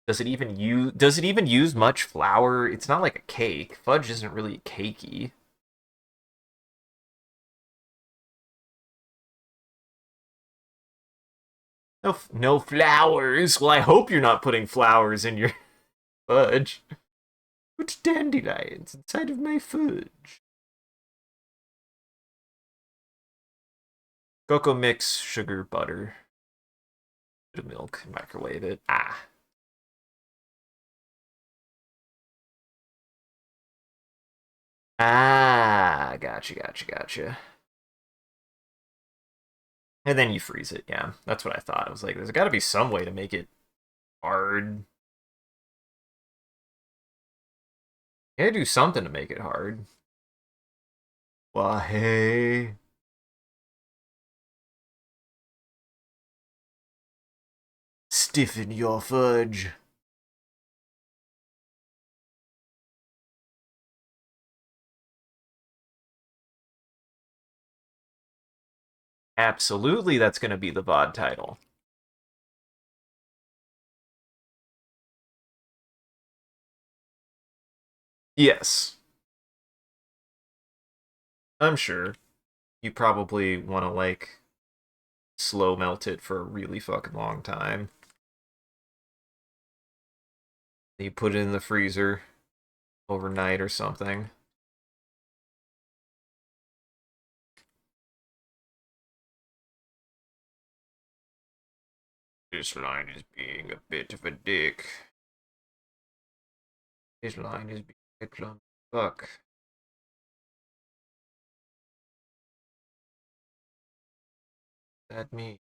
Does it even use much flour? It's not like a cake. Fudge isn't really cakey. No flowers. Well, I hope you're not putting flowers in your fudge. Put dandelions inside of my fudge. Cocoa mix, sugar, butter, bit of milk, microwave it. Ah. Ah, gotcha. And then you freeze it, yeah. That's what I thought. I was like, there's gotta be some way to make it hard. You gotta do something to make it hard. Why, hey. Stiffen your fudge. Absolutely, that's gonna be the VOD title. Yes, I'm sure. You probably want to, like, slow melt it for a really fucking long time. You put it in the freezer overnight or something. This line is being a bit of a dick. This line is being a clumsy fuck. That me.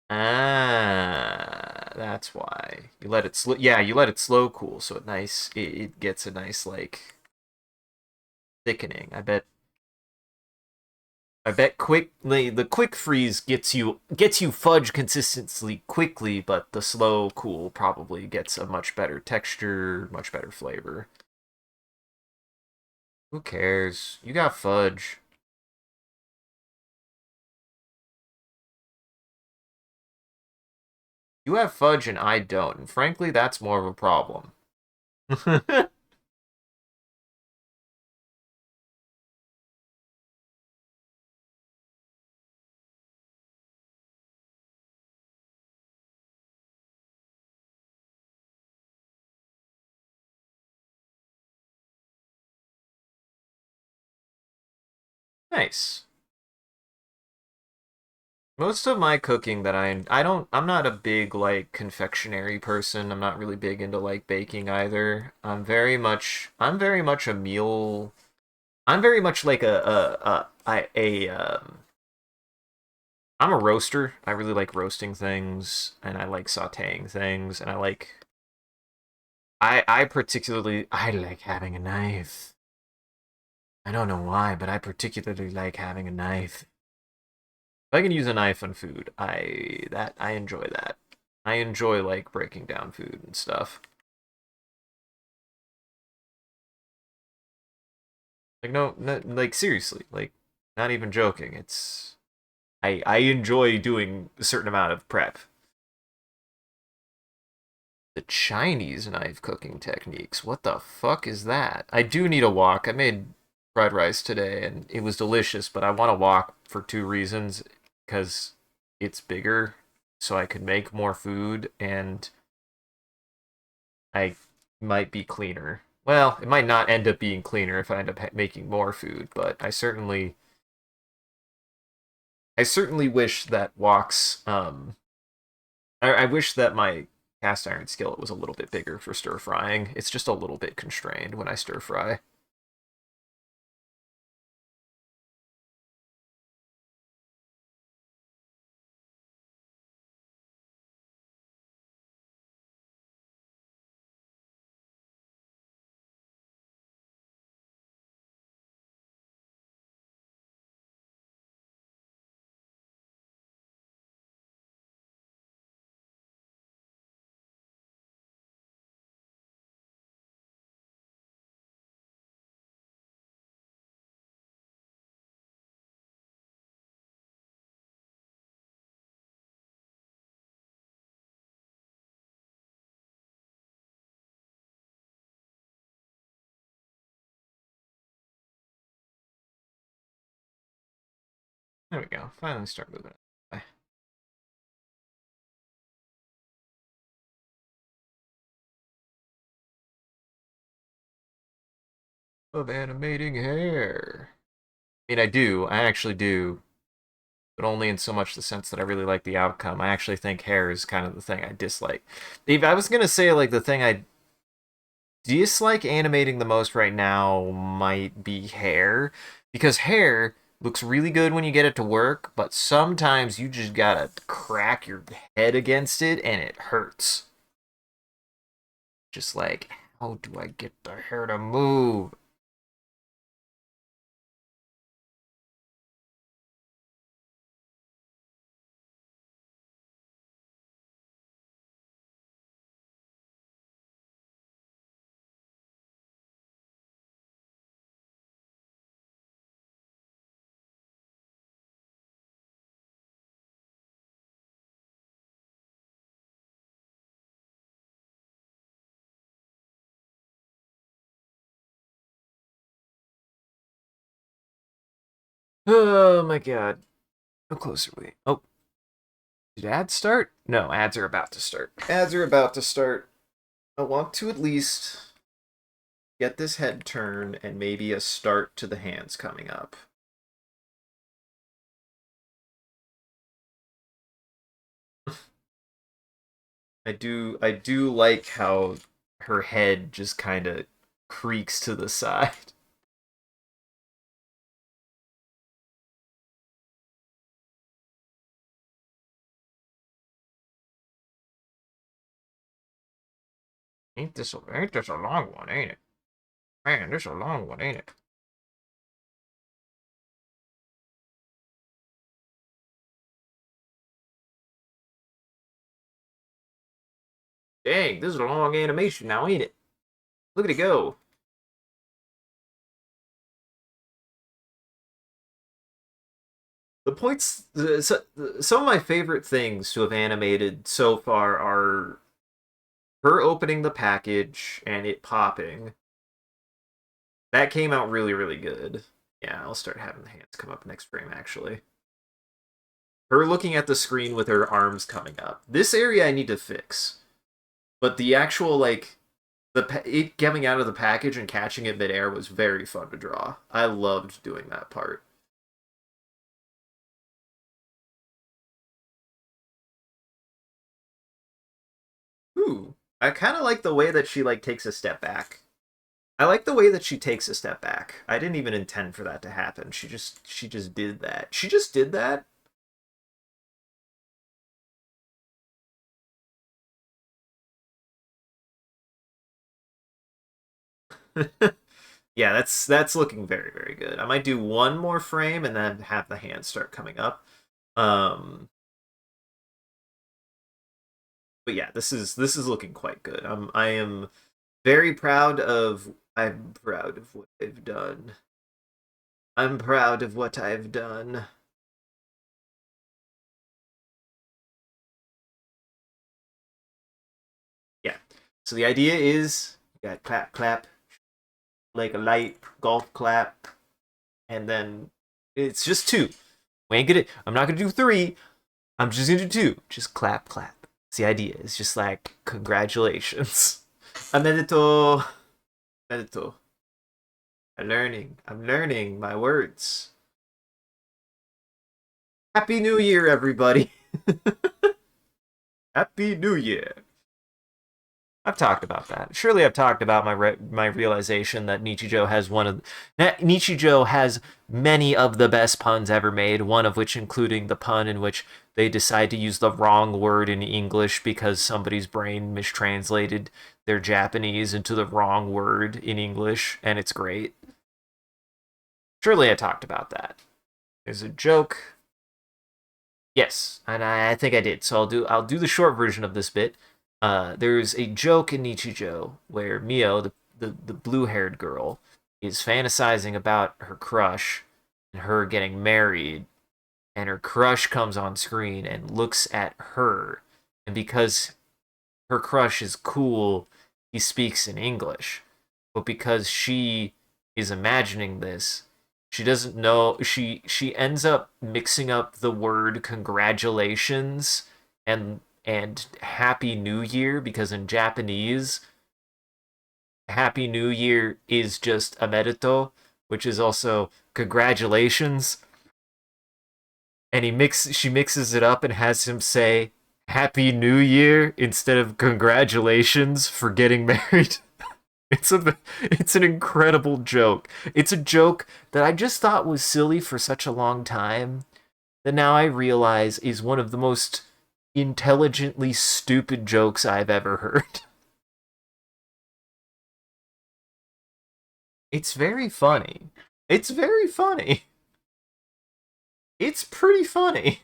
Ah, that's why. You let it slow. Yeah, you let it slow cool, so it gets a nice, like, thickening. I bet the quick freeze gets you fudge consistency quickly, but the slow cool probably gets a much better texture, much better flavor. Who cares? You got fudge. You have fudge and I don't, and frankly, that's more of a problem. Nice. Most of my cooking that I'm not a big, like, confectionery person. I'm not really big into, like, baking either. I'm very much a meal. I'm very much like I'm a roaster. I really like roasting things, and I like sautéing things, and I like having a knife. I don't know why, but I particularly like having a knife. If I can use a knife on food, I enjoy that. I enjoy, like, breaking down food and stuff. Like no, no, like seriously, like not even joking. I enjoy doing a certain amount of prep. The Chinese knife cooking techniques. What the fuck is that? I do need a wok. I made fried rice today and it was delicious, but I want a wok for two reasons. Because it's bigger, so I could make more food, and I might be cleaner. Well, it might not end up being cleaner if I end up making more food, but I certainly wish that woks I wish that my cast iron skillet was a little bit bigger for stir frying. It's just a little bit constrained when I stir fry. There we go. Finally start moving it. Of animating hair. I mean, I do. I actually do, but only in so much the sense that I really like the outcome. I actually think hair is kind of the thing I dislike. If I was gonna say like the thing I dislike animating the most right now might be hair, because hair looks really good when you get it to work, but sometimes you just gotta crack your head against it and it hurts. Just like, how do I get the hair to move? Oh my god. How close are we? Oh, did ads start? No, ads are about to start. Ads are about to start. I want to at least get this head turn and maybe a start to the hands coming up. I do like how her head just kind of creaks to the side. Ain't this a long one, ain't it? Man, this a long one, ain't it? Dang, this is a long animation now, ain't it? Look at it go. The points, some of my favorite things to have animated so far are her opening the package and it popping. That came out really, really good. Yeah, I'll start having the hands come up next frame, actually. Her looking at the screen with her arms coming up. This area I need to fix. But the actual, like, it coming out of the package and catching it midair was very fun to draw. I loved doing that part. Ooh, I kind of like the way that she, like, takes a step back. I like the way that she takes a step back. I didn't even intend for that to happen. She just did that. She just did that. Yeah, that's looking very, very good. I might do one more frame and then have the hands start coming up. Um, but yeah, this is looking quite good. I am very proud of I'm proud of what they've done. I'm proud of what I've done. Yeah. So the idea is you got clap, clap, like a light golf clap, and then it's just two. We ain't gonna. I'm not gonna do three. I'm just gonna do two. Just clap, clap. It's the idea. It's just like congratulations. Amedito, amedito. I'm learning. I'm learning my words. Happy New Year, everybody. Happy New Year. I've talked about that. Surely I've talked about my realization that Nichijou has Nichijou has many of the best puns ever made, one of which including the pun in which they decide to use the wrong word in English because somebody's brain mistranslated their Japanese into the wrong word in English, and it's great. Surely I talked about that. There's a joke. Yes, and I think I did. So I'll do the short version of this bit. There's a joke in Nichijou where Mio, the blue haired girl, is fantasizing about her crush and her getting married, and her crush comes on screen and looks at her, and because her crush is cool, he speaks in English. But because she is imagining this, she doesn't know she ends up mixing up the word congratulations and happy new year because in Japanese happy new year is just amerito, which is also congratulations, and she mixes it up and has him say happy new year instead of congratulations for getting married. It's an incredible joke. It's a joke that I just thought was silly for such a long time that now I realize is one of the most intelligently stupid jokes I've ever heard. It's very funny. It's very funny. It's pretty funny.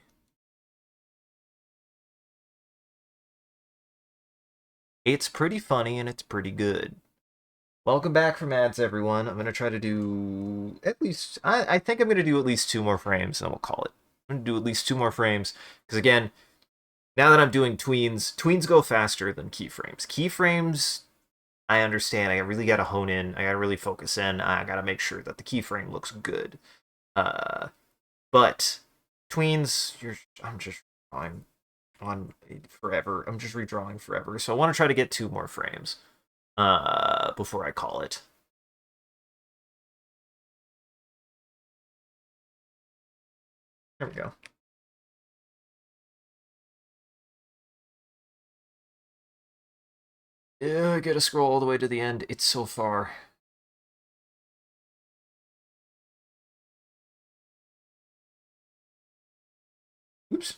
It's pretty funny and it's pretty good. Welcome back from ads, everyone. I'm gonna try to do at least. I think I'm gonna do at least two more frames, and we'll call it. I'm gonna do at least two more frames because again, now that I'm doing tweens go faster than keyframes. Keyframes, I understand. I really gotta hone in. I gotta really focus in. I gotta make sure that the keyframe looks good. Uh, but tweens, I'm just drawing on forever. I'm just redrawing forever. So I want to try to get two more frames. Before I call it. There we go. Yeah, I gotta scroll all the way to the end. It's so far. Oops.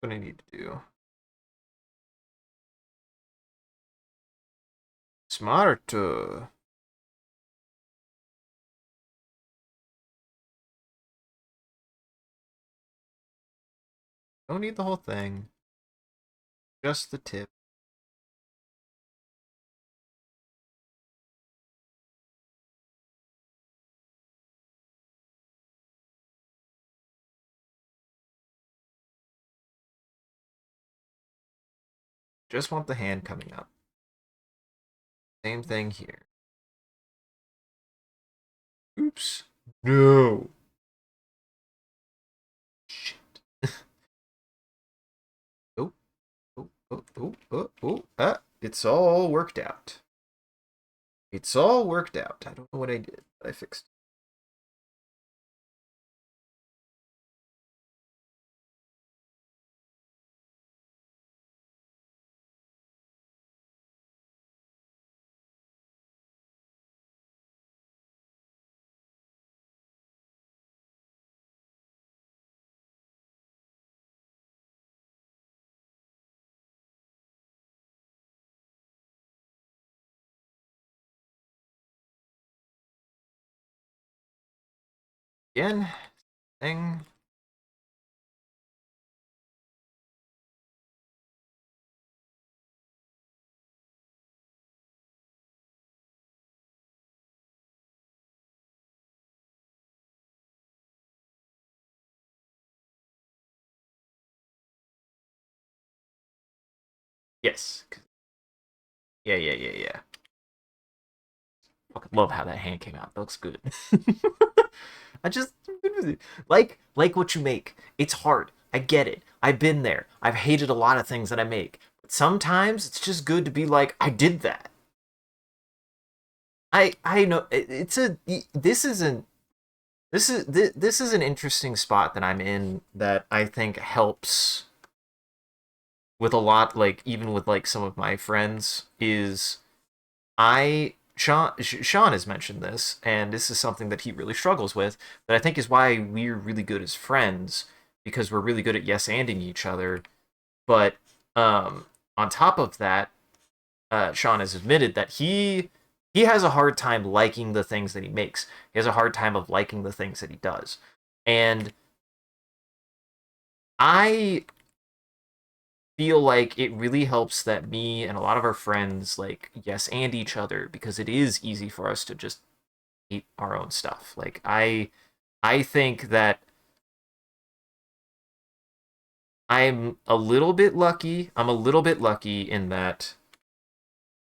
What I need to do. Smart. Don't need the whole thing. Just the tip. Just want the hand coming up. Same thing here. Oops. No. Shit. Oh, oh. It's all worked out. It's all worked out. I don't know what I did, but I fixed it. again. Thing. Yes. Yeah. Fucking love how that hand came out. That looks good. I just like what you make. It's hard. I get it. I've been there. I've hated a lot of things that I make. But sometimes it's just good to be like, I did that. I know it's a this is an interesting spot that I'm in that I think helps with a lot, like even with like some of my friends, is I Sean has mentioned this, and this is something that he really struggles with, that I think is why we're really good as friends, because we're really good at yes anding each other. But on top of that, Sean has admitted that he has a hard time liking the things that he makes. He has a hard time of liking the things that he does, and I feel like it really helps that me and a lot of our friends like yes and each other, because it is easy for us to just eat our own stuff. Like I think that I'm a little bit lucky in that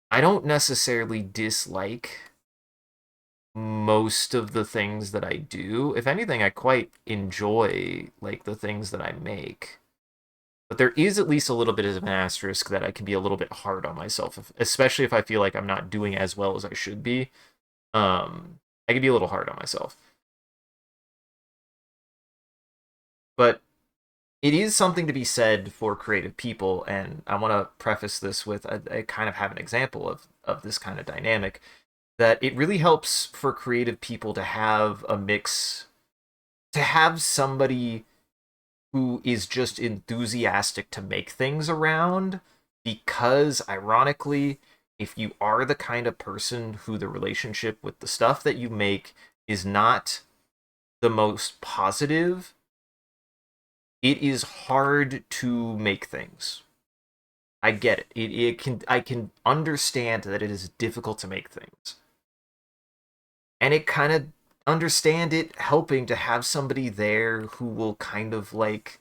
I don't necessarily dislike most of the things that I do. If anything, I quite enjoy like the things that I make. But there is at least a little bit of an asterisk that I can be a little bit hard on myself, especially if I feel like I'm not doing as well as I should be. I can be a little hard on myself. But it is something to be said for creative people, and I want to preface this with I kind of have an example of this kind of dynamic, that it really helps for creative people to have a mix, to have somebody who is just enthusiastic to make things around, because ironically, if you are the kind of person who the relationship with the stuff that you make is not the most positive, it is hard to make things. I get it. It can I can understand that it is difficult to make things. And it kind of understand it helping to have somebody there who will kind of like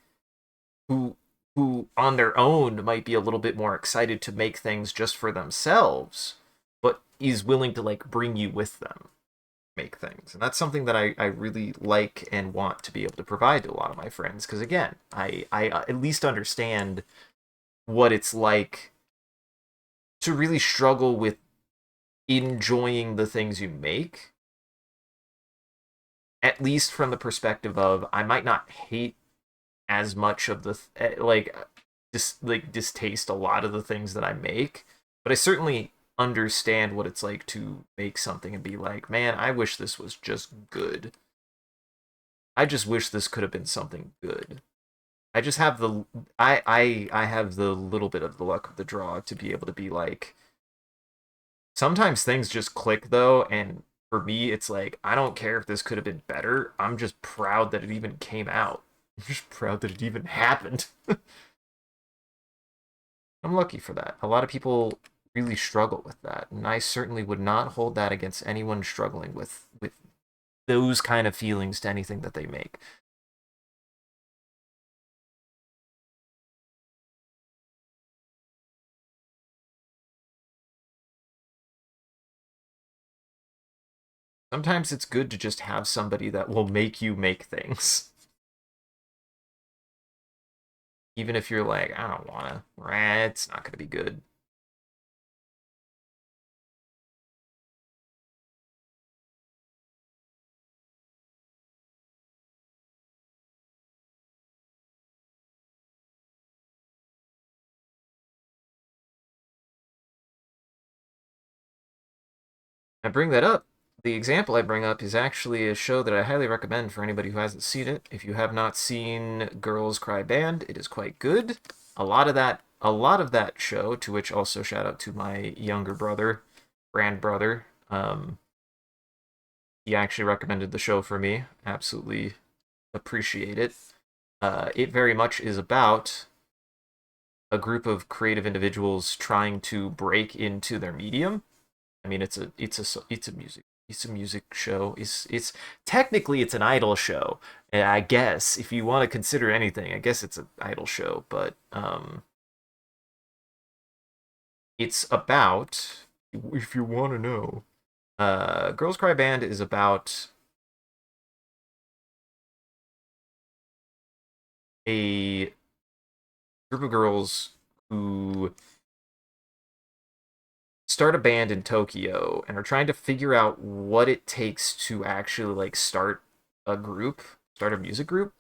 who who on their own might be a little bit more excited to make things just for themselves, but is willing to like bring you with them, make things. And that's something that I really like and want to be able to provide to a lot of my friends, because again, I at least understand what it's like to really struggle with enjoying the things you make, at least from the perspective of I might not hate as much of the like distaste a lot of the things that I make, but I certainly understand what it's like to make something and be like, man, I wish this was just good. I just wish this could have been something good. I just have the I have the little bit of the luck of the draw to be able to be like, sometimes things just click though, and for me it's like I don't care if this could have been better. I'm just proud that it even came out. I'm just proud that it even happened. I'm lucky for that. A lot of people really struggle with that, and I certainly would not hold that against anyone struggling with those kind of feelings to anything that they make. Sometimes it's good to just have somebody that will make you make things. Even if you're like, I don't wanna, it's not gonna be good. I bring that up. The example I bring up is actually a show that I highly recommend for anybody who hasn't seen it. If you have not seen Girls Cry Band, it is quite good. A lot of that show, to which also shout out to my younger brother, grand brother. he actually recommended the show for me. Absolutely appreciate it. It very much is about a group of creative individuals trying to break into their medium. I mean, it's a music show. It's technically it's an idol show. I guess if you want to consider anything, I guess it's an idol show. But it's about, if you want to know, Girls Cry Band is about a group of girls who start a band in Tokyo and are trying to figure out what it takes to actually like start a music group.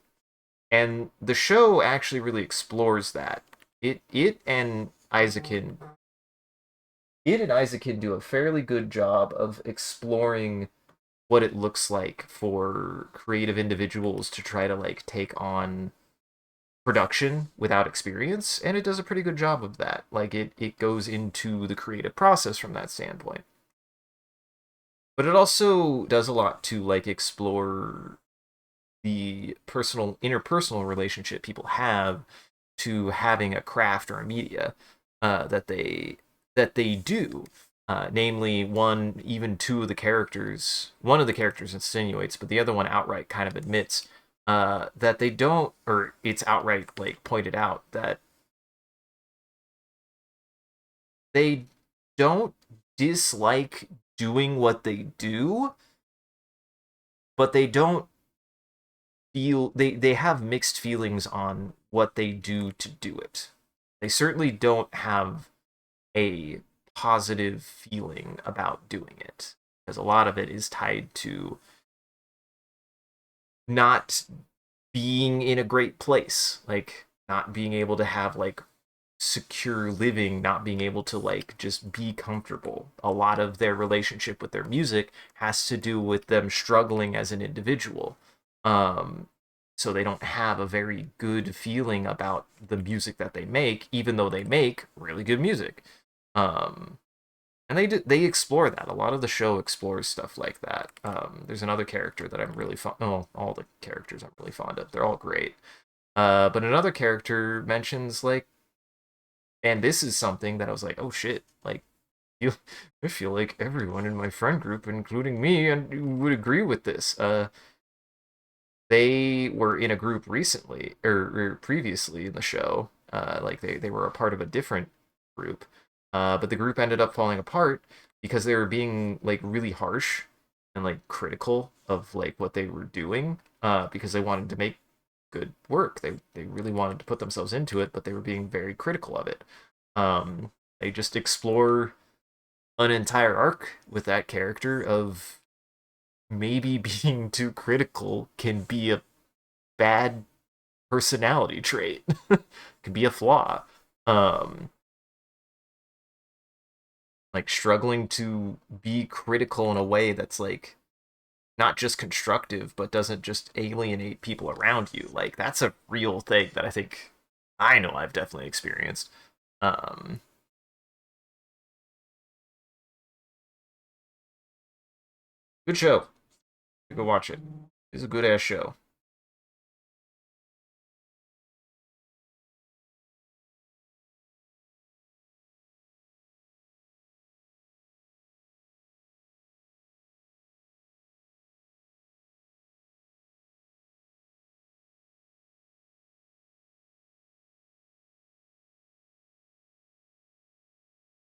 And the show actually really explores that. It and Isaac do a fairly good job of exploring what it looks like for creative individuals to try to like take on production without experience, and it does a pretty good job of that. Like it goes into the creative process from that standpoint. But it also does a lot to like explore the personal interpersonal relationship people have to having a craft or a media that they do. Namely, even two of the characters, one of the characters insinuates, but the other one outright kind of admits that they don't, or it's outright like pointed out that they don't dislike doing what they do, but they don't they have mixed feelings on what they do to do it. They certainly don't have a positive feeling about doing it because a lot of it is tied to not being in a great place, like not being able to have like secure living, not being able to like just be comfortable. A lot of their relationship with their music has to do with them struggling as an individual. Um, so they don't have a very good feeling about the music that they make, even though they make really good music. Um, and they explore that. A lot of the show explores stuff like that. There's another character that I'm really fond. Oh, all the characters I'm really fond of. They're all great. But another character mentions like, and this is something that I was like, oh shit, like you, I feel like everyone in my friend group, including me, and would agree with this. They were in a group recently or previously in the show. Like they were a part of a different group, but the group ended up falling apart because they were being like really harsh and like critical of like what they were doing. Because they wanted to make good work. They really wanted to put themselves into it, but they were being very critical of it. They just explore an entire arc with that character of maybe being too critical can be a bad personality trait. Can be a flaw. Um, like struggling to be critical in a way that's like not just constructive, but doesn't just alienate people around you. Like that's a real thing that I think I know I've definitely experienced. Um, Good show. Go watch it. It's a good ass show.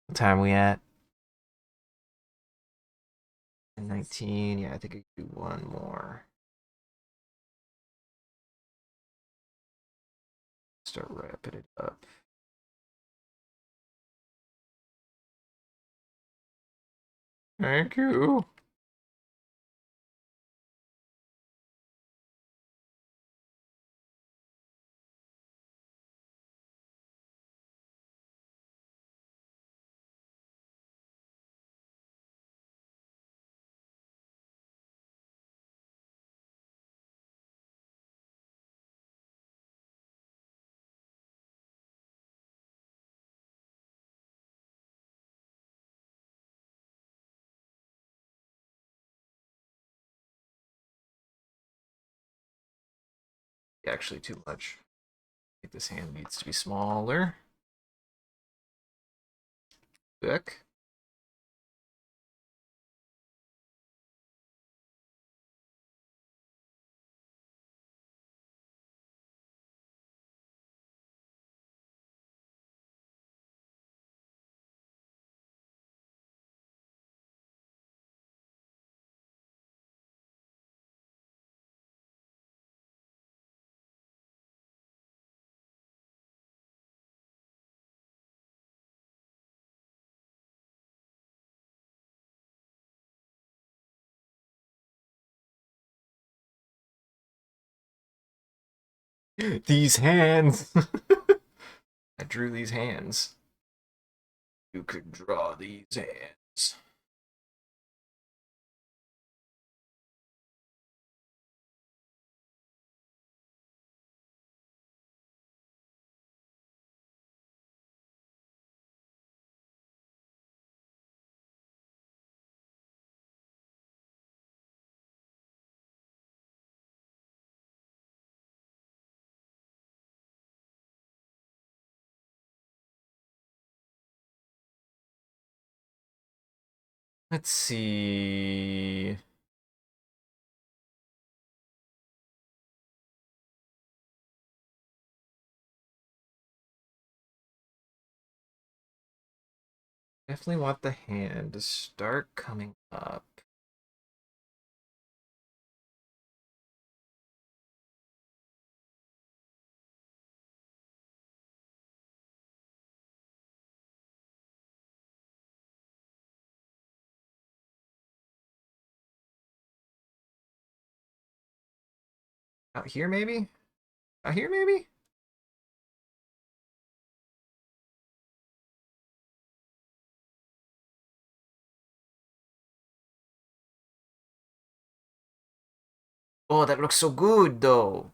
What time we at? 19. Yeah, I think I could do one more. Start wrapping it up. Thank you. Actually, too much. I think this hand needs to be smaller. Quick. These hands. I drew these hands. You could draw these hands. Let's see. Definitely want the hand to start coming up. Out here, maybe? Out here, maybe? Oh, that looks so good, though.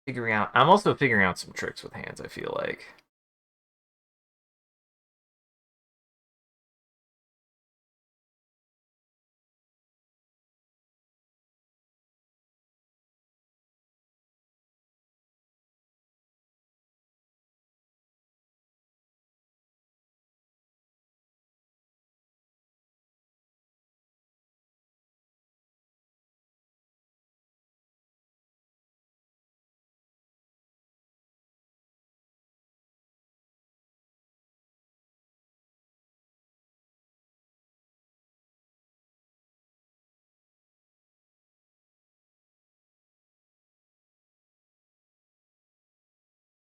Figuring out. I'm also figuring out some tricks with hands, I feel like.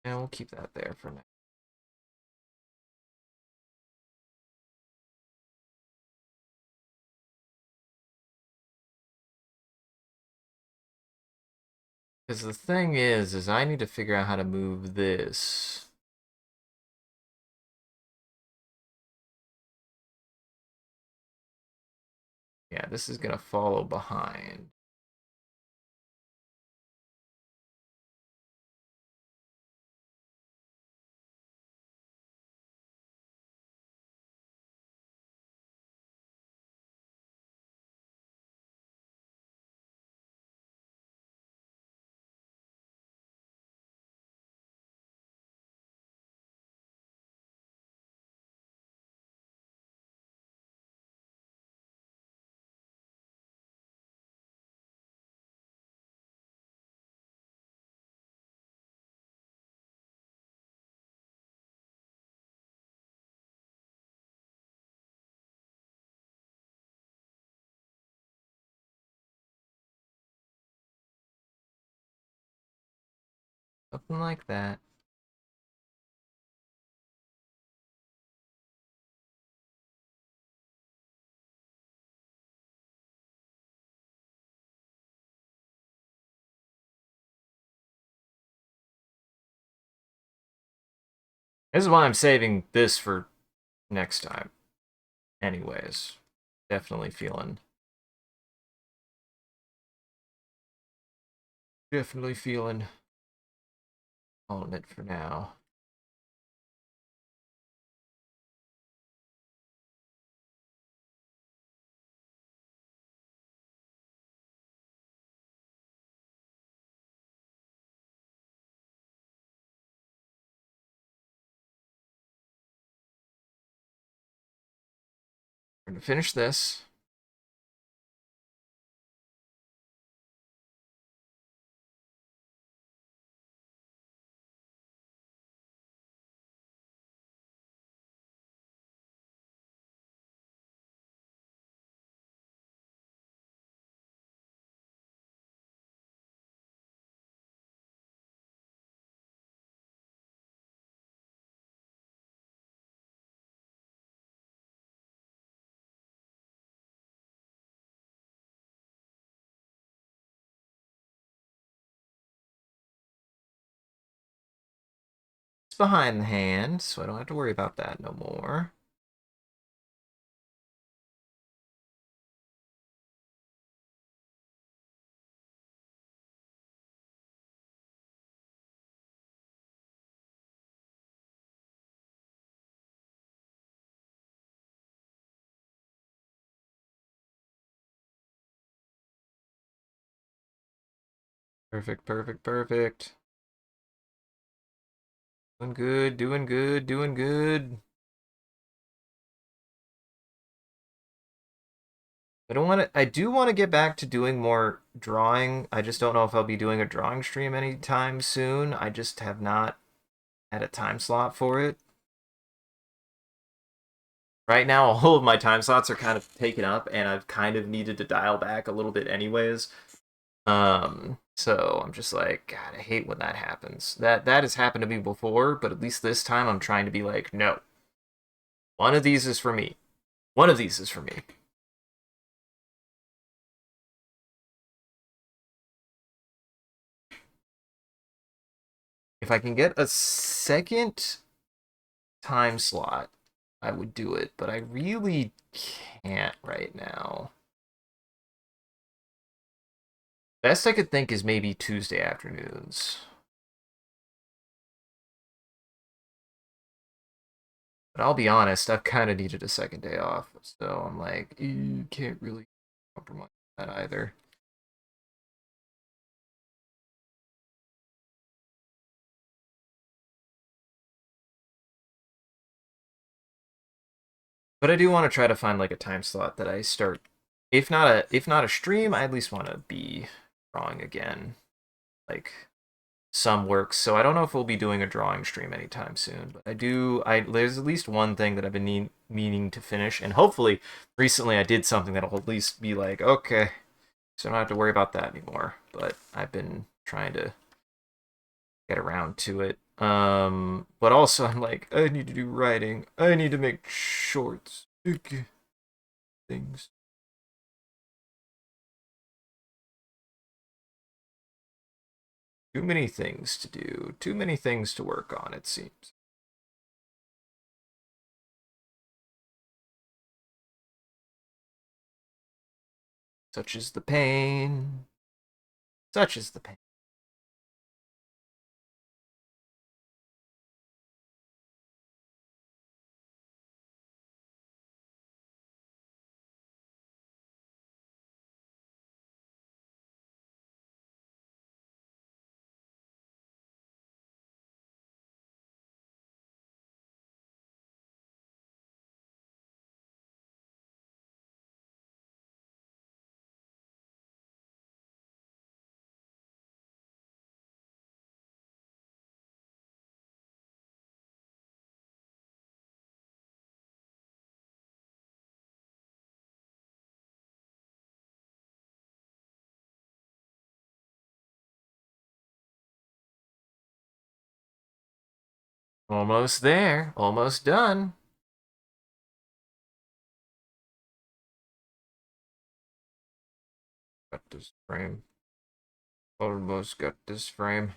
And we'll keep that there for now. Because the thing is I need to figure out how to move this. Yeah, this is gonna follow behind. Something like that. This is why I'm saving this for next time. Anyways, definitely feeling Definitely feeling on it for now. We're gonna finish this. It's behind the hand, so I don't have to worry about that no more. Perfect, perfect, perfect. Doing good, doing good, doing good. I do want to get back to doing more drawing. I just don't know if I'll be doing a drawing stream anytime soon. I just have not had a time slot for it. Right now, all of my time slots are kind of taken up, and I've kind of needed to dial back a little bit anyways. So I'm just like, God, I hate when that happens. That has happened to me before, but at least this time I'm trying to be like, no, one of these is for me. One of these is for me. If I can get a second time slot, I would do it, but I really can't right now. Best I could think is maybe Tuesday afternoons. But I'll be honest, I've kind of needed a second day off, so I'm like, you can't really compromise that either. But I do want to try to find like a time slot that I start. If not a stream, I at least want to be drawing again. Like some works. So I don't know if we'll be doing a drawing stream anytime soon, but I there's at least one thing that I've been meaning to finish, and hopefully recently I did something that'll at least be like, okay, so I don't have to worry about that anymore. But I've been trying to get around to it. But also I'm like, I need to do writing. I need to make shorts. Things. Too many things to do. Too many things to work on, it seems. Such is the pain. Such is the pain. Almost there. Almost done. Got this frame. Almost got this frame.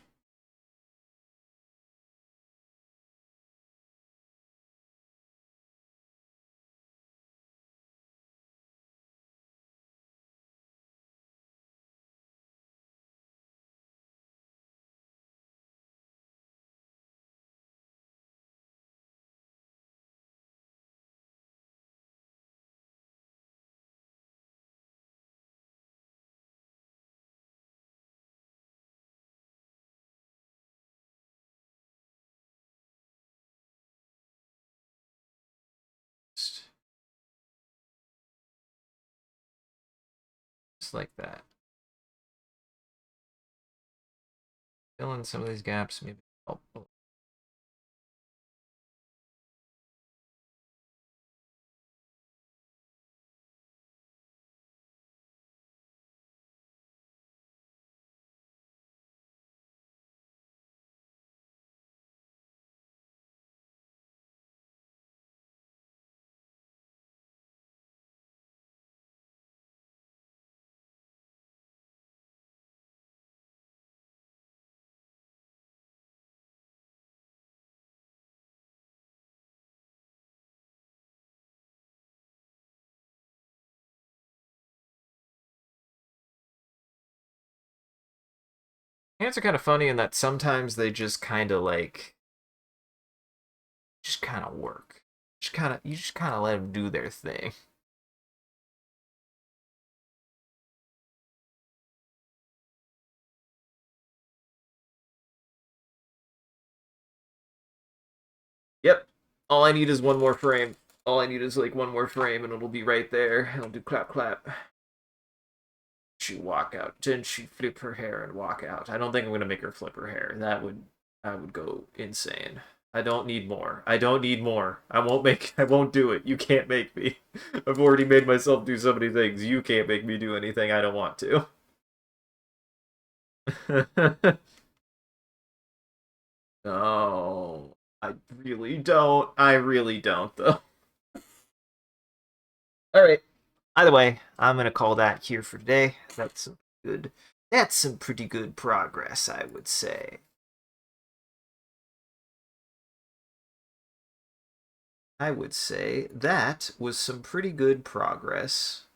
Just like that. Fill in some of these gaps, maybe help. Hands are kind of funny in that sometimes they just kind of like, just kind of work. You just kind of let them do their thing. Yep. All I need is one more frame. All I need is like one more frame and it'll be right there. It'll do clap clap. She walk out. Then she flip her hair and walk out. I don't think I'm gonna make her flip her hair. I would go insane. I don't need more. I don't need more. I won't do it. You can't make me. I've already made myself do so many things. You can't make me do anything I don't want to. No. I really don't. I really don't though. Alright. Either way, I'm gonna call that here for today. That's some pretty good progress, I would say. I would say that was some pretty good progress.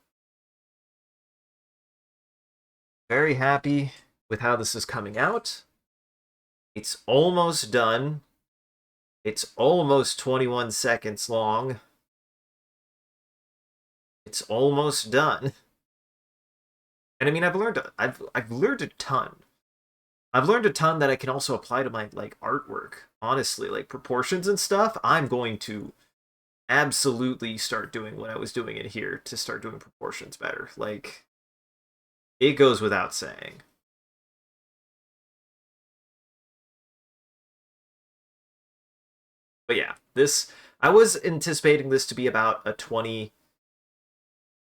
Very happy with how this is coming out. It's almost done. It's almost 21 seconds long. It's almost done. And I mean, I've learned a ton. I've learned a ton that I can also apply to my like artwork. Honestly, like proportions and stuff, I'm going to absolutely start doing what I was doing in here to start doing proportions better. Like, it goes without saying. But yeah, I was anticipating this to be about a 25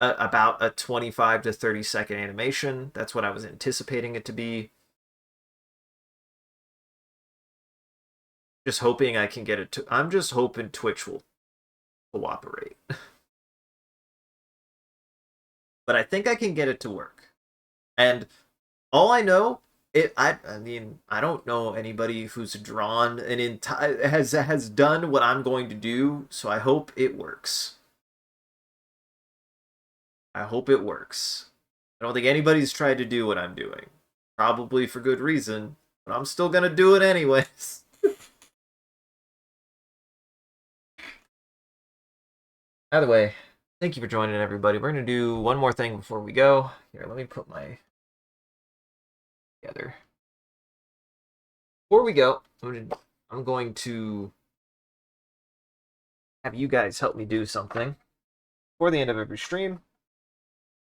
to 30-second animation. That's what I was anticipating it to be. Just hoping I can get it to. I'm just hoping Twitch will cooperate. But I think I can get it to work. And all I know, I mean, I don't know anybody who's drawn an entire has done what I'm going to do, so I hope it works. I hope it works. I don't think anybody's tried to do what I'm doing. Probably for good reason, but I'm still gonna do it anyways. Either way, thank you for joining, everybody. We're gonna do one more thing before we go. Here, let me put my together. Before we go, I'm going to have you guys help me do something. Before the end of every stream,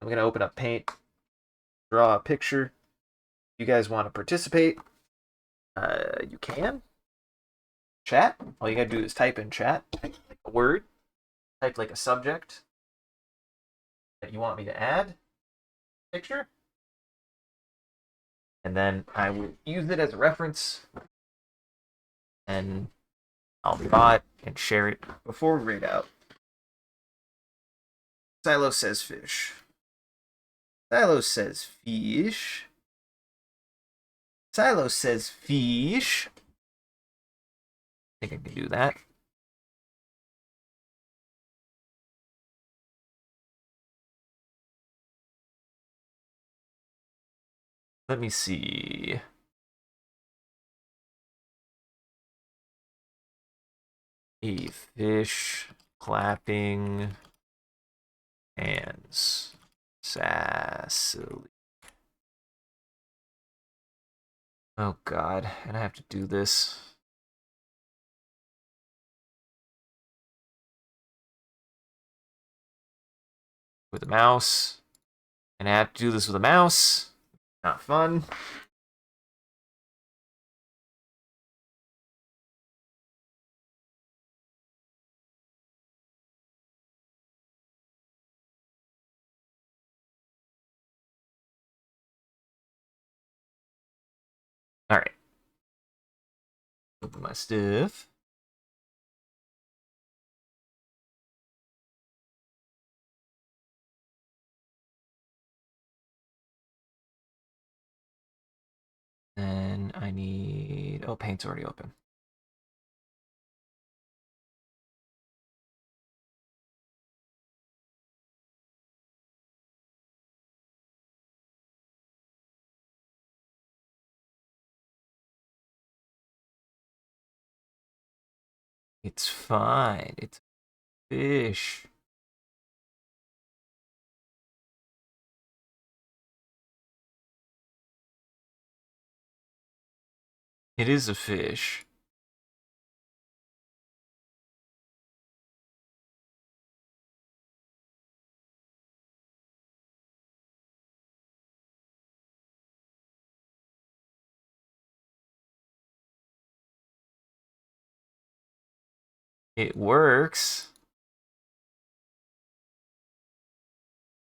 I'm gonna open up Paint, draw a picture. If you guys want to participate, you can. Chat. All you gotta do is type in chat, type like a word, type like a subject that you want me to add picture, and then I will use it as a reference, and I'll draw it and share it before we read out. Silo says fish. Silo says fish. Silo says fish. I think I can do that. Let me see. A fish clapping hands. Sassily. Oh god, and I have to do this. With a mouse. And I have to do this with a mouse. Not fun. Alright. Open my stuff. Then I need... Oh, paint's already open. It's fine. It's fish. It is a fish. It works.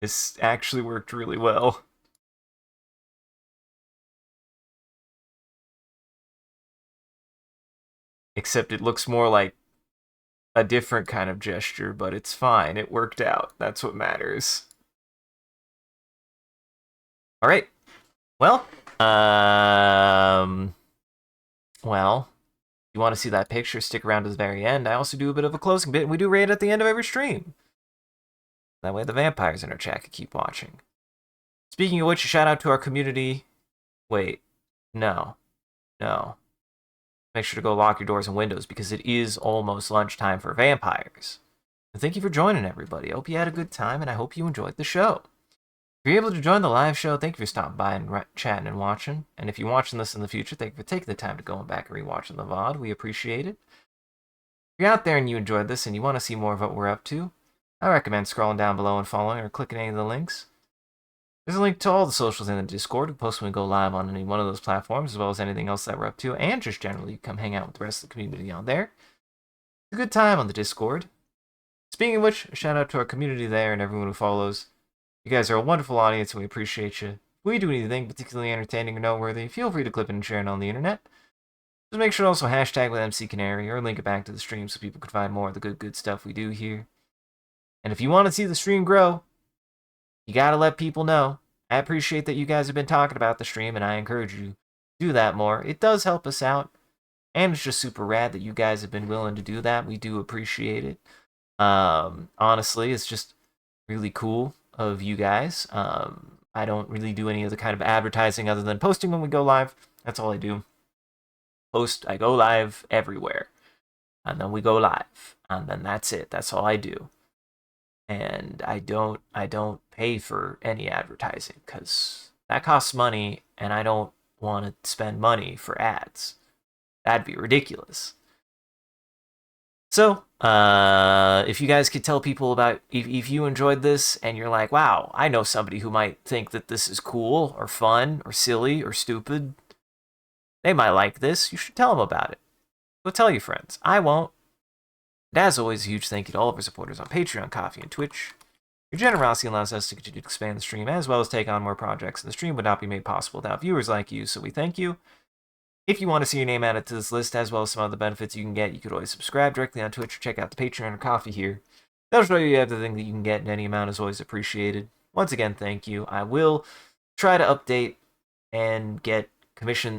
This actually worked really well. Except it looks more like a different kind of gesture, but it's fine. It worked out. That's what matters. All right. Well, you want to see that picture, stick around to the very end. I also do a bit of a closing bit, and we do raid at the end of every stream. That way the vampires in our chat can keep watching. Speaking of which, a shout out to our community. Wait, no. Make sure to go lock your doors and windows because it is almost lunchtime for vampires. And thank you for joining, everybody. I hope you had a good time, and I hope you enjoyed the show. If you're able to join the live show, thank you for stopping by and chatting and watching. And if you're watching this in the future, thank you for taking the time to go back and rewatching the VOD. We appreciate it. If you're out there and you enjoyed this and you want to see more of what we're up to, I recommend scrolling down below and following or clicking any of the links. There's a link to all the socials in the Discord. We post when we go live on any one of those platforms, as well as anything else that we're up to, and just generally come hang out with the rest of the community out there. It's a good time on the Discord. Speaking of which, a shout out to our community there and everyone who follows. You guys are a wonderful audience, and we appreciate you. If we do anything particularly entertaining or noteworthy, feel free to clip it and share it on the internet. Just make sure to also hashtag with MCCanary or link it back to the stream so people can find more of the good stuff we do here. And if you want to see the stream grow, you gotta let people know. I appreciate that you guys have been talking about the stream, and I encourage you to do that more. It does help us out, and it's just super rad that you guys have been willing to do that. We do appreciate it. Honestly, it's just really cool of you guys. I don't really do any of the kind of advertising other than posting when we go live. That's all I do. I go live everywhere, and then we go live, and then that's it. That's all I do. And I don't pay for any advertising because that costs money, and I don't want to spend money for ads. That'd be ridiculous. So, if you guys could tell people about, if you enjoyed this and you're like, wow, I know somebody who might think that this is cool or fun or silly or stupid, they might like this, you should tell them about it. Go tell your friends. I won't. And as always, a huge thank you to all of our supporters on Patreon, Ko-fi, and Twitch. Your generosity allows us to continue to expand the stream as well as take on more projects, and the stream would not be made possible without viewers like you, so we thank you. If you want to see your name added to this list, as well as some other benefits you can get, you could always subscribe directly on Twitch or check out the Patreon or Ko-fi here. That'll show you everything that you can get, and any amount is always appreciated. Once again, thank you. I will try to update and get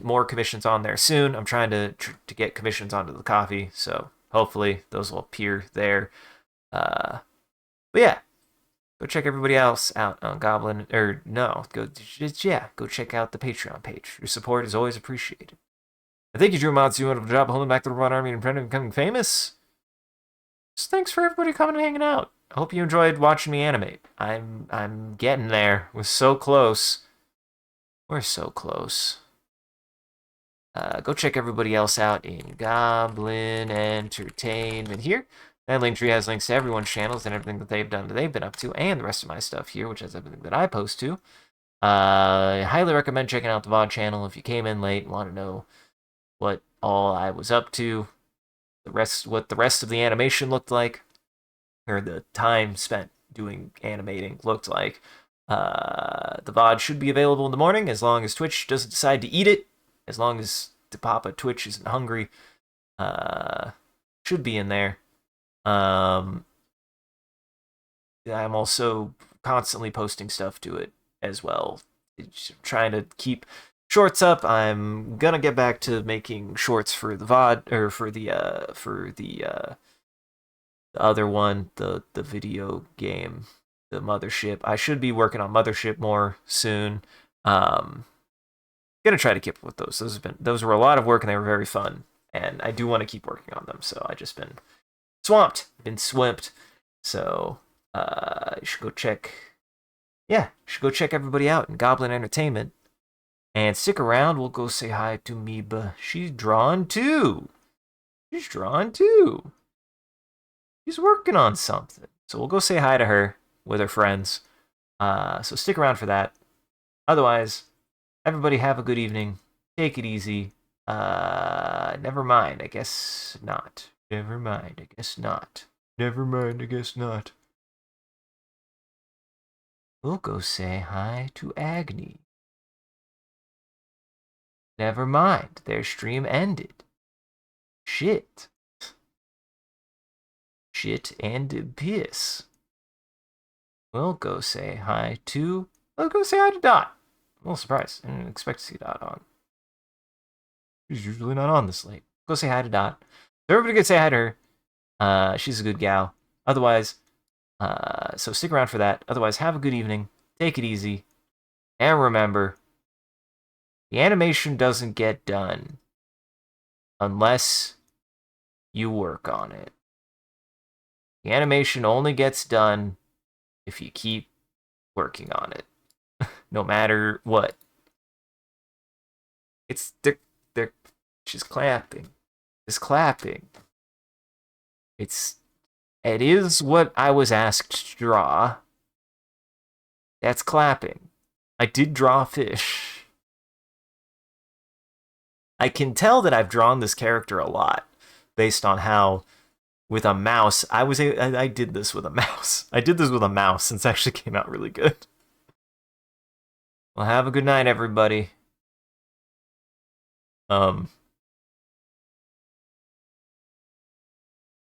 more commissions on there soon. I'm trying to get commissions onto the Ko-fi, so hopefully those will appear there. But yeah, go check everybody else out on Goblin, go check out the Patreon page. Your support is always appreciated. And thank you, Drew Mods, doing a wonderful job holding back the robot army and becoming famous. Just thanks for everybody coming and hanging out. I hope you enjoyed watching me animate. I'm getting there. We're so close. We're so close. Go check everybody else out in Goblin Entertainment here. That link tree has links to everyone's channels and everything that they've done, that they've been up to, and the rest of my stuff here, which is everything that I post to. I highly recommend checking out the VOD channel if you came in late and want to know what all I was up to, what the rest of the animation looked like, or the time spent doing animating looked like. The VOD should be available in the morning as long as Twitch doesn't decide to eat it. As long as the Papa Twitch isn't hungry, should be in there. I'm also constantly posting stuff to it as well. Trying to keep shorts up. I'm gonna get back to making shorts for the VOD, or for the other one, the video game, the Mothership. I should be working on Mothership more soon. Gonna try to keep up with those. Those were a lot of work and they were very fun. And I do want to keep working on them. So I just been swamped, So you should go check. Yeah, you should go check everybody out in Goblin Entertainment. And stick around. We'll go say hi to Meba. She's drawn too. She's working on something. So we'll go say hi to her with her friends. So stick around for that. Otherwise, everybody have a good evening. Take it easy. Never mind. I guess not. Never mind. I guess not. We'll go say hi to Agni. Never mind. Their stream ended. Shit and piss. We'll go say hi to Dot. I'm a little surprised. I didn't expect to see Dot on. She's usually not on this late. Go say hi to Dot. Everybody can say hi to her. She's a good gal. Otherwise, so stick around for that. Otherwise, have a good evening. Take it easy. And remember, the animation doesn't get done unless you work on it. The animation only gets done if you keep working on it. No matter what. She's clapping. It's clapping. It is what I was asked to draw. That's clapping. I did draw a fish. I can tell that I've drawn this character a lot based on how, with a mouse, I did this with a mouse. I did this with a mouse, and it's actually came out really good. Well, have a good night, everybody.